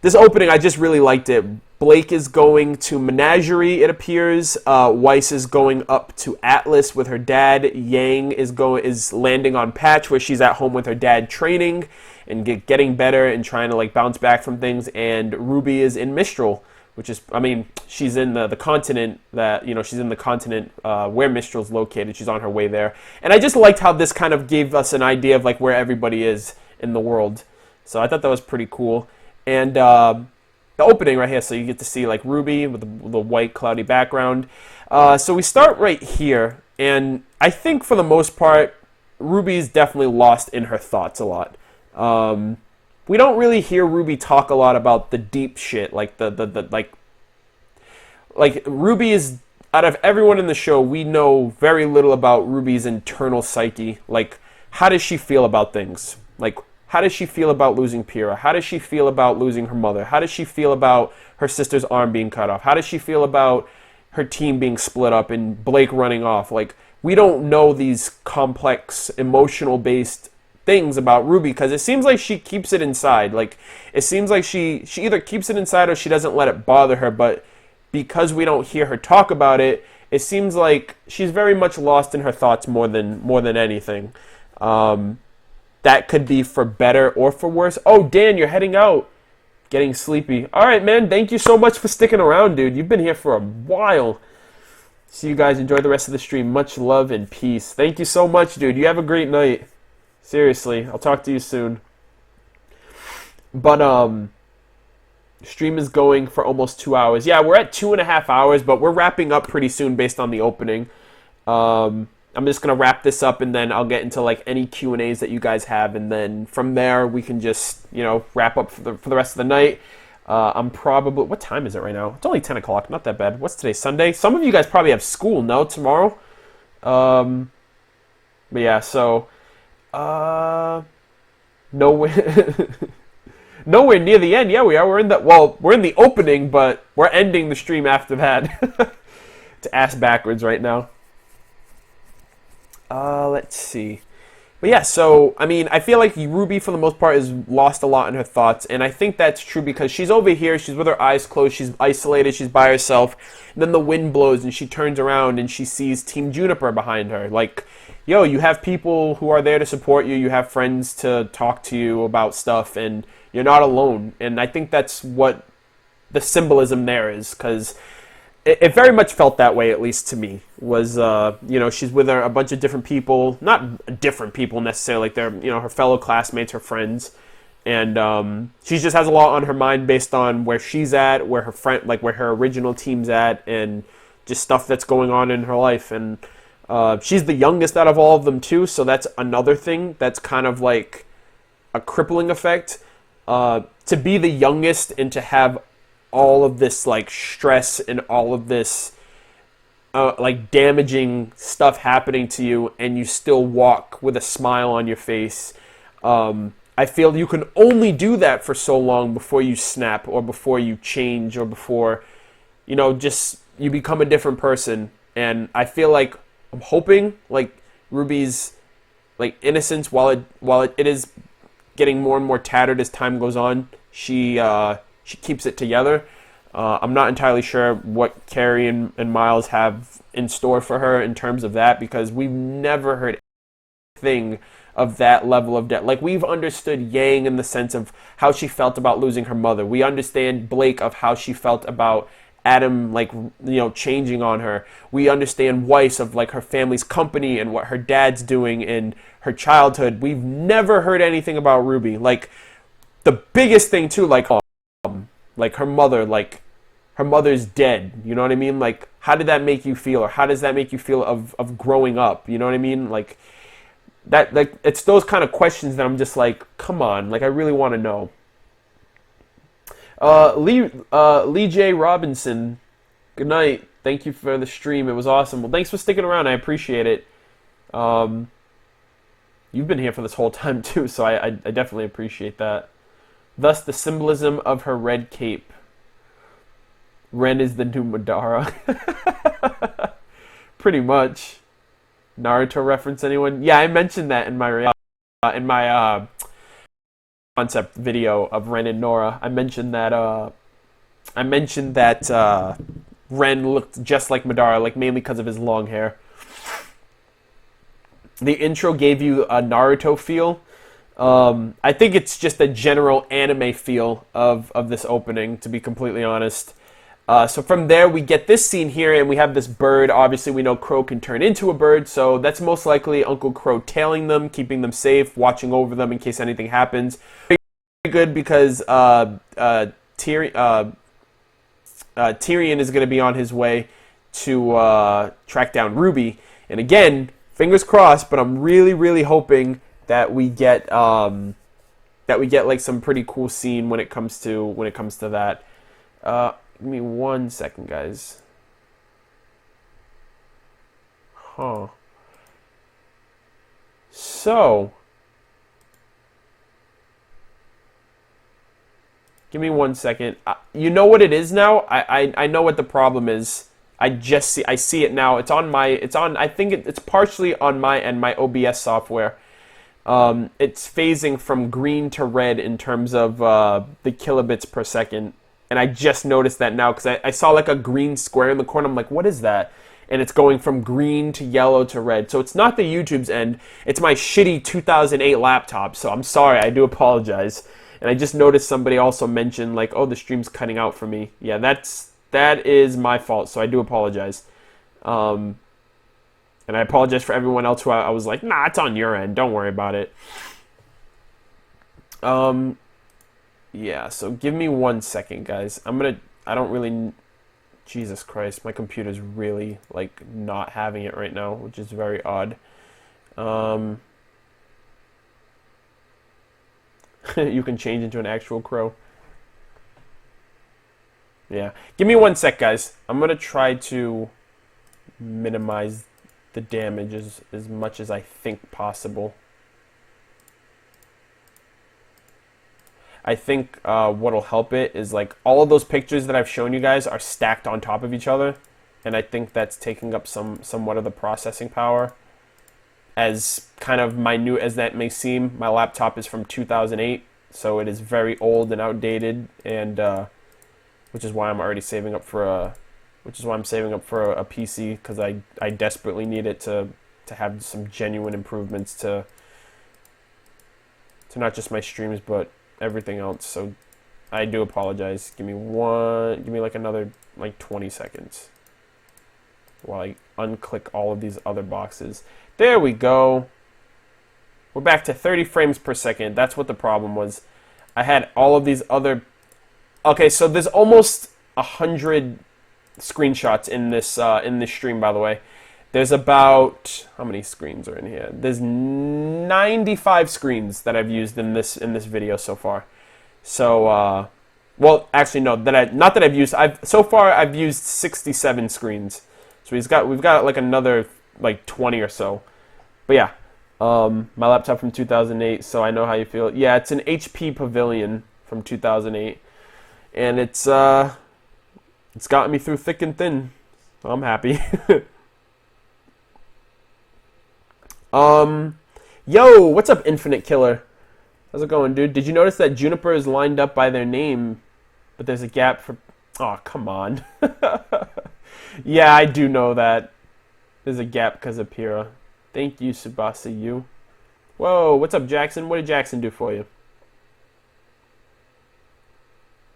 [SPEAKER 1] this opening, I just really liked it. Blake is going to Menagerie, it appears. Weiss is going up to Atlas with her dad. Yang is landing on Patch, where she's at home with her dad training and getting better and trying to, like, bounce back from things. And RWBY is in Mistral, which is, I mean, she's in the continent that, she's in the continent where Mistral's located. She's on her way there. And I just liked how this kind of gave us an idea of, like, where everybody is in the world. So I thought that was pretty cool. And the opening right here, so you get to see, like, RWBY with the white cloudy background. So we start right here, and I think for the most part, RWBY's definitely lost in her thoughts a lot. We don't really hear RWBY talk a lot about the deep shit, like like RWBY is, out of everyone in the show, we know very little about RWBY's internal psyche. Like, how does she feel about things? Like, how does she feel about losing Pyrrha? How does she feel about losing her mother? How does she feel about her sister's arm being cut off? How does she feel about her team being split up and Blake running off? Like, we don't know these complex, emotional-based things about RWBY, because it seems like she keeps it inside. Like, it seems like she either keeps it inside or she doesn't let it bother her, but because we don't hear her talk about it, it seems like she's very much lost in her thoughts more than anything. That could be for better or for worse. Oh, Dan, you're heading out. Getting sleepy. All right, man. Thank you so much for sticking around, dude. You've been here for a while. See you guys. Enjoy the rest of the stream. Much love and peace. Thank you so much, dude. You have a great night. Seriously. I'll talk to you soon. But, stream is going for almost 2 hours. Yeah, we're at 2.5 hours, but we're wrapping up pretty soon based on the opening. I'm just going to wrap this up, and then I'll get into, like, any Q&As that you guys have, and then from there we can just, wrap up for the rest of the night. I'm probably... What time is it right now? It's only 10 o'clock. Not that bad. What's today? Sunday? Some of you guys probably have school, no? Tomorrow? But yeah, so... nowhere... Nowhere near the end. Yeah, we are. We're in the opening, but we're ending the stream after that. It's ass backwards right now. Let's see. But yeah, so, I mean, I feel like RWBY, for the most part, has lost a lot in her thoughts, and I think that's true because she's over here, she's with her eyes closed, she's isolated, she's by herself, and then the wind blows, and she turns around, and she sees Team Juniper behind her. Like, yo, you have people who are there to support you, you have friends to talk to you about stuff, and you're not alone. And I think that's what the symbolism there is, because it very much felt that way, at least to me. Was, she's with a bunch of different people, not different people necessarily, like they're, her fellow classmates, her friends, and she just has a lot on her mind based on where she's at, where her original team's at, and just stuff that's going on in her life. And she's the youngest out of all of them too, so that's another thing that's kind of like a crippling effect. To be the youngest and to have all of this, like, stress and all of this, like, damaging stuff happening to you, and you still walk with a smile on your face. I feel you can only do that for so long before you snap, or before you change, or before, just you become a different person. And I feel like, I'm hoping, like, RWBY's, like, innocence, while it is getting more and more tattered as time goes on, she keeps it together. I'm not entirely sure what Carrie and Miles have in store for her in terms of that, because we've never heard anything of that level of death. Like, we've understood Yang in the sense of how she felt about losing her mother. We understand Blake of how she felt about Adam, like, you know, changing on her. We understand Weiss of, like, her family's company and what her dad's doing in her childhood. We've never heard anything about Ruby. Like, the biggest thing, too, like her mother, like, her mother's dead. You know what I mean? Like, how did that make you feel? Or how does that make you feel of growing up? You know what I mean? Like, that, like, it's those kind of questions that I'm just like, come on. Like, I really want to know. Lee J. Robinson, good night. Thank you for the stream. It was awesome. Well, thanks for sticking around. I appreciate it. You've been here for this whole time, too, so I definitely appreciate that. Thus, the symbolism of her red cape. Ren is the new Madara. Pretty much. Naruto reference, anyone? Yeah, I mentioned that in my concept video of Ren and Nora. I mentioned that Ren looked just like Madara, like mainly because of his long hair. The intro gave you a Naruto feel. I think it's just a general anime feel of this opening, to be completely honest. So from there, we get this scene here, and we have this bird. Obviously, we know Crow can turn into a bird, so that's most likely Uncle Crow tailing them, keeping them safe, watching over them in case anything happens. Very good because Tyrion is going to be on his way to track down Ruby. And again, fingers crossed, but I'm really, really hoping that we get like some pretty cool scene when it comes to that. Give me 1 second, guys. Huh. So, give me 1 second. You know what it is now? I know what the problem is. I see it now. It's partially on my end, my OBS software. It's phasing from green to red in terms of the kilobits per second. And I just noticed that now because I saw like a green square in the corner. I'm like, what is that? And it's going from green to yellow to red. So it's not the YouTube's end. It's my shitty 2008 laptop. So I'm sorry. I do apologize. And I just noticed somebody also mentioned like, oh, the stream's cutting out for me. Yeah, that is my fault. So I do apologize. And I apologize for everyone else who I was like, nah, it's on your end. Don't worry about it. Yeah, so give me 1 second, guys. Jesus Christ, my computer's really, like, not having it right now, which is very odd. You can change into an actual crow. Yeah. Give me 1 sec, guys. I'm going to try to minimize the damage as much as I think possible. I think what'll help it is like all of those pictures that I've shown you guys are stacked on top of each other, and I think that's taking up somewhat of the processing power. As kind of minute as that may seem, my laptop is from 2008, so it is very old and outdated, and which is why I'm already saving up for a PC, because I desperately need it to have some genuine improvements to not just my streams but everything else. So I do apologize. Give me like another like 20 seconds while I unclick all of these other boxes. There we go. We're back to 30 frames per second. That's what the problem was. I had all of these other... Okay, so there's almost 100 screenshots in this stream, by the way. There's about... How many screens are in here? There's 95 screens that I've used in this video so far. So, well, actually, no. Not that I've used... So far, I've used 67 screens. So we've got like another like 20 or so. But yeah, my laptop from 2008, so I know how you feel. Yeah, it's an HP Pavilion from 2008, and it's gotten me through thick and thin. So I'm happy. Yo, what's up, Infinite Killer? How's it going, dude? Did you notice that Juniper is lined up by their name, but there's a gap for... Oh, come on. Yeah, I do know that. There's a gap because of Pyrrha. Thank you, Subasa. You. Whoa, what's up, Jackson? What did Jackson do for you?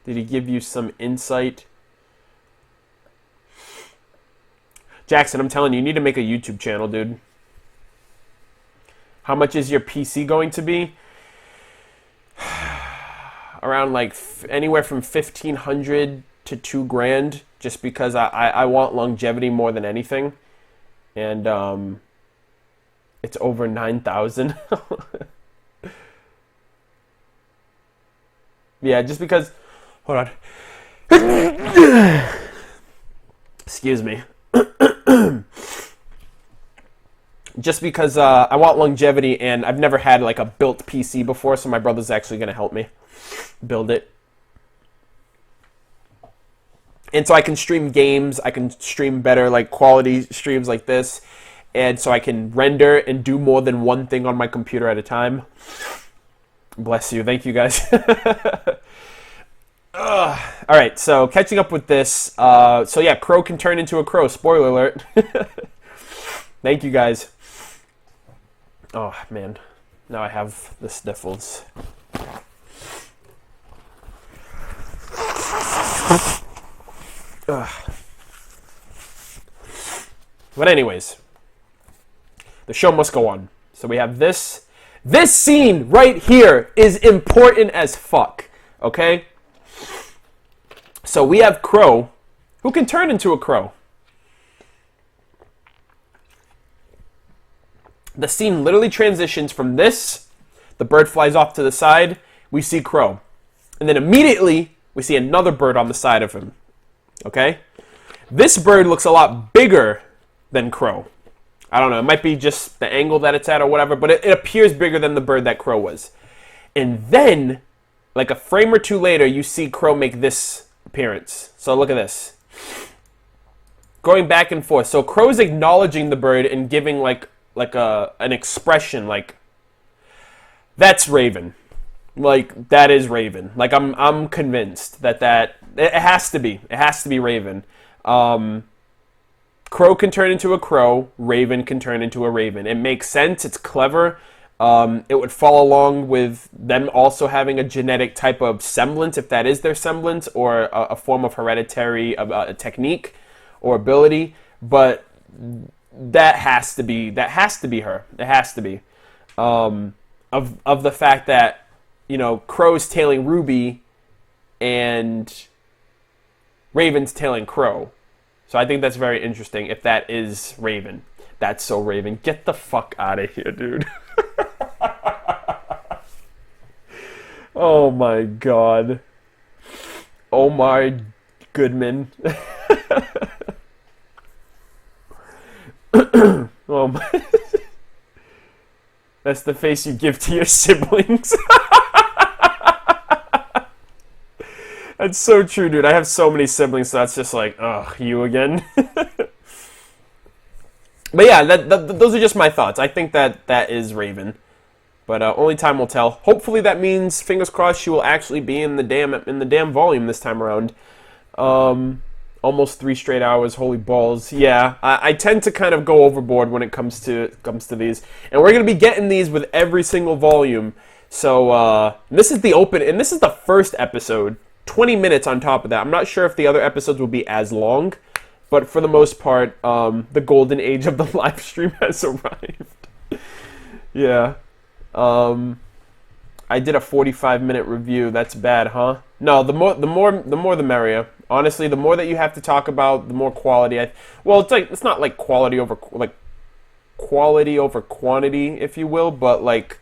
[SPEAKER 1] Did he give you some insight? Jackson, I'm telling you, you need to make a YouTube channel, dude. How much is your PC going to be? Around like anywhere from $1,500 to $2,000, just because I want longevity more than anything, and it's over 9,000. Yeah, just because. Hold on. Excuse me. Just because I want longevity, and I've never had like a built PC before, so my brother's actually going to help me build it. And so I can stream games, I can stream better like quality streams like this, and so I can render and do more than one thing on my computer at a time. Bless you. Thank you, guys. Alright, so catching up with this. So yeah, Crow can turn into a crow. Spoiler alert. Thank you, guys. Oh, man. Now I have the sniffles. But anyways, the show must go on. So we have this. This scene right here is important as fuck. Okay? So we have Crow, who can turn into a crow. The scene literally transitions from this, the bird flies off to the side, we see Crow. And then immediately, we see another bird on the side of him. Okay? This bird looks a lot bigger than Crow. I don't know, it might be just the angle that it's at or whatever, but it appears bigger than the bird that Crow was. And then, like a frame or two later, you see Crow make this appearance. So look at this. Going back and forth. So Crow's acknowledging the bird and giving like an expression like, that's Raven. Like, that is Raven. Like, I'm convinced that it has to be. It has to be Raven. Crow can turn into a crow. Raven can turn into a raven. It makes sense. It's clever. It would fall along with them also having a genetic type of semblance, if that is their semblance, or a form of hereditary a technique or ability. But that has to be her. It has to be. Of the fact that, you know, Crow's tailing Ruby and Raven's tailing Crow. So I think that's very interesting if that is Raven. That's so Raven. Get the fuck out of here, dude. Oh my god. Oh my Goodman. Oh my. That's the face you give to your siblings. That's so true, dude. I have so many siblings, so that's just like, ugh, you again. But yeah, those are just my thoughts. I think that is Raven. But only time will tell. Hopefully that means, fingers crossed, she will actually be in the damn volume this time around. Almost 3 straight hours, holy balls. Yeah, I tend to kind of go overboard when it comes to these. And we're going to be getting these with every single volume. So this is the open, and this is the first episode. 20 minutes on top of that. I'm not sure if the other episodes will be as long, but for the most part, the golden age of the live stream has arrived. Yeah. I did a 45-minute review. That's bad, huh? No, the more the merrier. Honestly, the more that you have to talk about, the more quality. Well, it's not like quality over quantity, if you will, but like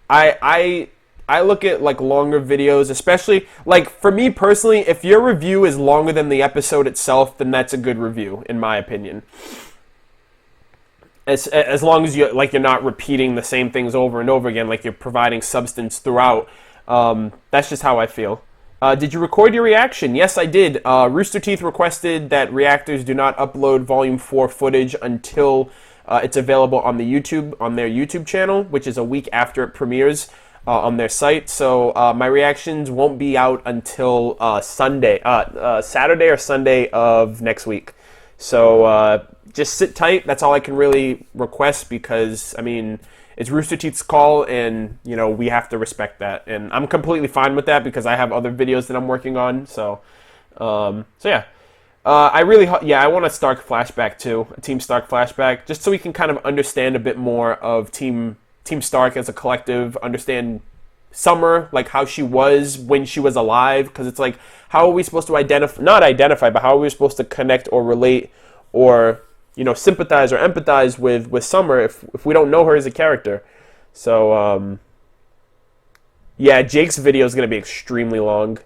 [SPEAKER 1] I look at like longer videos, especially like for me personally, if your review is longer than the episode itself, then that's a good review, in my opinion. As long as you're not repeating the same things over and over again, like you're providing substance throughout. That's just how I feel. Did you record your reaction? Yes, I did. Rooster Teeth requested that reactors do not upload Volume 4 footage until it's available on their YouTube channel, which is a week after it premieres on their site. So my reactions won't be out until Saturday or Sunday of next week. So just sit tight. That's all I can really request because, I mean, it's Rooster Teeth's call, and, you know, we have to respect that. And I'm completely fine with that because I have other videos that I'm working on. So yeah. I want a Stark flashback too, a Team Stark flashback, just so we can kind of understand a bit more of Team Stark as a collective, understand Summer, like how she was when she was alive, because it's like, how are we supposed to but how are we supposed to connect or relate or, you know, sympathize or empathize with Summer if we don't know her as a character? So, yeah, Jake's video is going to be extremely long.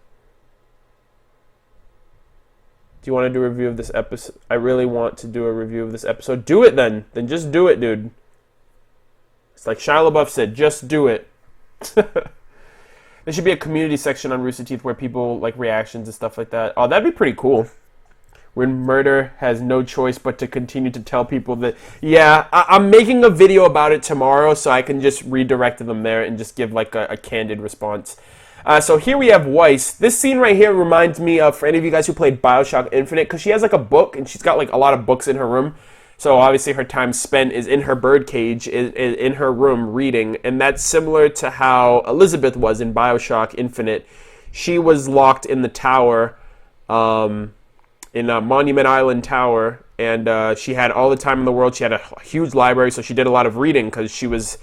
[SPEAKER 1] Do you want to do a review of this episode? I really want to do a review of this episode. Do it then. Then just do it, dude. It's like Shia LaBeouf said, just do it. There should be a community section on Rooster Teeth where people like reactions and stuff like that. Oh, that'd be pretty cool. When Murder has no choice but to continue to tell people that, yeah, I'm making a video about it tomorrow, so I can just redirect them there and just give like a candid response. So here we have Weiss. This scene right here reminds me of, for any of you guys who played BioShock Infinite, because she has like a book, and she's got like a lot of books in her room. So obviously her time spent is in her birdcage, in her room reading, and that's similar to how Elizabeth was in BioShock Infinite. She was locked in the tower, in Monument Island Tower, and she had all the time in the world. She had a huge library, so she did a lot of reading because she was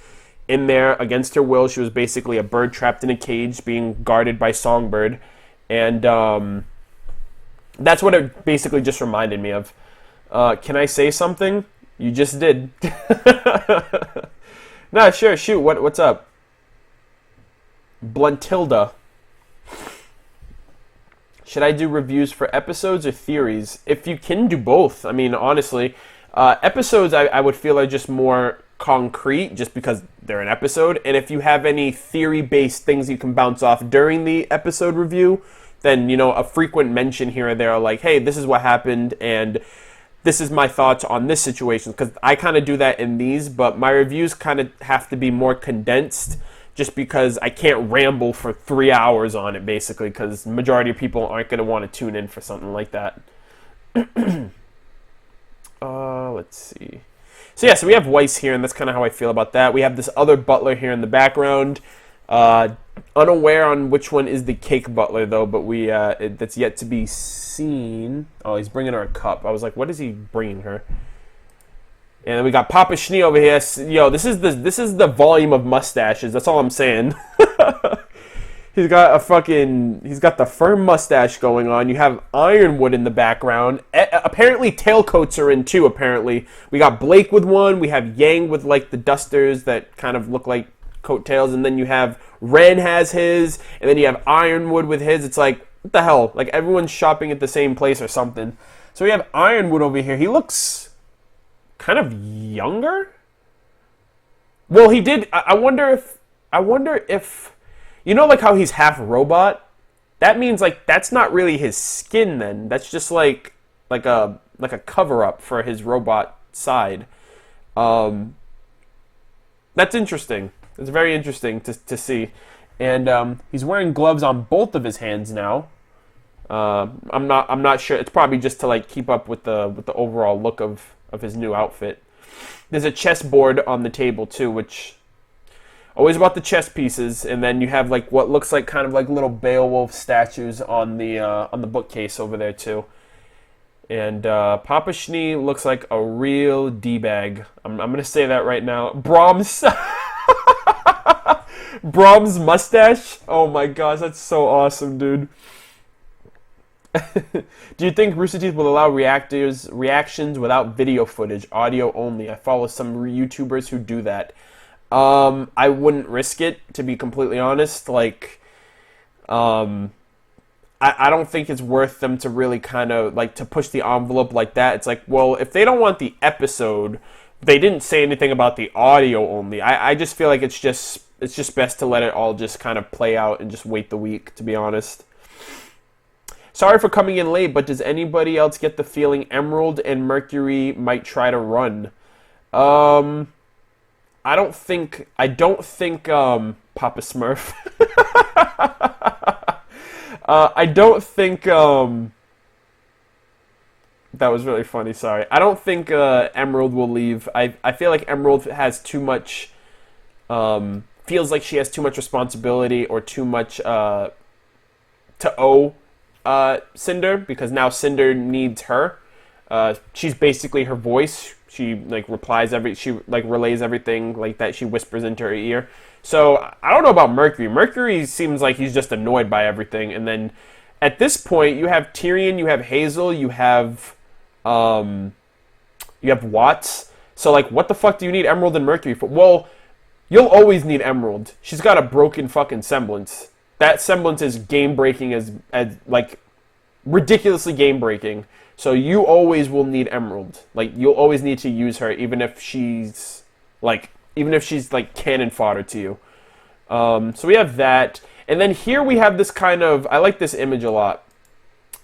[SPEAKER 1] in there against her will. She was basically a bird trapped in a cage being guarded by Songbird, and that's what it basically just reminded me of. Can I say something? You just did. Nah, sure, shoot. What's up? Bluntilda. Should I do reviews for episodes or theories? If you can do both, I mean, honestly, episodes I would feel are just more concrete just because they're an episode. And if you have any theory-based things you can bounce off during the episode review, then, you know, a frequent mention here or there, like, hey, this is what happened, and this is my thoughts on this situation, because I kind of do that in these, but my reviews kind of have to be more condensed just because I can't ramble for 3 hours on it, basically, because the majority of people aren't going to want to tune in for something like that. Let's see. So yeah, so we have Weiss here, and that's kind of how I feel about that. We have this other butler here in the background. Unaware on which one is the cake butler, though, but that's yet to be seen. Oh, he's bringing her a cup. I was like, what is he bringing her? And then we got Papa Schnee over here. Yo, this is the volume of mustaches. That's all I'm saying. He's got the firm mustache going on. You have Ironwood in the background. Apparently tailcoats are in too, apparently. We got Blake with one. We have Yang with like the dusters that kind of look like coattails. And then you have Ren has his. And then you have Ironwood with his. It's like, what the hell? Like everyone's shopping at the same place or something. So we have Ironwood over here. He looks kind of younger. Well, he did. I wonder if you know, like how he's half robot. That means like that's not really his skin. Then that's just like a cover up for his robot side. That's interesting. It's very interesting to see. And he's wearing gloves on both of his hands now. I'm not sure. It's probably just to like keep up with the overall look of his new outfit. There's a chessboard on the table too, which always about the chess pieces. And then you have like what looks like kind of like little Beowulf statues on the bookcase over there too. And Papa Schnee looks like a real D-bag. I'm gonna say that right now. Brahms mustache. Oh my gosh, that's so awesome, dude. Do you think Rooster Teeth will allow reactions without video footage, audio only? I follow some YouTubers who do that. I wouldn't risk it, to be completely honest. Like, I don't think it's worth them to really kind of like to push the envelope like that. It's like, well, if they don't want the episode, they didn't say anything about the audio only. I just feel like it's just best to let it all just kind of play out and just wait the week, to be honest. Sorry for coming in late, but does anybody else get the feeling Emerald and Mercury might try to run? I don't think Papa Smurf. I don't think That was really funny. Sorry. I don't think Emerald will leave. I feel like Emerald has too much. Feels like she has too much responsibility or too much to owe Cinder, because now Cinder needs her. She's basically her voice. She relays everything like that. She whispers into her ear. So I don't know about Mercury. Mercury seems like he's just annoyed by everything. And then at this point, you have Tyrion, you have Hazel, you have Watts. So like, what the fuck do you need Emerald and Mercury for? Well, you'll always need Emerald. She's got a broken fucking semblance. That semblance is game breaking as like ridiculously game breaking. So you always will need Emerald. Like, you'll always need to use her, even if she's like cannon fodder to you. So we have that. And then here we have this kind of, I like this image a lot.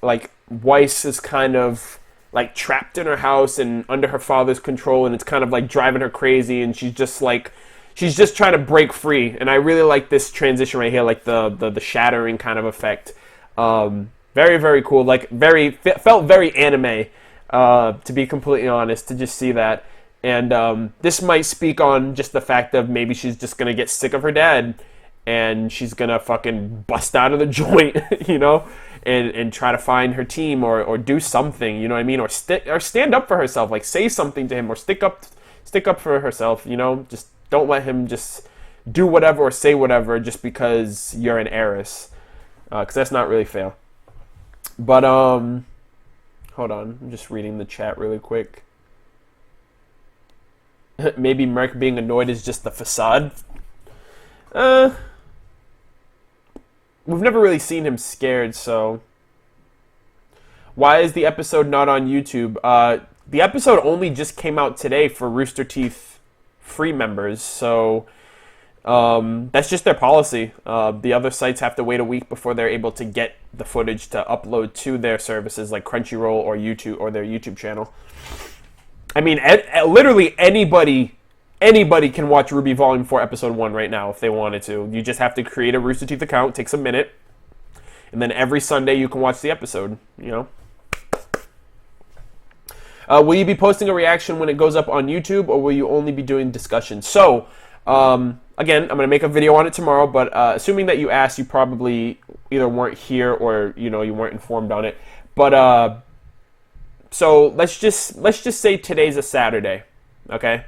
[SPEAKER 1] Like, Weiss is kind of like trapped in her house and under her father's control, and it's kind of like driving her crazy, and she's just trying to break free. And I really like this transition right here, like the shattering kind of effect. Very, very cool. Like, felt very anime, to be completely honest, to just see that. And this might speak on just the fact of maybe she's just going to get sick of her dad, and she's going to fucking bust out of the joint, you know, and try to find her team or do something, you know what I mean? Or stand up for herself, like say something to him, or stick up for herself, you know? Just don't let him just do whatever or say whatever just because you're an heiress, because that's not really fair. But, hold on, I'm just reading the chat really quick. Maybe Merc being annoyed is just the facade. We've never really seen him scared, so... Why is the episode not on YouTube? The episode only just came out today for Rooster Teeth free members, so... that's just their policy. The other sites have to wait a week before they're able to get the footage to upload to their services like Crunchyroll or YouTube or their YouTube channel. I mean, literally anybody can watch RWBY Volume 4 Episode 1 right now if they wanted to. You just have to create a Rooster Teeth account, takes a minute, and then every Sunday you can watch the episode, you know? Will you be posting a reaction when it goes up on YouTube, or will you only be doing discussion? So, again, I'm going to make a video on it tomorrow, but assuming that you asked, you probably either weren't here or, you know, you weren't informed on it. But, so let's just say today's a Saturday, okay?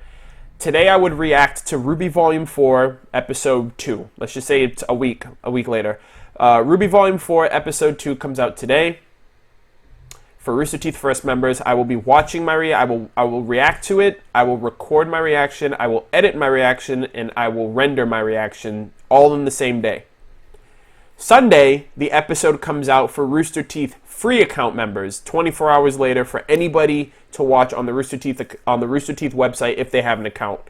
[SPEAKER 1] Today I would react to RWBY Volume 4, Episode 2. Let's just say it's a week later. RWBY Volume 4, Episode 2 comes out today. For Rooster Teeth First members, I will be watching I will react to it, I will record my reaction, I will edit my reaction, and I will render my reaction all in the same day. Sunday, the episode comes out for Rooster Teeth free account members, 24 hours later for anybody to watch on the Rooster Teeth website if they have an account.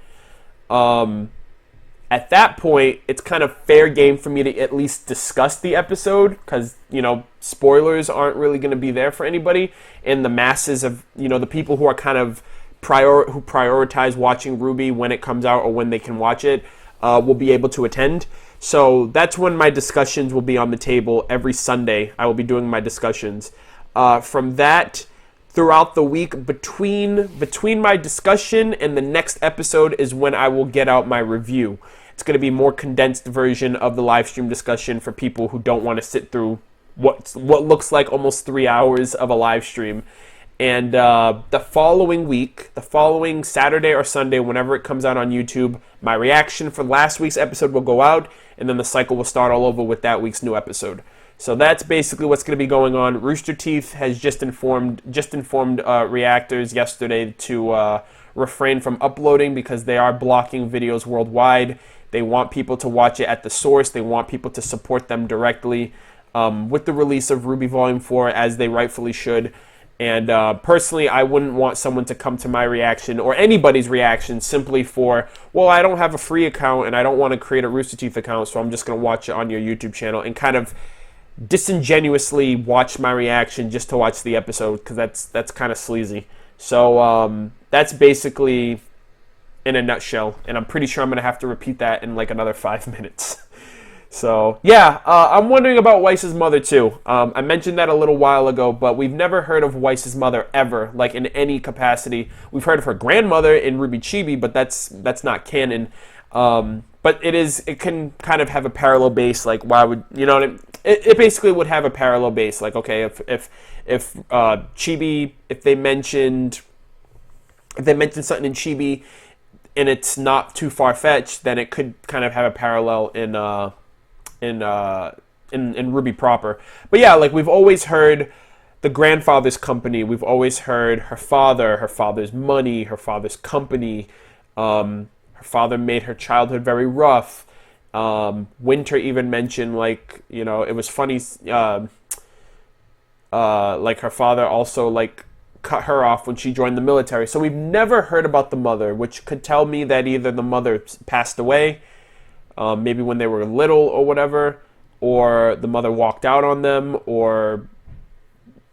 [SPEAKER 1] At that point, it's kind of fair game for me to at least discuss the episode, because, you know, spoilers aren't really going to be there for anybody, and the masses of, you know, the people who are kind of who prioritize watching RWBY when it comes out or when they can watch it will be able to attend. So that's when my discussions will be on the table. Every Sunday I will be doing my discussions. From that, throughout the week, between my discussion and the next episode is when I will get out my review. It's going to be a more condensed version of the live stream discussion for people who don't want to sit through what looks like almost 3 hours of a live stream. And the following Saturday or Sunday, whenever it comes out on YouTube, my reaction for last week's episode will go out, and then the cycle will start all over with that week's new episode. So that's basically what's going to be going on. Rooster Teeth has just informed reactors yesterday to refrain from uploading because they are blocking videos worldwide. They want people to watch it at the source. They want people to support them directly with the release of RWBY Volume 4, as they rightfully should. And personally, I wouldn't want someone to come to my reaction or anybody's reaction simply for, well, I don't have a free account and I don't want to create a Rooster Teeth account, so I'm just going to watch it on your YouTube channel and kind of disingenuously watch my reaction just to watch the episode, because that's kind of sleazy. So that's basically in a nutshell, and I'm pretty sure I'm going to have to repeat that in like another 5 minutes. So, yeah, I'm wondering about Weiss's mother, too. I mentioned that a little while ago, but we've never heard of Weiss's mother ever, like, in any capacity. We've heard of her grandmother in RWBY Chibi, but that's not canon. But it can kind of have a parallel base, like, why would, you know what I mean? It basically would have a parallel base, like, okay, if Chibi, if they mentioned something in Chibi, and it's not too far-fetched, then it could kind of have a parallel in RWBY proper. But yeah, like, we've always heard the grandfather's company. We've always heard her father's money, her father's company. Her father made her childhood very rough. Winter even mentioned, like, you know, it was funny, like, her father also, like, cut her off when she joined the military. So we've never heard about the mother, which could tell me that either the mother passed away, maybe when they were little or whatever, or the mother walked out on them, or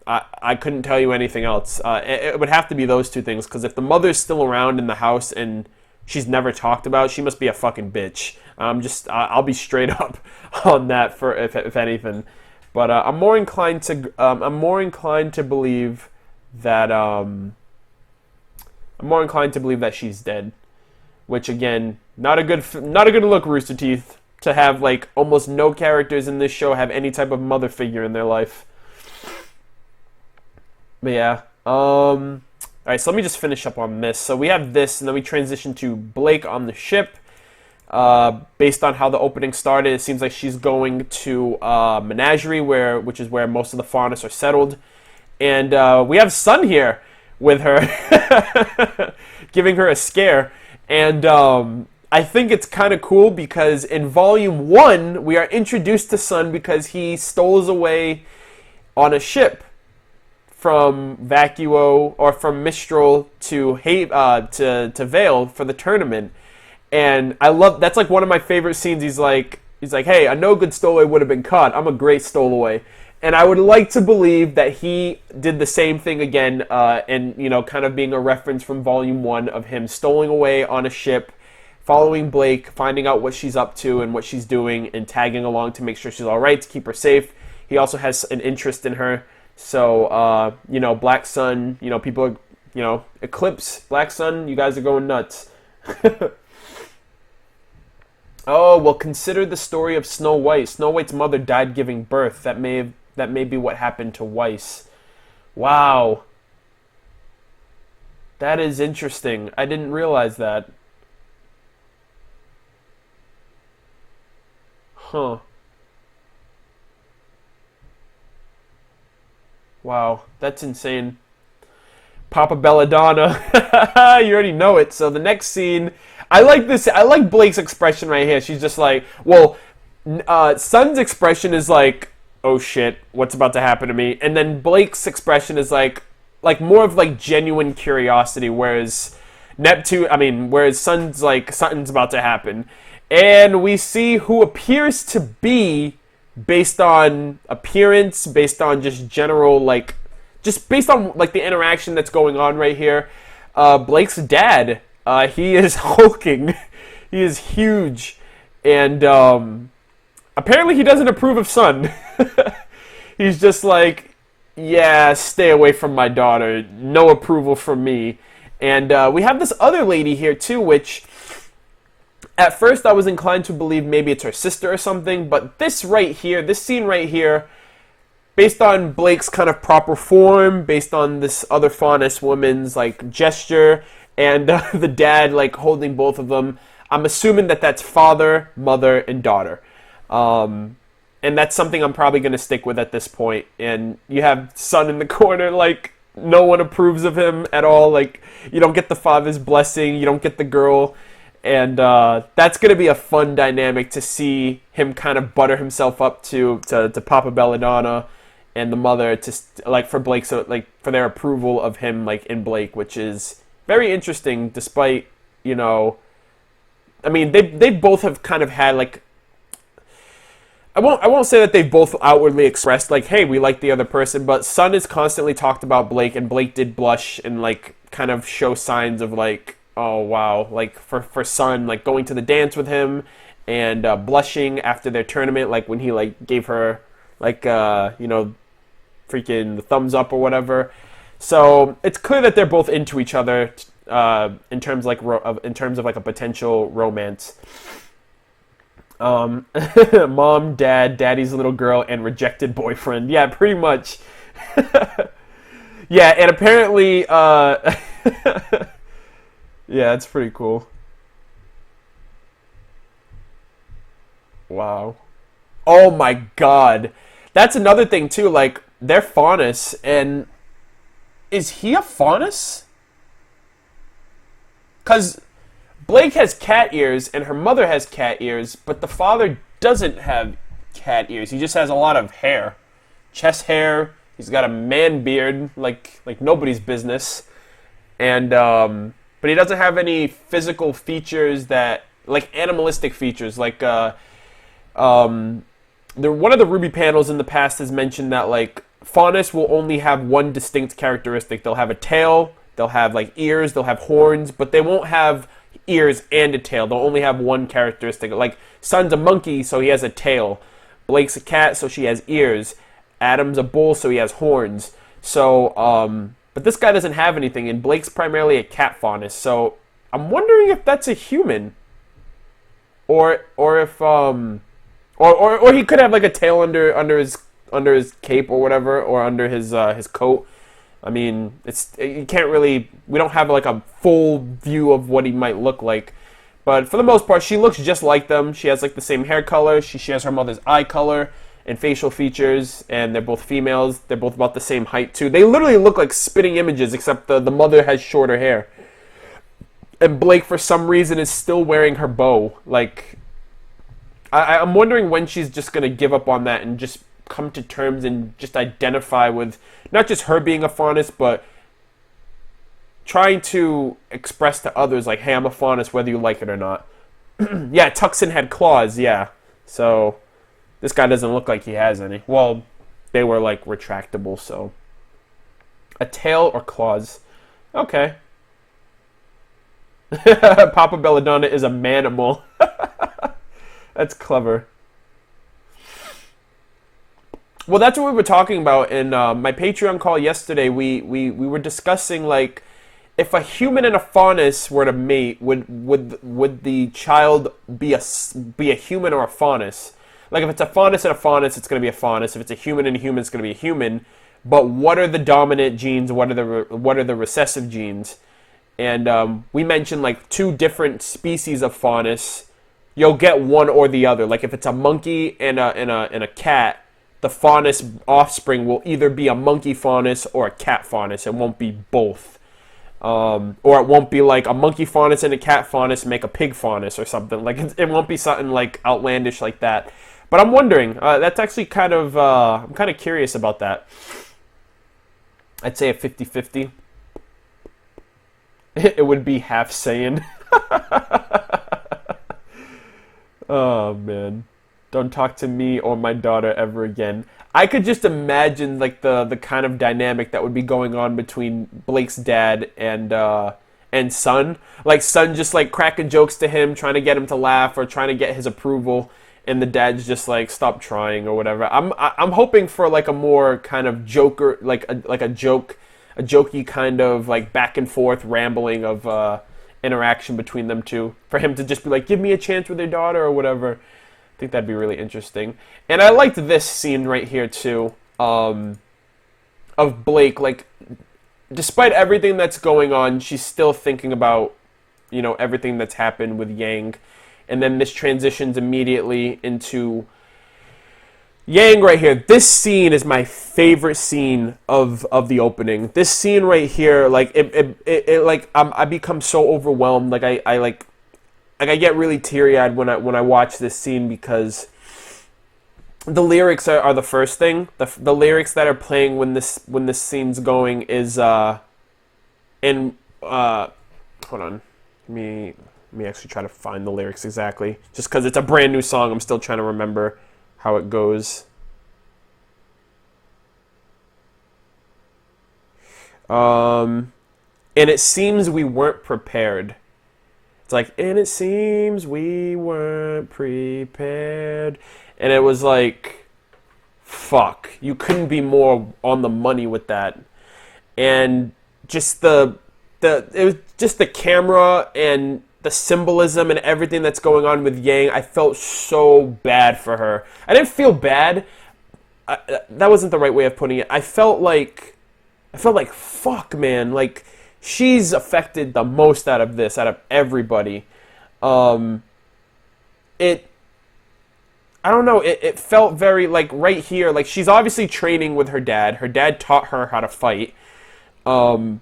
[SPEAKER 1] I couldn't tell you anything else. It would have to be those two things, because if the mother's still around in the house and she's never talked about, she must be a fucking bitch. I'll be straight up on that for if anything. But I'm more inclined to believe that she's dead, which, again, not a good look, Rooster Teeth, to have, like, almost no characters in this show have any type of mother figure in their life. But yeah, all right, so let me just finish up on this. So we have this, and then we transition to Blake on the ship. Based on how the opening started, it seems like she's going to Menagerie, which is where most of the faunus are settled. And we have Sun here with her, giving her a scare. And I think it's kind of cool because in Volume 1, we are introduced to Sun because he stoles away on a ship from Vacuo, or from Mistral to Vale for the tournament. And I love, that's like one of my favorite scenes. He's like, hey, a no good stowaway would have been caught. I'm a great stowaway. And I would like to believe that he did the same thing again, and, you know, kind of being a reference from Volume 1 of him stoling away on a ship, following Blake, finding out what she's up to and what she's doing, and tagging along to make sure she's all right, to keep her safe. He also has an interest in her. So, you know, Black Sun, you know, people are, you know, Eclipse, Black Sun, you guys are going nuts. Oh, well, consider the story of Snow White. Snow White's mother died giving birth. That may be what happened to Weiss. Wow. That is interesting. I didn't realize that. Huh. Wow, that's insane. Papa Belladonna. You already know it. So the next scene, I like this. I like Blake's expression right here. She's just like, well, Sun's expression is like, oh shit, what's about to happen to me? And then Blake's expression is like more of like genuine curiosity, whereas Sun's like, something's about to happen. And we see who appears to be, based on appearance, based on just general, like, just based on, like, the interaction that's going on right here, Blake's dad. He is hulking. He is huge. And apparently he doesn't approve of Sun. He's just like, yeah, stay away from my daughter. No approval from me. And we have this other lady here, too, which at first I was inclined to believe maybe it's her sister or something. But this scene right here, based on Blake's kind of proper form, based on this other faunus woman's, like, gesture, and the dad, like, holding both of them, I'm assuming that that's father, mother, and daughter. And that's something I'm probably going to stick with at this point. And you have Sun in the corner, like, no one approves of him at all. Like, you don't get the father's blessing, you don't get the girl. And that's going to be a fun dynamic to see him kind of butter himself up to Papa Belladonna and the mother, to, like, for Blake, so, like, for their approval of him, like, in Blake, which is very interesting, despite, you know, I mean, they both have kind of had, like, I won't say that they've both outwardly expressed, like, hey, we like the other person, but Sun has constantly talked about Blake, and Blake did blush and, like, kind of show signs of, like, oh, wow, like, for Sun, like, going to the dance with him, and blushing after their tournament, like when he like gave her like freaking the thumbs up or whatever. So it's clear that they're both into each other in terms like in terms of like a potential romance. Mom, dad, daddy's little girl, and rejected boyfriend. Yeah, pretty much. Yeah, and apparently, yeah, it's pretty cool. Wow. Oh my god. That's another thing too, like, they're Faunus, and is he a Faunus? Because Blake has cat ears, and her mother has cat ears, but the father doesn't have cat ears. He just has a lot of hair. Chest hair. He's got a man beard, like nobody's business. And, but he doesn't have any physical features that, like animalistic features, like, one of the RWBY panels in the past has mentioned that, like, Faunus will only have one distinct characteristic. They'll have a tail, they'll have, like, ears, they'll have horns, but they won't have ears and a tail. They'll only have one characteristic. Like, Sun's a monkey, so he has a tail. Blake's a cat, so she has ears. Adam's a bull, so he has horns. So, but this guy doesn't have anything, and Blake's primarily a cat Faunus, so I'm wondering if that's a human. Or if, or he could have like a tail under his cape or whatever, or under his coat. I mean, you can't really, we don't have like a full view of what he might look like, but for the most part, she looks just like them. She has like the same hair color. She shares her mother's eye color and facial features, and they're both females. They're both about the same height too. They literally look like spitting images, except the mother has shorter hair, and Blake for some reason is still wearing her bow. Like, I'm wondering when she's just going to give up on that and just come to terms and just identify with not just her being a Faunus, but trying to express to others, like, hey, I'm a Faunus, whether you like it or not. Yeah, Tuxin had claws, yeah. So this guy doesn't look like he has any. Well, they were, like, retractable, so. A tail or claws. Okay. Papa Belladonna is a manimal. That's clever. Well, that's what we were talking about in my Patreon call yesterday. We were discussing, like, if a human and a Faunus were to mate, would the child be a human or a Faunus? Like, if it's a Faunus and a Faunus, it's going to be a Faunus. If it's a human and a human, it's going to be a human. But what are the dominant genes? What are the recessive genes? And we mentioned, like, two different species of Faunus. You'll get one or the other. Like, if it's a monkey and a cat, the Faunus offspring will either be a monkey Faunus or a cat Faunus. It won't be both. Or it won't be like a monkey Faunus and a cat Faunus make a pig Faunus or something. Like, it won't be something like outlandish like that. But I'm wondering. That's actually kind of, I'm kind of curious about that. I'd say a 50-50. It would be half Saiyan. Oh, man. Don't talk to me or my daughter ever again. I could just imagine, like, the kind of dynamic that would be going on between Blake's dad and Son. Like, Son just, like, cracking jokes to him, trying to get him to laugh or trying to get his approval, and the dad's just like, stop trying or whatever. I'm hoping for, like, a more kind of joker, like a jokey kind of, like, back and forth rambling of interaction between them two, for him to just be like, give me a chance with your daughter or whatever. I think that'd be really interesting. And I liked this scene right here too, of Blake. Like, despite everything that's going on, she's still thinking about, you know, everything that's happened with Yang. And then this transitions immediately into Yang right here. This scene is my favorite scene of the opening. This scene right here, like, it like, I become so overwhelmed. Like, I get really teary-eyed when I watch this scene, because the lyrics are the first thing. The lyrics that are playing when this scene's going is hold on, let me actually try to find the lyrics exactly, just because it's a brand new song. I'm still trying to remember how it goes. And it seems we weren't prepared. It's like, and it seems we weren't prepared. And it was like, fuck, you couldn't be more on the money with that. And just it was just the camera and the symbolism and everything that's going on with Yang. I felt so bad for her. I didn't feel bad. That wasn't the right way of putting it. I felt like, fuck, man. Like, she's affected the most out of this, out of everybody. I don't know, it felt very, like, right here, like, she's obviously training with her dad. Her dad taught her how to fight. And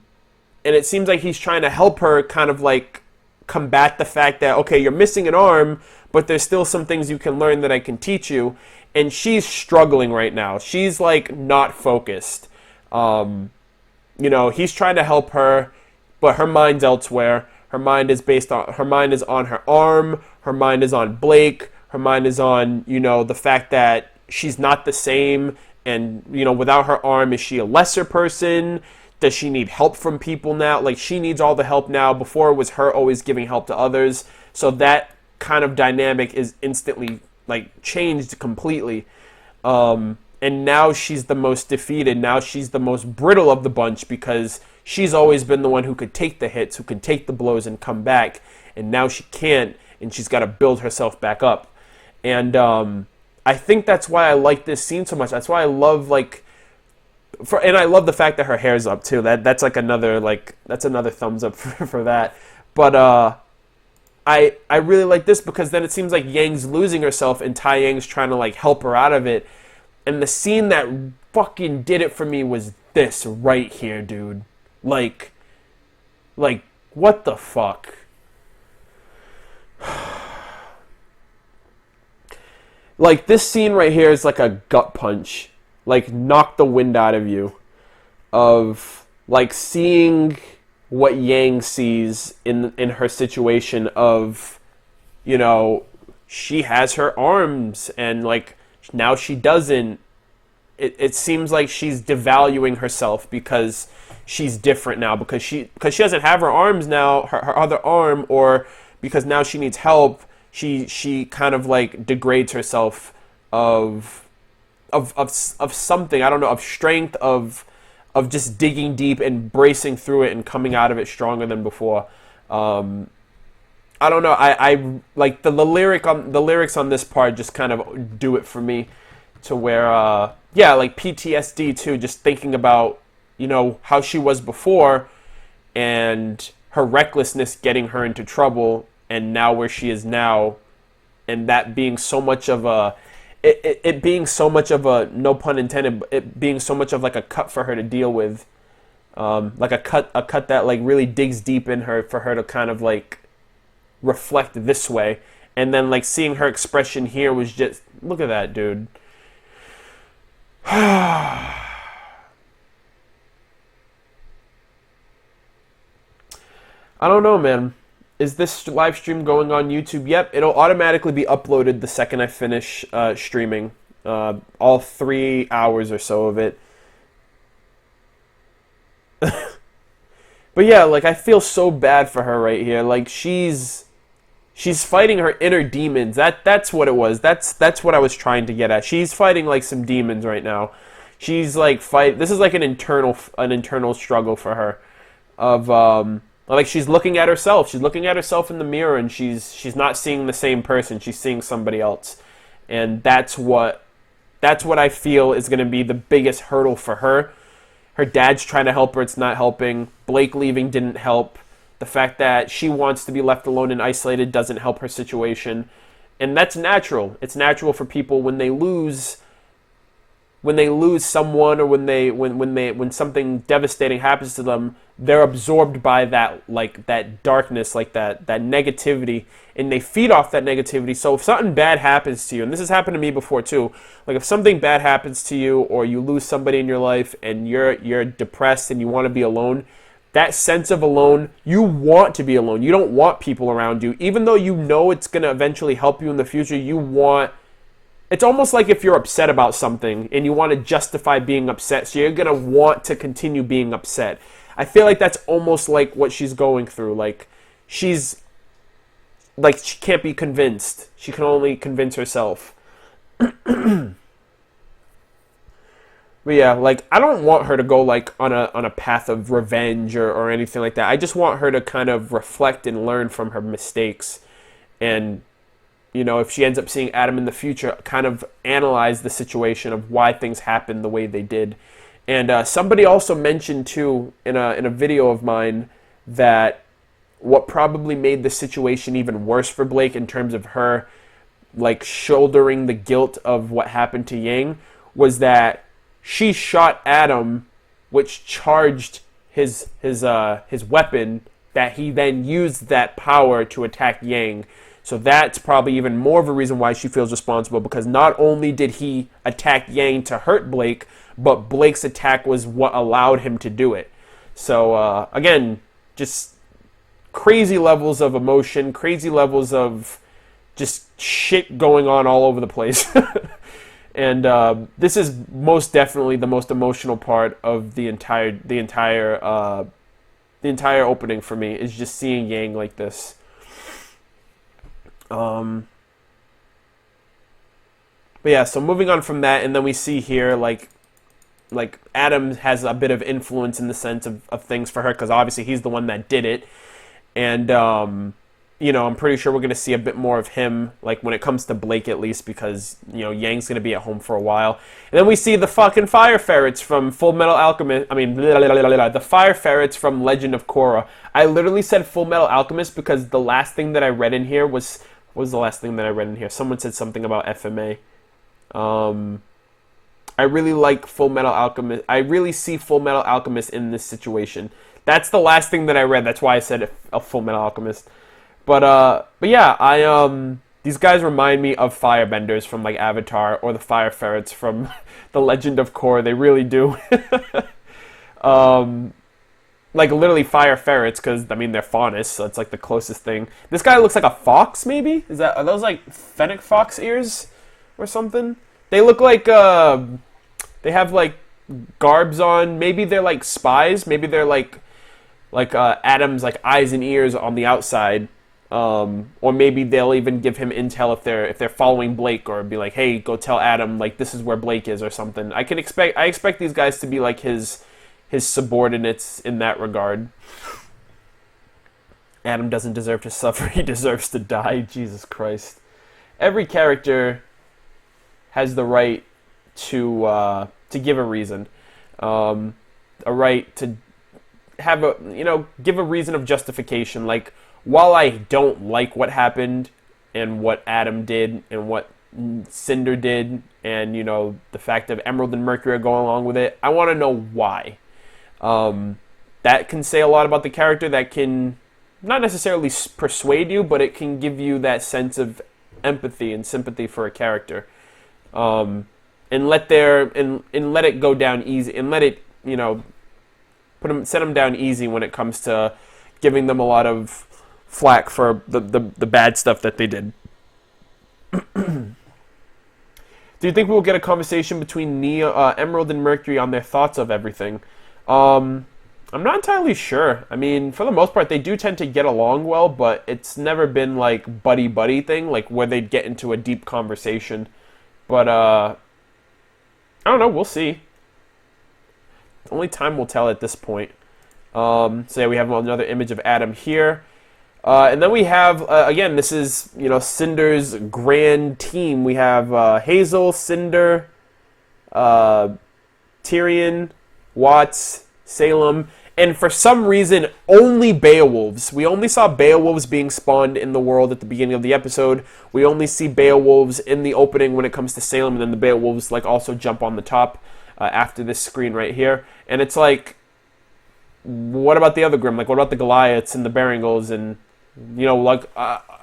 [SPEAKER 1] it seems like he's trying to help her kind of, like, combat the fact that, okay, you're missing an arm, but there's still some things you can learn that I can teach you. And she's struggling right now. She's, like, not focused. You know, he's trying to help her, but her mind's elsewhere. Her mind is on her arm. Her mind is on Blake. Her mind is on, you know, the fact that she's not the same. And, you know, without her arm, is she a lesser person? Does she need help from people now? Like, she needs all the help now. Before, it was her always giving help to others. So that kind of dynamic is instantly, like, changed completely. And now she's the most defeated. Now she's the most brittle of the bunch because she's always been the one who could take the hits, who can take the blows and come back. And now she can't, and she's got to build herself back up. And I think that's why I like this scene so much. That's why I love, like, and I love the fact that her hair's up too. That's like another, like, that's another thumbs up for that. But I really like this because then it seems like Yang's losing herself and Tai Yang's trying to, like, help her out of it. And the scene that fucking did it for me was this right here, dude. Like, what the fuck? Like, this scene right here is like a gut punch. Like, knock the wind out of you. Of, like, seeing what Yang sees in her situation of, you know, she has her arms and, like, now she doesn't. It seems like she's devaluing herself because she's different now, because she doesn't have her arms now, her other arm, or because now she needs help. She kind of, like, degrades herself of something, I don't know, of strength, of just digging deep and bracing through it and coming out of it stronger than before. I don't know. I like the lyrics on this part just kind of do it for me, to where like PTSD too. Just thinking about, you know, how she was before, and her recklessness getting her into trouble, and now where she is now, and that being so much of a it being so much of a, no pun intended, it being so much of like a cut for her to deal with, like a cut that like really digs deep in her for her to kind of like reflect this way. And then like seeing her expression here was just, look at that, dude. I don't know, man. Is this live stream going on YouTube? Yep, it'll automatically be uploaded the second I finish streaming. All 3 hours or so of it. But yeah, like, I feel so bad for her right here. Like, she's fighting her inner demons. That's what it was. That's what I was trying to get at. She's fighting like some demons right now. She's like this is like an internal struggle for her, of like she's looking at herself. She's looking at herself in the mirror, and she's not seeing the same person. She's seeing somebody else, and that's what I feel is going to be the biggest hurdle for her. Her dad's trying to help her. It's not helping. Blake leaving didn't help. The fact that she wants to be left alone and isolated doesn't help her situation. And that's natural. It's natural for people when they lose someone, or when something devastating happens to them, they're absorbed by that darkness, like that negativity, and they feed off that negativity. So if something bad happens to you, and this has happened to me before too, like if something bad happens to you, or you lose somebody in your life and you're depressed and you want to be alone, that sense of alone, you want to be alone. You don't want people around you. Even though you know it's going to eventually help you in the future, it's almost like if you're upset about something and you want to justify being upset, so you're going to want to continue being upset. I feel like that's almost like what she's going through. Like, she's like, she can't be convinced. She can only convince herself. But yeah, like, I don't want her to go, like, on a path of revenge or anything like that. I just want her to kind of reflect and learn from her mistakes. And, you know, if she ends up seeing Adam in the future, kind of analyze the situation of why things happened the way they did. And somebody also mentioned, too, in a video of mine, that what probably made the situation even worse for Blake in terms of her, like, shouldering the guilt of what happened to Yang was that she shot Adam, which charged his weapon, that he then used that power to attack Yang. So that's probably even more of a reason why she feels responsible, because not only did he attack Yang to hurt Blake, but Blake's attack was what allowed him to do it. So, again, just crazy levels of emotion, crazy levels of just shit going on all over the place. And this is most definitely the most emotional part of the entire opening for me, is just seeing Yang like this. But yeah, so moving on from that, and then we see here, like Adam has a bit of influence in the sense of things for her, because obviously he's the one that did it. And, you know, I'm pretty sure we're going to see a bit more of him, like, when it comes to Blake, at least, because, you know, Yang's going to be at home for a while. And then we see the fucking fire ferrets from Full Metal Alchemist, the fire ferrets from Legend of Korra. I literally said Full Metal Alchemist because the last thing that I read in here was, what was the last thing that I read in here? Someone said something about FMA. I really like Full Metal Alchemist. I really see Full Metal Alchemist in this situation. That's the last thing that I read. That's why I said a Full Metal Alchemist. But yeah, these guys remind me of firebenders from, like, Avatar, or the fire ferrets from The Legend of Korra. They really do. Like, literally fire ferrets, because, I mean, they're faunus, so it's, like, the closest thing. This guy looks like a fox, maybe? Are those, like, fennec fox ears or something? They look like, they have, like, garbs on. Maybe they're, like, spies. Maybe they're, like Adam's, like, eyes and ears on the outside. Or maybe they'll even give him intel if they're following Blake, or be like, hey, go tell Adam, like, this is where Blake is, or something. I expect these guys to be like his subordinates in that regard. Adam doesn't deserve to suffer, he deserves to die. Jesus Christ. Every character has the right to give a reason. A right to have give a reason of justification. Like, while I don't like what happened and what Adam did and what Cinder did, and, you know, the fact of Emerald and Mercury are going along with it, I want to know why. That can say a lot about the character. That can not necessarily persuade you, but it can give you that sense of empathy and sympathy for a character. And let it go down easy, and let it, you know, set them down easy when it comes to giving them a lot of flack for the bad stuff that they did. Do you think we'll get a conversation between Emerald and Mercury on their thoughts of everything? I'm not entirely sure. I mean, for the most part, they do tend to get along well, but it's never been, like, buddy-buddy thing, like, where they'd get into a deep conversation. But, I don't know, we'll see. Only time will tell at this point. So yeah, we have another image of Adam here. And then we have, again, this is, you know, Cinder's grand team. We have Hazel, Cinder, Tyrion, Watts, Salem, and for some reason, only Beowulfs. We only saw Beowulfs being spawned in the world at the beginning of the episode. We only see Beowulfs in the opening when it comes to Salem, and then the Beowulfs, like, also jump on the top after this screen right here. And it's like, what about the other Grimm? Like, what about the Goliaths and the Beringles and, you know, like,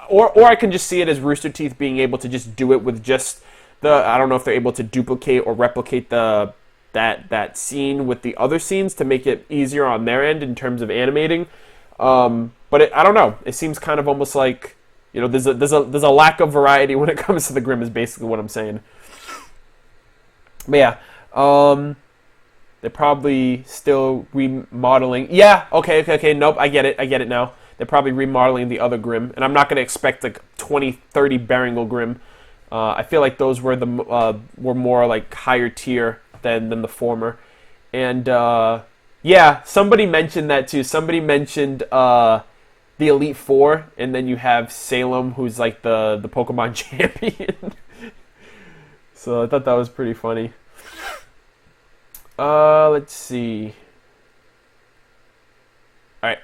[SPEAKER 1] or I can just see it as Rooster Teeth being able to just do it with just I don't know if they're able to duplicate or replicate that scene with the other scenes to make it easier on their end in terms of animating. But I don't know. It seems kind of almost like, you know, there's a lack of variety when it comes to the Grimm is basically what I'm saying. But yeah, they're probably still remodeling. Yeah, okay, nope, I get it now. They're probably remodeling the other Grimm, and I'm not going to expect like 20, 30 Beringel Grimm. I feel like those were were more like higher tier than the former. And yeah, somebody mentioned that too. Somebody mentioned the Elite Four, and then you have Salem, who's like the Pokemon champion. So I thought that was pretty funny. Let's see. Alright.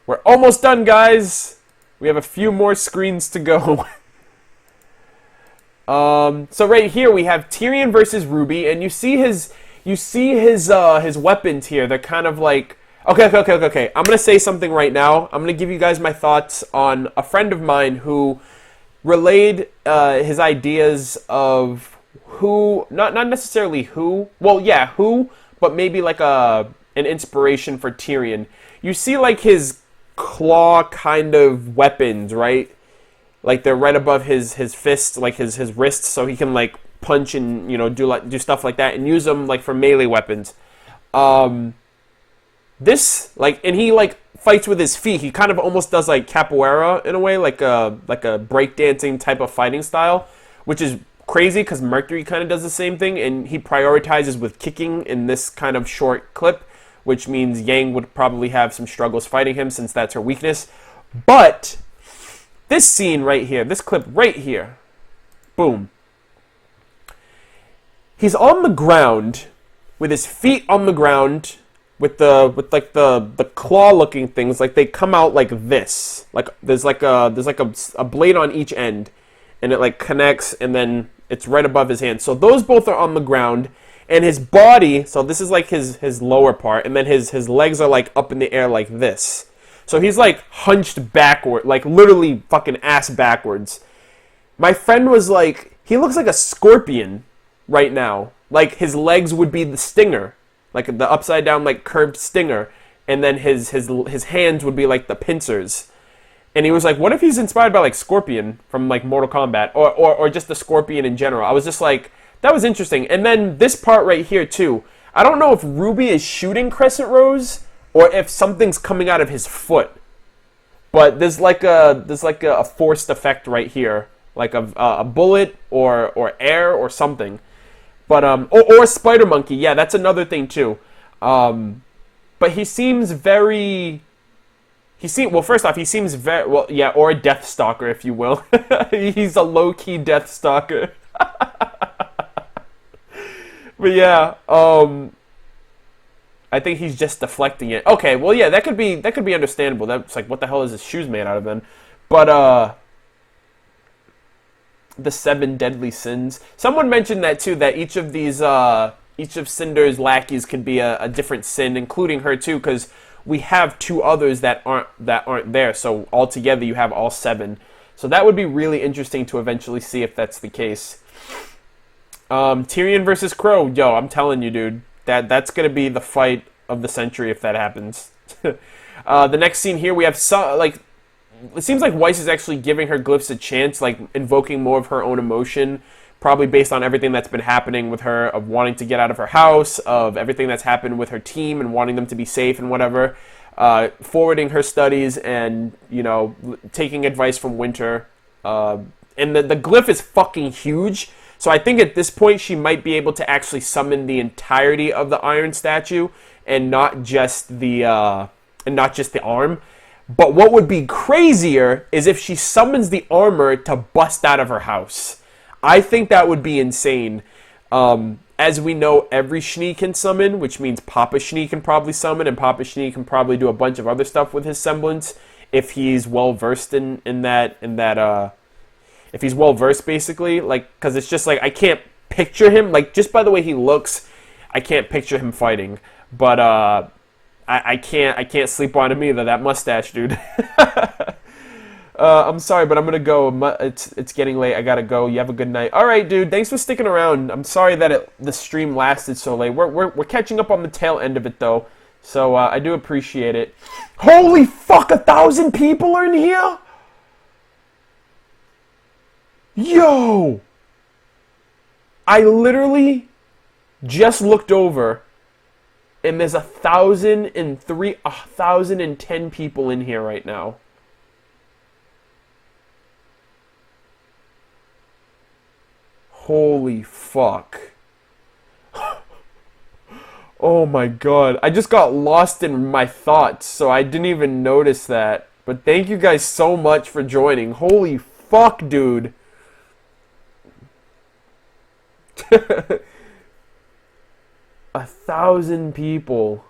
[SPEAKER 1] We're almost done, guys. We have a few more screens to go. So right here we have Tyrion versus RWBY, and you see his weapons here. They're kind of like... Okay. I'm going to say something right now. I'm going to give you guys my thoughts on a friend of mine who relayed his ideas of who, not necessarily who, well, yeah, who, but maybe like an inspiration for Tyrion. You see like his claw kind of weapons, right? Like they're right above his fist, like his wrists, so he can like punch and do stuff like that and use them like for melee weapons. This like, and he like fights with his feet. He kind of almost does like capoeira in a way, like a breakdancing type of fighting style, which is crazy because Mercury kind of does the same thing, and he prioritizes with kicking in this kind of short clip, which means Yang would probably have some struggles fighting him since that's her weakness. But this scene right here, this clip right here, boom. He's on the ground with his feet on the ground with the claw looking things, like they come out like this. Like there's like a blade on each end, and it like connects, and then it's right above his hand. So those both are on the ground, and his body, so this is like his lower part, and then his legs are like up in the air like this. So he's like hunched backward, like literally fucking ass backwards. My friend was like, he looks like a scorpion right now. Like his legs would be the stinger, like the upside down like curved stinger, and then his hands would be like the pincers. And he was like, what if he's inspired by like Scorpion from like Mortal Kombat, or just the Scorpion in general? I was just like, that was interesting. And then this part right here too, I don't know if RWBY is shooting Crescent Rose or if something's coming out of his foot, but there's like a forced effect right here, like a bullet or air or something. But or Spider Monkey, yeah, that's another thing too. But he seems very. Well, first off, he seems very well, yeah, or a Death Stalker, if you will. He's a low key Death Stalker. But yeah, I think he's just deflecting it. Okay, well, yeah, that could be understandable. That's like, what the hell is his shoes made out of then? But the 7 deadly sins. Someone mentioned that too. That each of Cinder's lackeys could be a different sin, including her too, because we have 2 others that aren't there. So altogether, you have all 7. So that would be really interesting to eventually see if that's the case. Tyrion versus Crow. Yo, I'm telling you, dude, that's gonna be the fight of the century if that happens. The next scene here, we have it seems like Weiss is actually giving her glyphs a chance, like invoking more of her own emotion, probably based on everything that's been happening with her, of wanting to get out of her house, of everything that's happened with her team and wanting them to be safe and whatever, forwarding her studies and, taking advice from Winter. And the glyph is fucking huge, so I think at this point she might be able to actually summon the entirety of the iron statue and not just the arm. But what would be crazier is if she summons the armor to bust out of her house. I think that would be insane. As we know, every Schnee can summon, which means Papa Schnee can probably summon, and Papa Schnee can probably do a bunch of other stuff with his semblance if he's well versed in that. If he's well versed, basically, like, because it's just like I can't picture him, like, just by the way he looks, I can't picture him fighting. But I can't sleep on him either. That mustache, dude. I'm sorry, but I'm gonna go. It's getting late. I gotta go. You have a good night. All right, dude. Thanks for sticking around. I'm sorry that the stream lasted so late. We're catching up on the tail end of it though, so I do appreciate it. Holy fuck! 1,000 people are in here. Yo! I literally just looked over, and there's 1,010 people in here right now. Holy fuck. Oh my god. I just got lost in my thoughts, so I didn't even notice that. But thank you guys so much for joining. Holy fuck, dude. 1,000 people.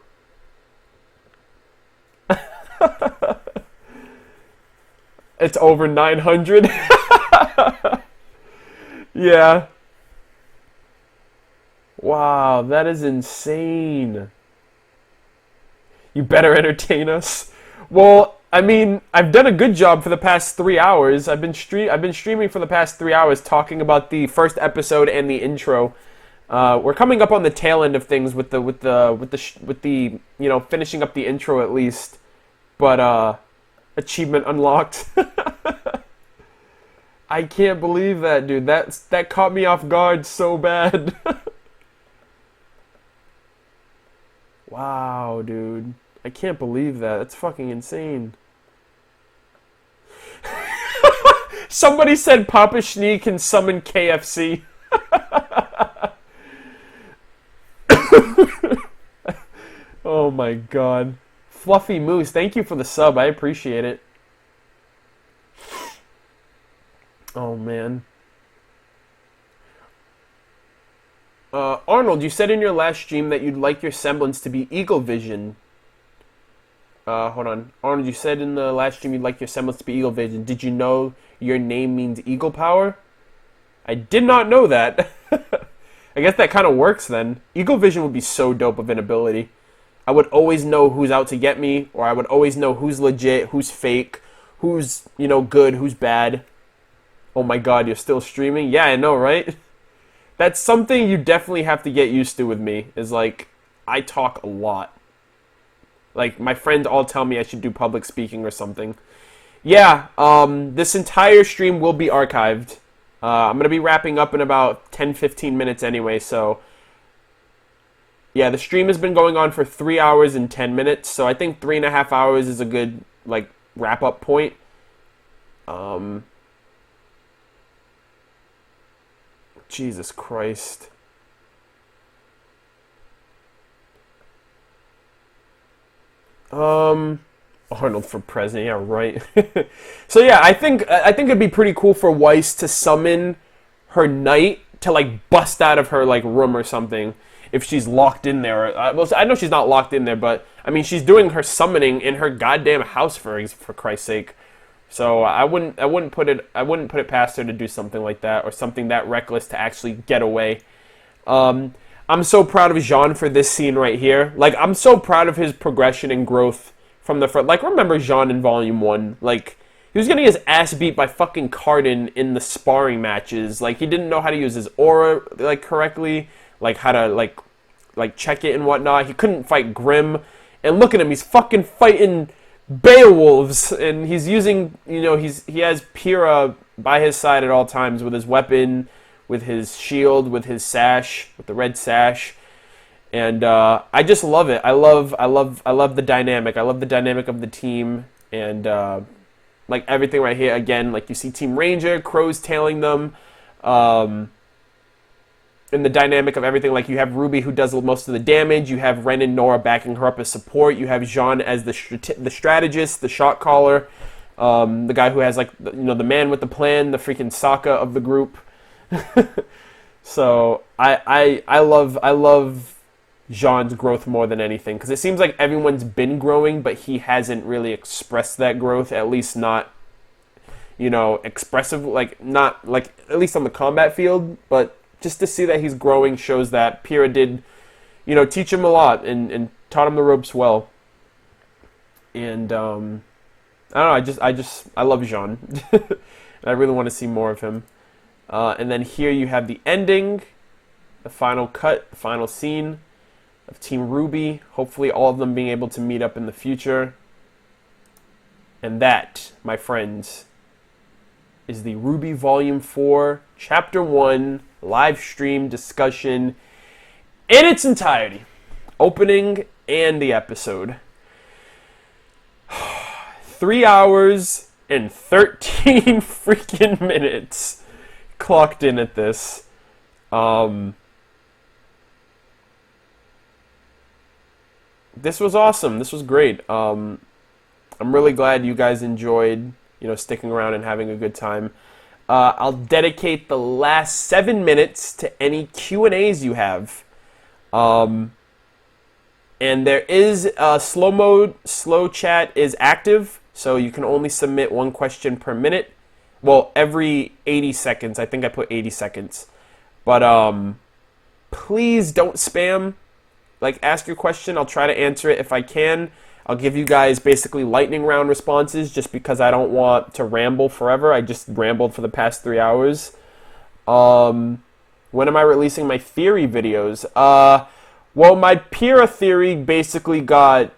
[SPEAKER 1] It's over 900. Yeah. Wow, that is insane. You better entertain us. Well, I mean, I've done a good job for the past 3 hours. I've been streaming for the past 3 hours, talking about the first episode and the intro. We're coming up on the tail end of things with the finishing up the intro at least. But achievement unlocked. I can't believe that, dude. That caught me off guard so bad. Wow, dude. I can't believe that. That's fucking insane. Somebody said Papa Schnee can summon KFC. Oh my god. Fluffy Moose, thank you for the sub. I appreciate it. Oh man. Arnold, you said in your last stream that you'd like your semblance to be Eagle Vision. Hold on. Arnold, you said in the last stream you'd like your semblance to be Eagle Vision. Did you know your name means Eagle Power? I did not know that. I guess that kind of works then. Eagle Vision would be so dope of an ability. I would always know who's out to get me, or I would always know who's legit, who's fake, who's, good, who's bad. Oh my god, you're still streaming? Yeah, I know, right? That's something you definitely have to get used to with me, is like, I talk a lot. Like, my friends all tell me I should do public speaking or something. Yeah, this entire stream will be archived. I'm going to be wrapping up in about 10-15 minutes anyway, so... Yeah, the stream has been going on for 3 hours and 10 minutes, so I think 3.5 hours is a good, wrap-up point. Jesus Christ. Arnold for president, yeah, right. So yeah, I think it'd be pretty cool for Weiss to summon her knight to bust out of her room or something if she's locked in there. Well, I know she's not locked in there, but I mean she's doing her summoning in her goddamn house for Christ's sake. So I wouldn't put it past her to do something like that, or something that reckless to actually get away. I'm so proud of Jean for this scene right here. I'm so proud of his progression and growth from the front. Remember Jean in Volume 1? He was getting his ass beat by fucking Cardin in the sparring matches. He didn't know how to use his aura, correctly. How to, check it and whatnot. He couldn't fight Grimm. And look at him, he's fucking fighting Beowulfs. And he's using, he has Pyrrha by his side at all times with his weapon, with his shield, with his sash, with the red sash. And I just love it. I love the dynamic. I love the dynamic of the team. And everything right here. Again, you see Team Ranger, Crow's tailing them. And the dynamic of everything, you have RWBY who does most of the damage. You have Ren and Nora backing her up as support. You have Jean as the strategist, the shot caller, the guy who has the man with the plan, the freaking Sokka of the group. So I love Jean's growth more than anything, because it seems like everyone's been growing, but he hasn't really expressed that growth, at least not expressive, not at least on the combat field. But just to see that he's growing shows that Pyrrha did teach him a lot and taught him the ropes well. And I don't know, I love Jean. And I really want to see more of him. And then here you have the ending, the final cut, the final scene of Team RWBY. Hopefully all of them being able to meet up in the future. And that, my friends, is the RWBY Volume 4, Chapter 1, Livestream Discussion in its entirety. Opening and the episode. 3 hours and 13 freaking minutes clocked in at this. This was awesome. This was great. I'm really glad you guys enjoyed, sticking around and having a good time. I'll dedicate the last 7 minutes to any Q&As you have. And there is slow chat is active, so you can only submit one question per minute. Well, every 80 seconds. I think I put 80 seconds. But please don't spam. Ask your question. I'll try to answer it if I can. I'll give you guys basically lightning round responses just because I don't want to ramble forever. I just rambled for the past 3 hours. When am I releasing my theory videos? Well, my Pyrrha theory basically got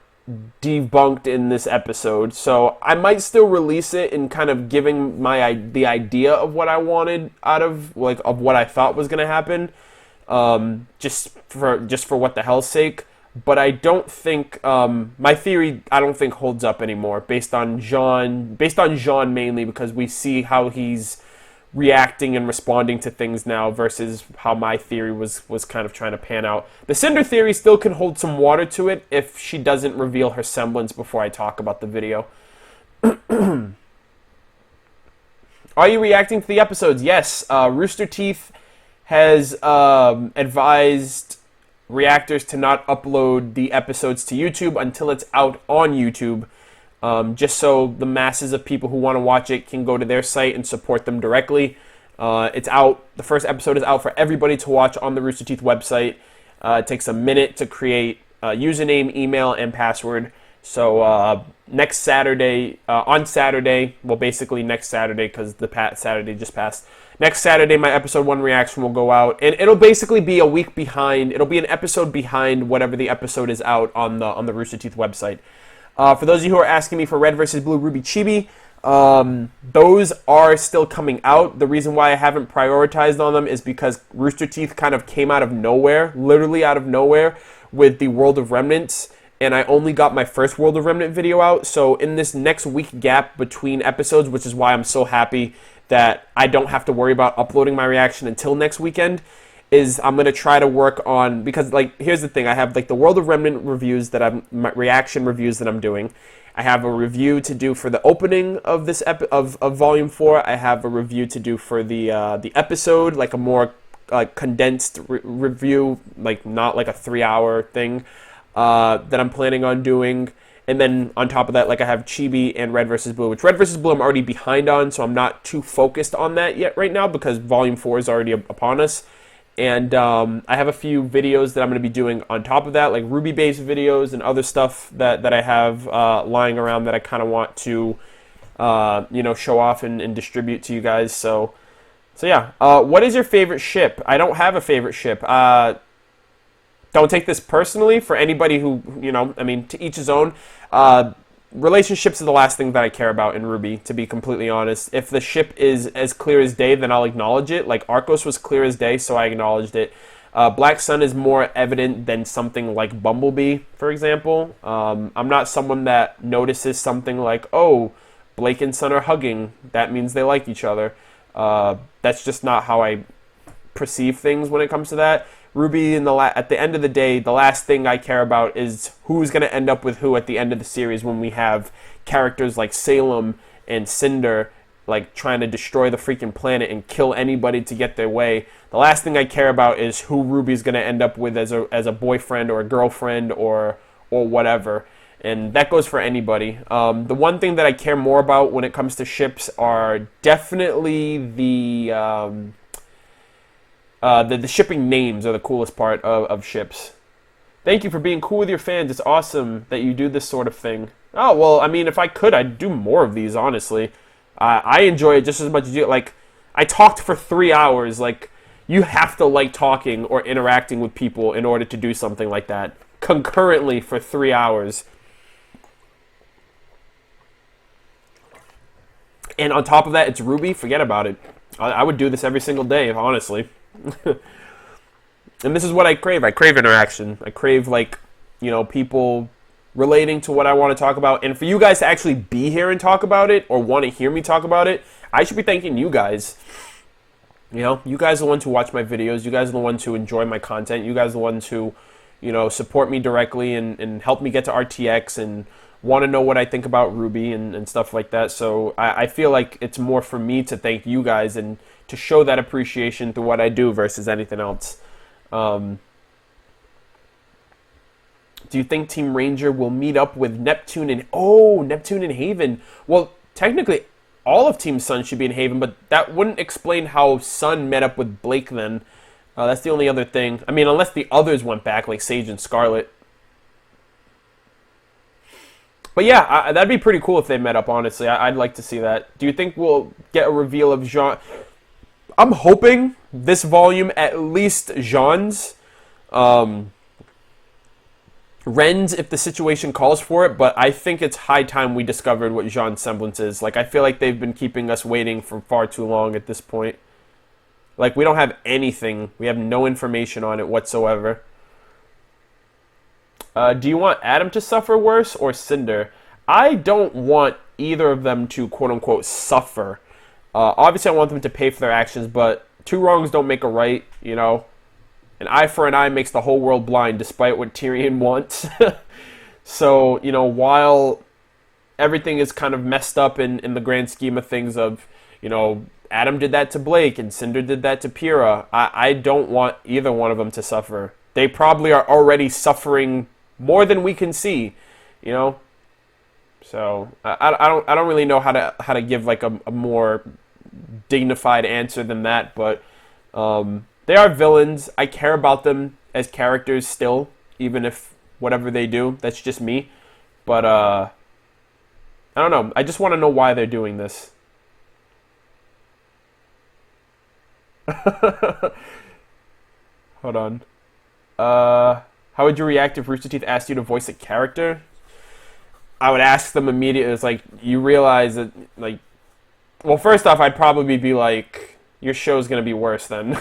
[SPEAKER 1] debunked in this episode, so I might still release it and kind of giving the idea of what I wanted out of what I thought was going to happen. Just for what the hell's sake, but I don't think my theory holds up anymore based on Jean mainly because we see how he's reacting and responding to things now versus how my theory was kind of trying to pan out. The Cinder theory still can hold some water to it if she doesn't reveal her semblance before I talk about the video. Are you reacting to the episodes? Yes. Rooster Teeth has advised reactors to not upload the episodes to YouTube until it's out on YouTube, just so the masses of people who want to watch it can go to their site and support them directly. It's out. The first episode is out for everybody to watch on the Rooster Teeth website. It takes a minute to create a username, email, and password. So next Saturday, on Saturday, well, basically next Saturday because the Saturday just passed. Next Saturday, my episode 1 reaction will go out, and it'll basically be a week behind. It'll be an episode behind whatever the episode is out on the Rooster Teeth website. For those of you who are asking me for Red vs. Blue RWBY Chibi, those are still coming out. The reason why I haven't prioritized on them is because Rooster Teeth kind of came out of nowhere, literally out of nowhere, with the World of Remnants, and I only got my first World of Remnant video out. So in this next week gap between episodes, which is why I'm so happy that I don't have to worry about uploading my reaction until next weekend, is I'm going to try to work on, because here's the thing, I have the World of Remnant reviews my reaction reviews that I'm doing. I have a review to do for the opening of this of Volume 4. I have a review to do for the episode, a more condensed review, not a 3-hour thing that I'm planning on doing. And then on top of that, I have Chibi and Red vs. Blue, which Red vs. Blue I'm already behind on, so I'm not too focused on that yet right now because Volume 4 is already upon us. And I have a few videos that I'm going to be doing on top of that, RWBY-based videos and other stuff that I have lying around that I kind of want to, show off and distribute to you guys. So yeah. What is your favorite ship? I don't have a favorite ship. Don't take this personally for anybody who, to each his own. Relationships are the last thing that I care about in RWBY, to be completely honest. If the ship is as clear as day, then I'll acknowledge it. Arcos was clear as day, so I acknowledged it. Black Sun is more evident than something like Bumblebee, for example. I'm not someone that notices something like, oh, Blake and Sun are hugging. That means they like each other. That's just not how I perceive things when it comes to that. RWBY, at the end of the day, the last thing I care about is who's going to end up with who at the end of the series when we have characters like Salem and Cinder trying to destroy the freaking planet and kill anybody to get their way. The last thing I care about is who RWBY's going to end up with as a boyfriend or a girlfriend or whatever. And that goes for anybody. The one thing that I care more about when it comes to ships are definitely the shipping names are the coolest part of ships. Thank you for being cool with your fans. It's awesome that you do this sort of thing. Oh, well, if I could, I'd do more of these, honestly. I enjoy it just as much as you. I talked for 3 hours. You have to like talking or interacting with people in order to do something like that. Concurrently for 3 hours. And on top of that, it's RWBY. Forget about it. I would do this every single day, honestly. And this is what I crave. I crave interaction. I crave, people relating to what I want to talk about. And for you guys to actually be here and talk about it or want to hear me talk about it, I should be thanking you guys. You know, you guys are the ones who watch my videos. You guys are the ones who enjoy my content. You guys are the ones who, you know, support me directly and help me get to RTX and want to know what I think about RWBY and stuff like that. So I feel like it's more for me to thank you guys and to show that appreciation through what I do versus anything else. Do you think Team Ranger will meet up with Neptune and... Oh, Neptune and Haven. Well, technically, all of Team Sun should be in Haven, but that wouldn't explain how Sun met up with Blake then. That's the only other thing. I mean, unless the others went back, like Sage and Scarlet. But yeah, that'd be pretty cool if they met up, honestly. I'd like to see that. Do you think we'll get a reveal of Jean? I'm hoping this volume, at least Jean's. Ren's, if the situation calls for it, but I think it's high time we discovered what Jean's semblance is. Like, I feel like they've been keeping us waiting for far too long at this point. Like, we don't have anything. We have no information on it whatsoever. Do you want Adam to suffer worse or Cinder? I don't want either of them to, quote-unquote, suffer. Obviously, I want them to pay for their actions, but two wrongs don't make a right, you know? An eye for an eye makes the whole world blind, despite what Tyrion wants. So, you know, while everything is kind of messed up in the grand scheme of things of, you know, Adam did that to Blake and Cinder did that to Pyrrha, I don't want either one of them to suffer. They probably are already suffering more than we can see, you know? So, I don't really know how to give, like, a more dignified answer than that, but... they are villains. I care about them as characters still, even if whatever they do, that's just me. But, I don't know. I just want to know why they're doing this. Hold on. How would you react if Rooster Teeth asked you to voice a character? I would ask them immediately. It's like, you realize that, like... Well, first off, I'd probably be like... Your show's gonna be worse then.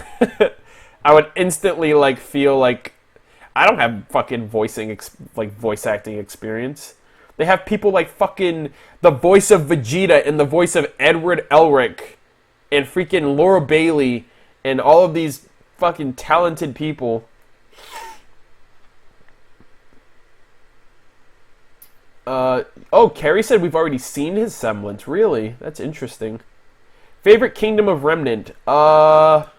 [SPEAKER 1] I would instantly, like, feel like I don't have fucking voice acting experience. They have people like fucking the voice of Vegeta and the voice of Edward Elric and freaking Laura Bailey and all of these fucking talented people. Oh, Carrie said we've already seen his semblance. Really? That's interesting. Favorite Kingdom of Remnant? Well,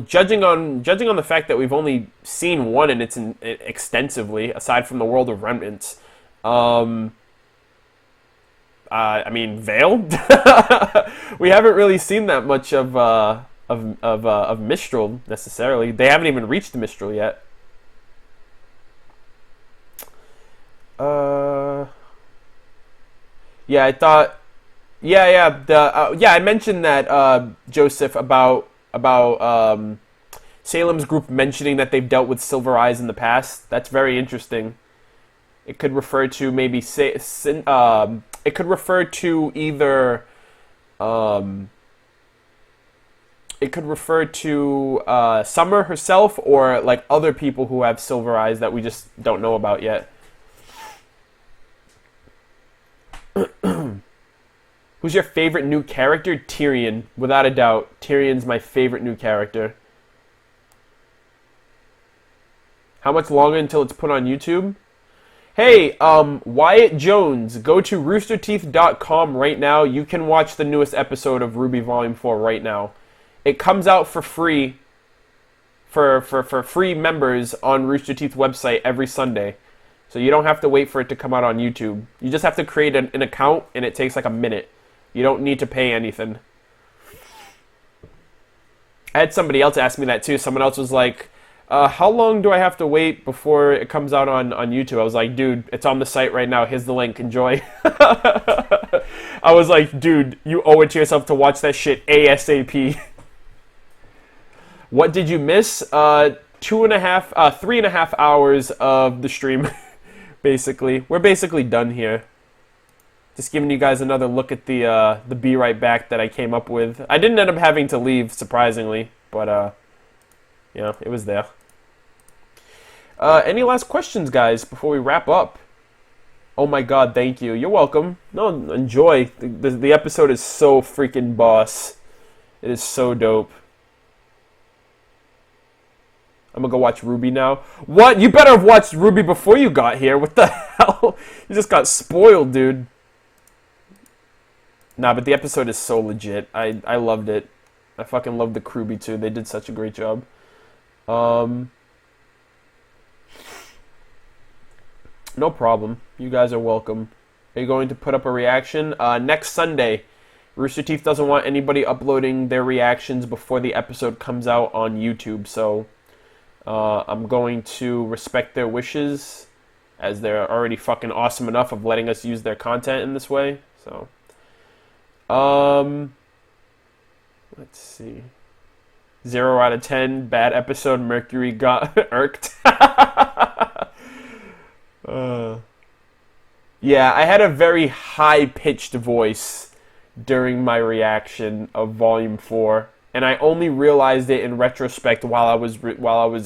[SPEAKER 1] judging on the fact that we've only seen one and it's extensively, aside from the world of Remnants, I mean, Veil. We haven't really seen that much of Mistral necessarily. They haven't even reached the Mistral yet. Yeah, I thought. Yeah. I mentioned that Joseph about Salem's group mentioning that they've dealt with Silver Eyes in the past. That's very interesting. It could refer to maybe it could refer to either it could refer to Summer herself or like other people who have Silver Eyes that we just don't know about yet. Who's your favorite new character? Tyrion, without a doubt. Tyrion's my favorite new character. How much longer until it's put on YouTube? Hey, Wyatt Jones, go to roosterteeth.com right now. You can watch the newest episode of RWBY Volume 4 right now. It comes out for free, for free members on Rooster Teeth website every Sunday. So you don't have to wait for it to come out on YouTube. You just have to create an account, and it takes like a minute. You don't need to pay anything. I had somebody else ask me that too. Someone else was like, how long do I have to wait before it comes out on YouTube? I was like, dude, it's on the site right now. Here's the link. Enjoy. I was like, dude, you owe it to yourself to watch that shit ASAP. What did you miss? 3.5 hours of the stream, basically. We're basically done here. Just giving you guys another look at the Be Right Back that I came up with. I didn't end up having to leave, surprisingly, but yeah, it was there. Any last questions, guys, before we wrap up? Oh my god, thank you. You're welcome. No, enjoy. The episode is so freaking boss. It is so dope. I'm gonna go watch RWBY now. What? You better have watched RWBY before you got here. What the hell? You just got spoiled, dude. Nah, but the episode is so legit. I loved it. I fucking loved the RWBY too. They did such a great job. No problem. You guys are welcome. Are you going to put up a reaction? Next Sunday. Rooster Teeth doesn't want anybody uploading their reactions before the episode comes out on YouTube, so I'm going to respect their wishes, as they're already fucking awesome enough of letting us use their content in this way. So, let's see. 0 out of 10. Bad episode. Mercury got irked. Yeah, I had a very high-pitched voice during my reaction of Volume 4, and I only realized it in retrospect while I was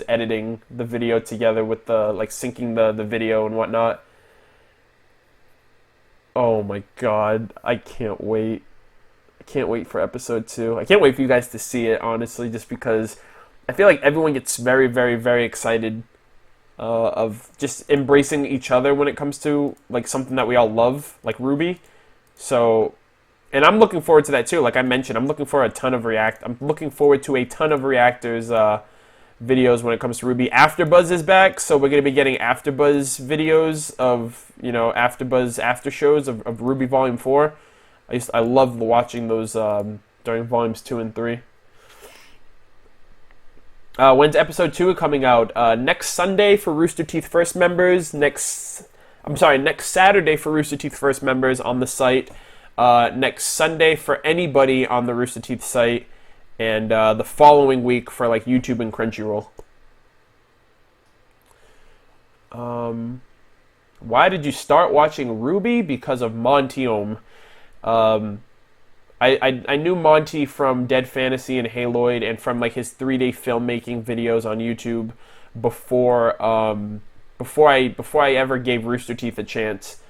[SPEAKER 1] editing the video together with the syncing the video and whatnot. Oh my god, I can't wait. I can't wait for episode 2. I can't wait for you guys to see it, honestly, just because I feel like everyone gets very, very, very excited of just embracing each other when it comes to something that we all love, like RWBY. So, and I'm looking forward to that too. Like I mentioned, I'm looking forward to a ton of reactors videos when it comes to RWBY. AfterBuzz is back, so we're gonna be getting AfterBuzz videos of AfterBuzz after shows of RWBY Volume 4. I love watching those during Volumes 2 and 3. When's episode 2 coming out? Next Sunday for Rooster Teeth First members. Next Saturday for Rooster Teeth First members on the site. Next Sunday for anybody on the Rooster Teeth site. And the following week for YouTube and Crunchyroll. Why did you start watching RWBY? Because of Montiome. I knew Monty from Dead Fantasy and Haloid and from his 3-day filmmaking videos on YouTube before I ever gave Rooster Teeth a chance.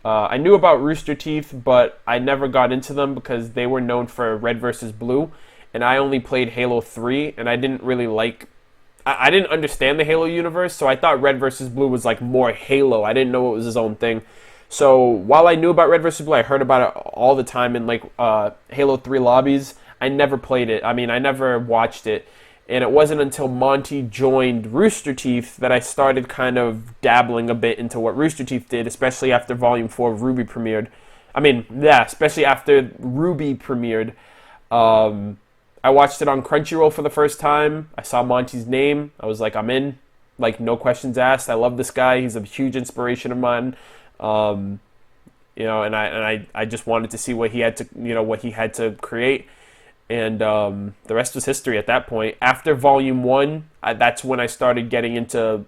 [SPEAKER 1] I knew about Rooster Teeth, but I never got into them because they were known for Red vs. Blue, and I only played Halo 3, and I didn't really I didn't understand the Halo universe, so I thought Red vs. Blue was more Halo. I didn't know it was his own thing. So while I knew about Red vs. Blue, I heard about it all the time in Halo 3 lobbies. I never played it. I never watched it. And it wasn't until Monty joined Rooster Teeth that I started kind of dabbling a bit into what Rooster Teeth did, especially after Volume 4 of RWBY premiered. Especially after RWBY premiered. I watched it on Crunchyroll for the first time. I saw Monty's name. I was like, I'm in. No questions asked. I love this guy. He's a huge inspiration of mine. And I just wanted to see what he had to create, and the rest was history at that point. After Volume 1, that's when I started getting into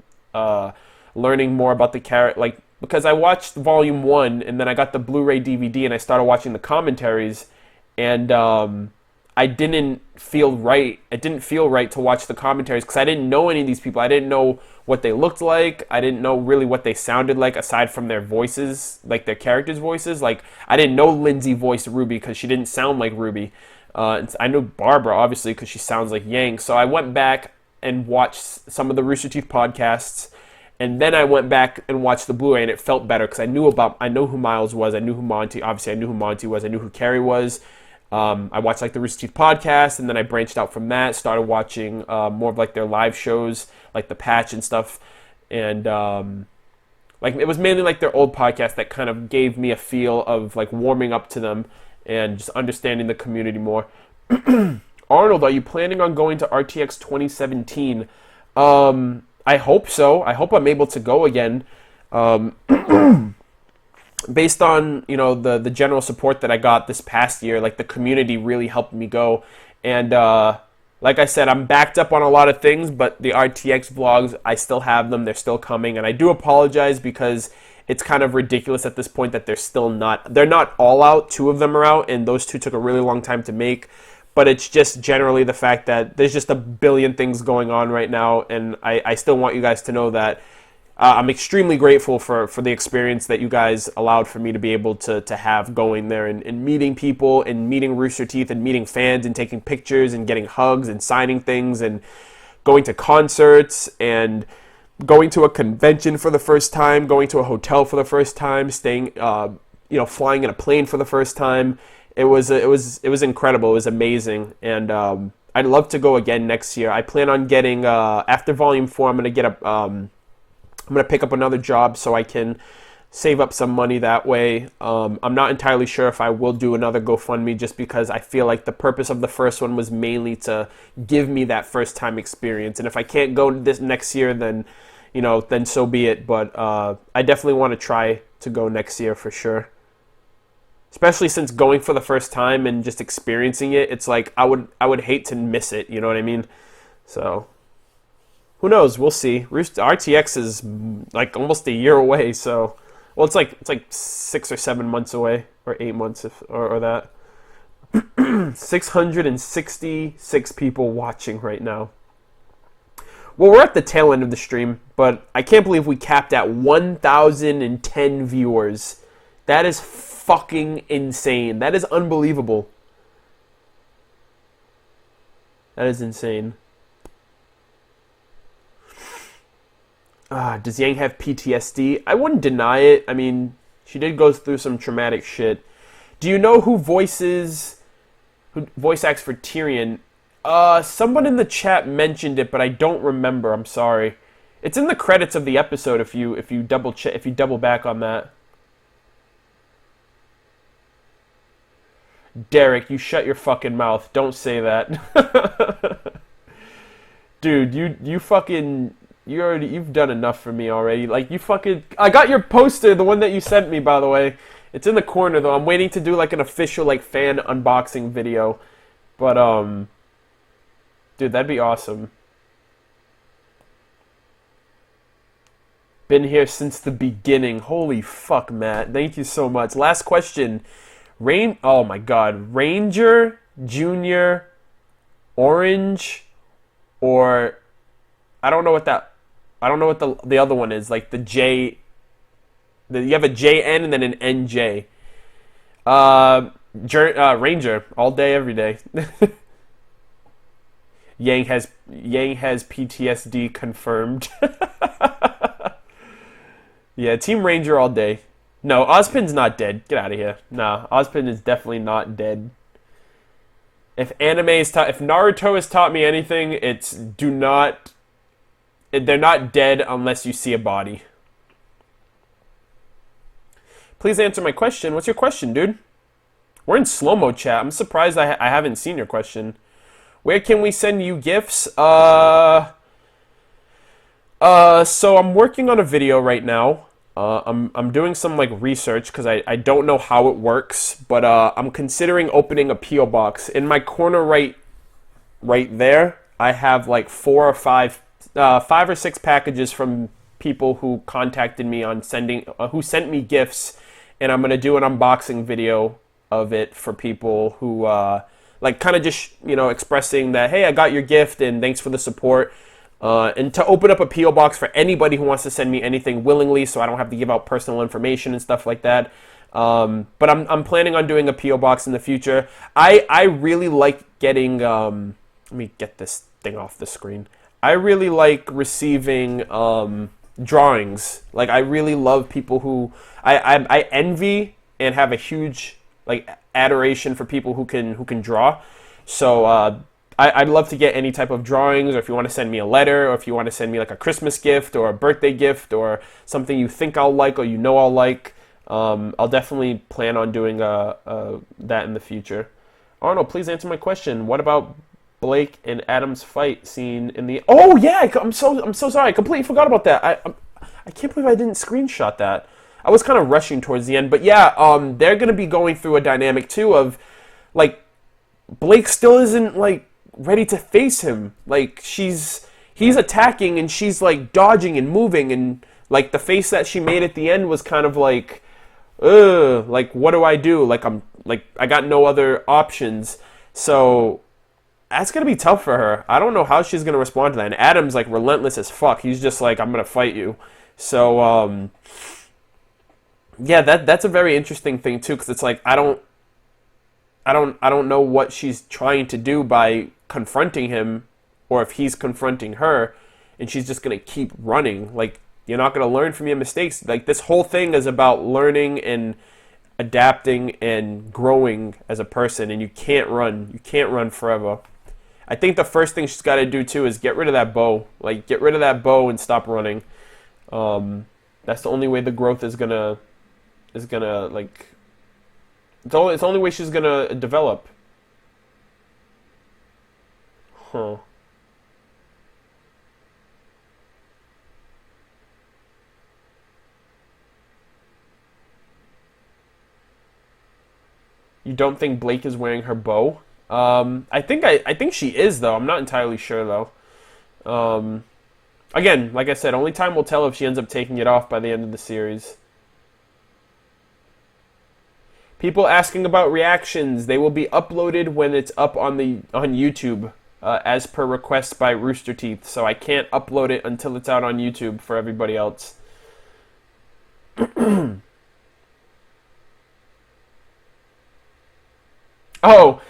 [SPEAKER 1] learning more about the character, because I watched Volume 1 and then I got the Blu-ray DVD and I started watching the commentaries, and I didn't feel right. It didn't feel right to watch the commentaries because I didn't know any of these people. I didn't know what they looked like. I didn't know really what they sounded like aside from their voices, their characters' voices. I didn't know Lindsay voiced RWBY because she didn't sound like RWBY. I knew Barbara, obviously, because she sounds like Yang. So I went back and watched some of the Rooster Teeth podcasts, and then I went back and watched the Blu-ray, and it felt better because I know who Miles was. I knew who Monty, obviously I knew who Monty was. I knew who Carrie was. I watched the Rooster Teeth podcast, and then I branched out from that, started watching more of their live shows, The Patch and stuff, and it was mainly their old podcast that kind of gave me a feel of warming up to them and just understanding the community more. Arnold, are you planning on going to RTX 2017? I hope so. I hope I'm able to go again. Based on the general support that I got this past year, the community really helped me go, and like I said, I'm backed up on a lot of things, but the RTX vlogs, I still have them. They're still coming, and I do apologize because it's kind of ridiculous at this point that they're not all out. 2 of them are out, and those 2 took a really long time to make, but it's just generally the fact that there's just a billion things going on right now, and I still want you guys to know that I'm extremely grateful for the experience that you guys allowed for me to be able to have going there and meeting people and meeting Rooster Teeth and meeting fans and taking pictures and getting hugs and signing things and going to concerts and going to a convention for the first time, going to a hotel for the first time, staying, flying in a plane for the first time. It was incredible. It was amazing, and I'd love to go again next year. I plan on getting after Volume 4. I'm gonna pick up another job so I can save up some money that way. I'm not entirely sure if I will do another GoFundMe, just because I feel like the purpose of the first one was mainly to give me that first time experience. And if I can't go this next year, then then so be it. But I definitely want to try to go next year for sure. Especially since going for the first time and just experiencing it, it's like I would hate to miss it. You know what I mean? So who knows? We'll see. RTX is like almost a year away. So, well, it's like 6 or 7 months away, or 8 months, or that. 666 people watching right now. Well, we're at the tail end of the stream, but I can't believe we capped at 1,010 viewers. That is fucking insane. That is unbelievable. That is insane. Does Yang have PTSD? I wouldn't deny it. I mean, she did go through some traumatic shit. Do you know who voice acts for Tyrion? Someone in the chat mentioned it, but I don't remember. I'm sorry. It's in the credits of the episode if you double back on that. Derek, you shut your fucking mouth. Don't say that. Dude, you've done enough for me already. Like, I got your poster, the one that you sent me, by the way. It's in the corner, though. I'm waiting to do, like, an official, like, fan unboxing video. But, dude, that'd be awesome. Been here since the beginning. Holy fuck, Matt. Thank you so much. Last question. Oh my god. Ranger, Junior, Orange, or I don't know what the other one is. Like the J. You have a JN and then an NJ. Ranger, all day, every day. Yang has PTSD confirmed. Yeah, Team Ranger all day. No, Ozpin's not dead. Get out of here. Nah, Ozpin is definitely not dead. If Naruto has taught me anything, it's they're not dead unless you see a body. Please answer my question. What's your question, dude? We're in slow-mo chat. I'm surprised I haven't seen your question. Where can we send you gifts? So I'm working on a video right now. I'm doing some like research because I don't know how it works, but I'm considering opening a P.O. box. In my corner right there, I have like 5 or 6 packages from people who contacted me on who sent me gifts, and I'm gonna do an unboxing video of it for people who like kind of just expressing that, hey, I got your gift and thanks for the support. And to open up a P.O. box for anybody who wants to send me anything willingly, so I don't have to give out personal information and stuff like that. But I'm planning on doing a P.O. box in the future. I really like getting... let me get this thing off the screen. I really like receiving drawings. Like, I really love people who... I envy and have a huge adoration for people who can draw. So... I'd love to get any type of drawings, or if you want to send me a letter, or if you want to send me like a Christmas gift or a birthday gift or something you think I'll like or I'll like. I'll definitely plan on doing that in the future. Arnold, please answer my question. What about Blake and Adam's fight scene in the... Oh yeah, I'm so sorry. I completely forgot about that. I can't believe I didn't screenshot that. I was kind of rushing towards the end, but yeah, they're gonna be going through a dynamic too of like Blake still isn't like ready to face him. Like he's attacking and she's like dodging and moving, and like the face that she made at the end was kind of like, ugh, like what do I do? Like I got no other options. So that's gonna be tough for her. I don't know how she's gonna respond to that. And Adam's like relentless as fuck. He's just like, I'm gonna fight you. So, yeah, that's a very interesting thing too, because it's like I don't know what she's trying to do by confronting him, or if he's confronting her, and she's just gonna keep running. Like, you're not gonna learn from your mistakes. Like, this whole thing is about learning and adapting and growing as a person, and you can't run. You can't run forever. I think the first thing she's got to do too is get rid of that bow. Like, get rid of that bow and stop running. That's the only way the growth is gonna like. It's the only way she's gonna develop. Huh. You don't think Blake is wearing her bow? I think she is, though. I'm not entirely sure, though. Again, like I said, only time will tell if she ends up taking it off by the end of the series. People asking about reactions. They will be uploaded when it's up on YouTube, as per request by Rooster Teeth. So I can't upload it until it's out on YouTube for everybody else. Oh,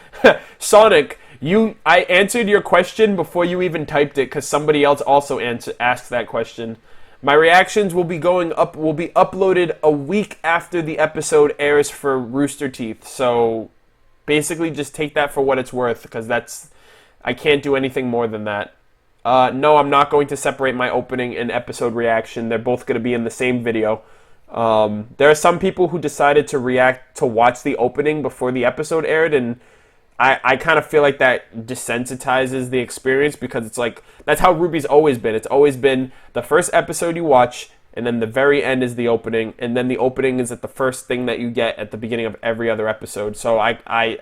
[SPEAKER 1] Sonic, I answered your question before you even typed it, because somebody else also asked that question. My reactions will be uploaded a week after the episode airs for Rooster Teeth. So basically just take that for what it's worth, because I can't do anything more than that. No, I'm not going to separate my opening and episode reaction. They're both going to be in the same video. There are some people who decided to watch the opening before the episode aired, and I kind of feel like that desensitizes the experience, because it's like, that's how RWBY's always been. It's always been the first episode you watch, and then the very end is the opening, and then the opening is at the first thing that you get at the beginning of every other episode. So I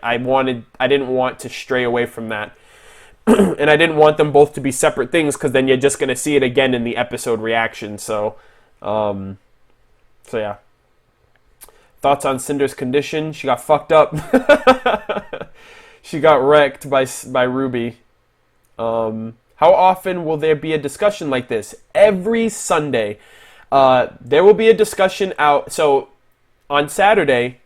[SPEAKER 1] didn't want to stray away from that. And I didn't want them both to be separate things, because then you're just going to see it again in the episode reaction. So yeah. Thoughts on Cinder's condition? She got fucked up. She got wrecked by RWBY. How often will there be a discussion like this? Every Sunday. There will be a discussion out. So on Saturday,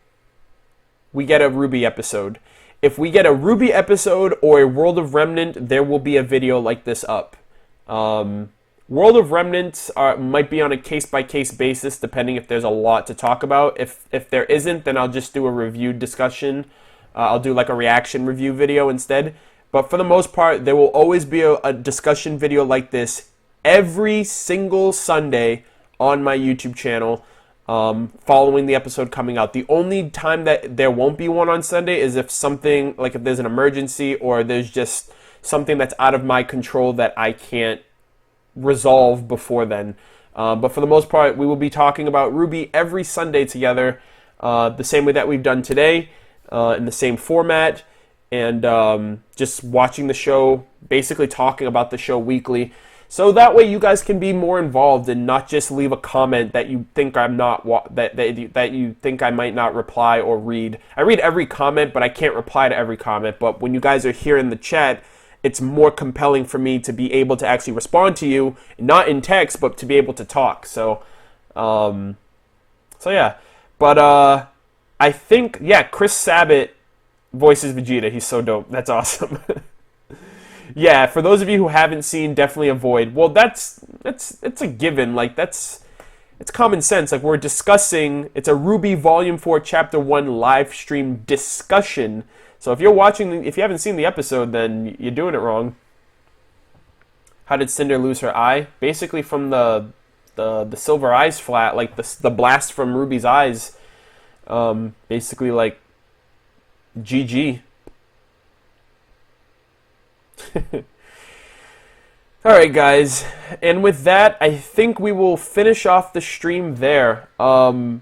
[SPEAKER 1] we get a RWBY episode. If we get a RWBY episode or a World of Remnant, there will be a video like this up. World of Remnants might be on a case-by-case basis, depending if there's a lot to talk about. If there isn't, then I'll just do a review discussion. I'll do like a reaction review video instead. But for the most part, there will always be a discussion video like this every single Sunday on my YouTube channel, following the episode coming out. The only time that there won't be one on Sunday is if something, like if there's an emergency or there's just something that's out of my control that I can't resolve before then. But for the most part, we will be talking about RWBY every Sunday together, the same way that we've done today, in the same format, and just watching the show, basically talking about the show weekly. So that way you guys can be more involved and not just leave a comment that you think I'm not that you think I might not reply or read. I read every comment, but I can't reply to every comment. But when you guys are here in the chat, it's more compelling for me to be able to actually respond to you, not in text, but to be able to talk. So yeah. But I think, yeah, Chris Sabat voices Vegeta. He's so dope. That's awesome. Yeah, for those of you who haven't seen, definitely avoid. Well, it's a given. Like, it's common sense. Like, we're discussing, it's a RWBY Volume 4 Chapter 1 live stream discussion. So if you haven't seen the episode, then you're doing it wrong. How did Cinder lose her eye? Basically from the silver eyes flat, like the blast from RWBY's eyes. Basically like GG. Alright guys, and with that, I think we will finish off the stream there. For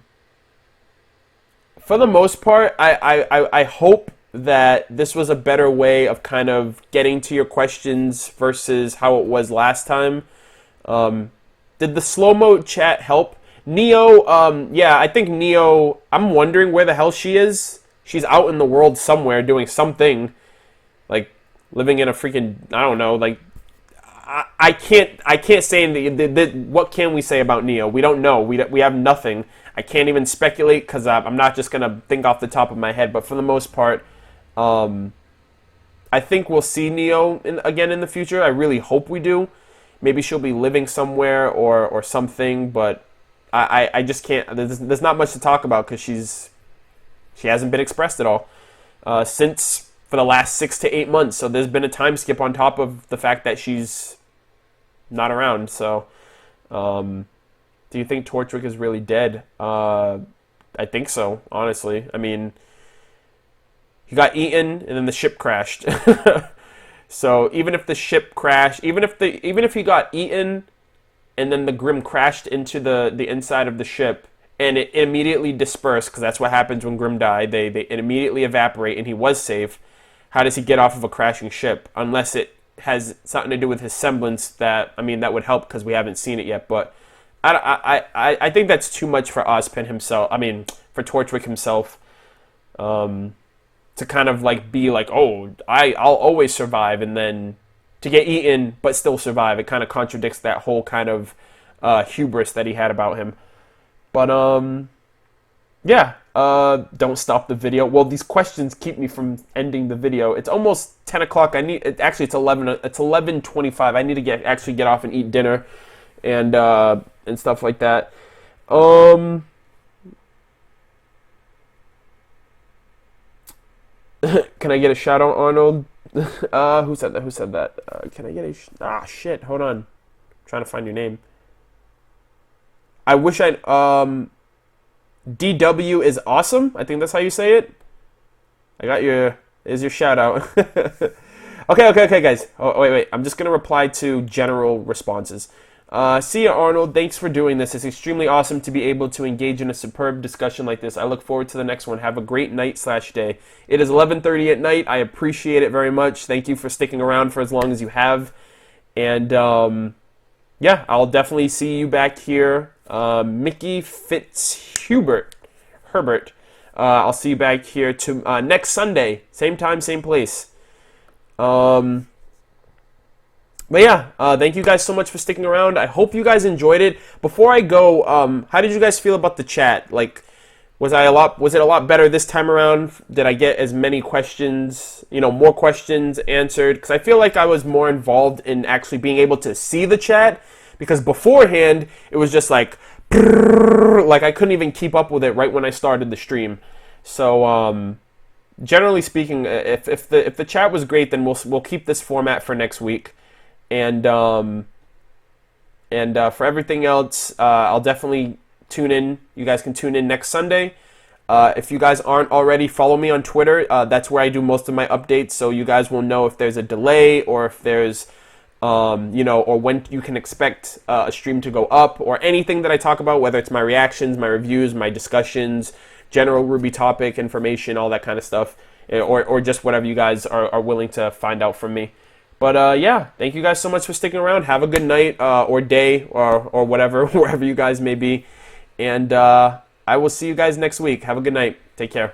[SPEAKER 1] the most part, I hope that this was a better way of kind of getting to your questions versus how it was last time. Did the slow-mo chat help? Neo, yeah, I think Neo, I'm wondering where the hell she is. She's out in the world somewhere doing something. Like, living in a freaking, I don't know, like, I I can't say what can we say about Neo? We don't know. We have nothing. I can't even speculate because I'm not just gonna think off the top of my head. But for the most part, I think we'll see Neo again in the future. I really hope we do. Maybe she'll be living somewhere or something. But I just can't. There's not much to talk about because she hasn't been expressed at all since for the last 6 to 8 months. So there's been a time skip on top of the fact that she's not around. So do you think Torchwick is really dead? I think so, honestly. I mean, he got eaten and then the ship crashed. So even if the ship crashed, even if he got eaten and then the Grimm crashed into the inside of the ship and it immediately dispersed, because that's what happens when Grimm died, they immediately evaporate and he was safe. How does he get off of a crashing ship? Unless it has something to do with his semblance, that would help because we haven't seen it yet. But I think that's too much for Ozpin himself. I mean, for Torchwick himself, to kind of like be like, oh, I'll always survive, and then to get eaten but still survive. It kind of contradicts that whole kind of hubris that he had about him. But yeah. Don't stop the video. Well, these questions keep me from ending the video. It's almost 10 o'clock. Actually, it's 11. It's 11:25. I need to get off and eat dinner, and stuff like that. Can I get a shout out, Arnold? Who said that? Who said that? Can I get a? Shit. Hold on. I'm trying to find your name. I wish I'd. DW is awesome. I think that's how you say it. I got is your shout out. Okay, guys. Oh, wait. I'm just going to reply to general responses. See ya, Arnold. Thanks for doing this. It's extremely awesome to be able to engage in a superb discussion like this. I look forward to the next one. Have a great night/day. It is 11:30 at night. I appreciate it very much. Thank you for sticking around for as long as you have. And, yeah, I'll definitely see you back here. Mickey Herbert. I'll see you back here next Sunday, same time, same place. But yeah, thank you guys so much for sticking around. I hope you guys enjoyed it. Before I go, how did you guys feel about the chat? Like, was it a lot better this time around? Did I get as many questions, more questions answered? Because I feel like I was more involved in actually being able to see the chat. Because beforehand, it was just like I couldn't even keep up with it right when I started the stream. So, generally speaking, if the chat was great, then we'll keep this format for next week. And for everything else, I'll definitely tune in. You guys can tune in next Sunday. If you guys aren't already, follow me on Twitter. That's where I do most of my updates, so you guys will know if there's a delay or if there's or when you can expect a stream to go up, or anything that I talk about, whether it's my reactions, my reviews, my discussions, general Ruby topic information, all that kind of stuff, or just whatever you guys are willing to find out from me. But yeah, thank you guys so much for sticking around. Have a good night or day or whatever, wherever you guys may be. And I will see you guys next week. Have a good night. Take care.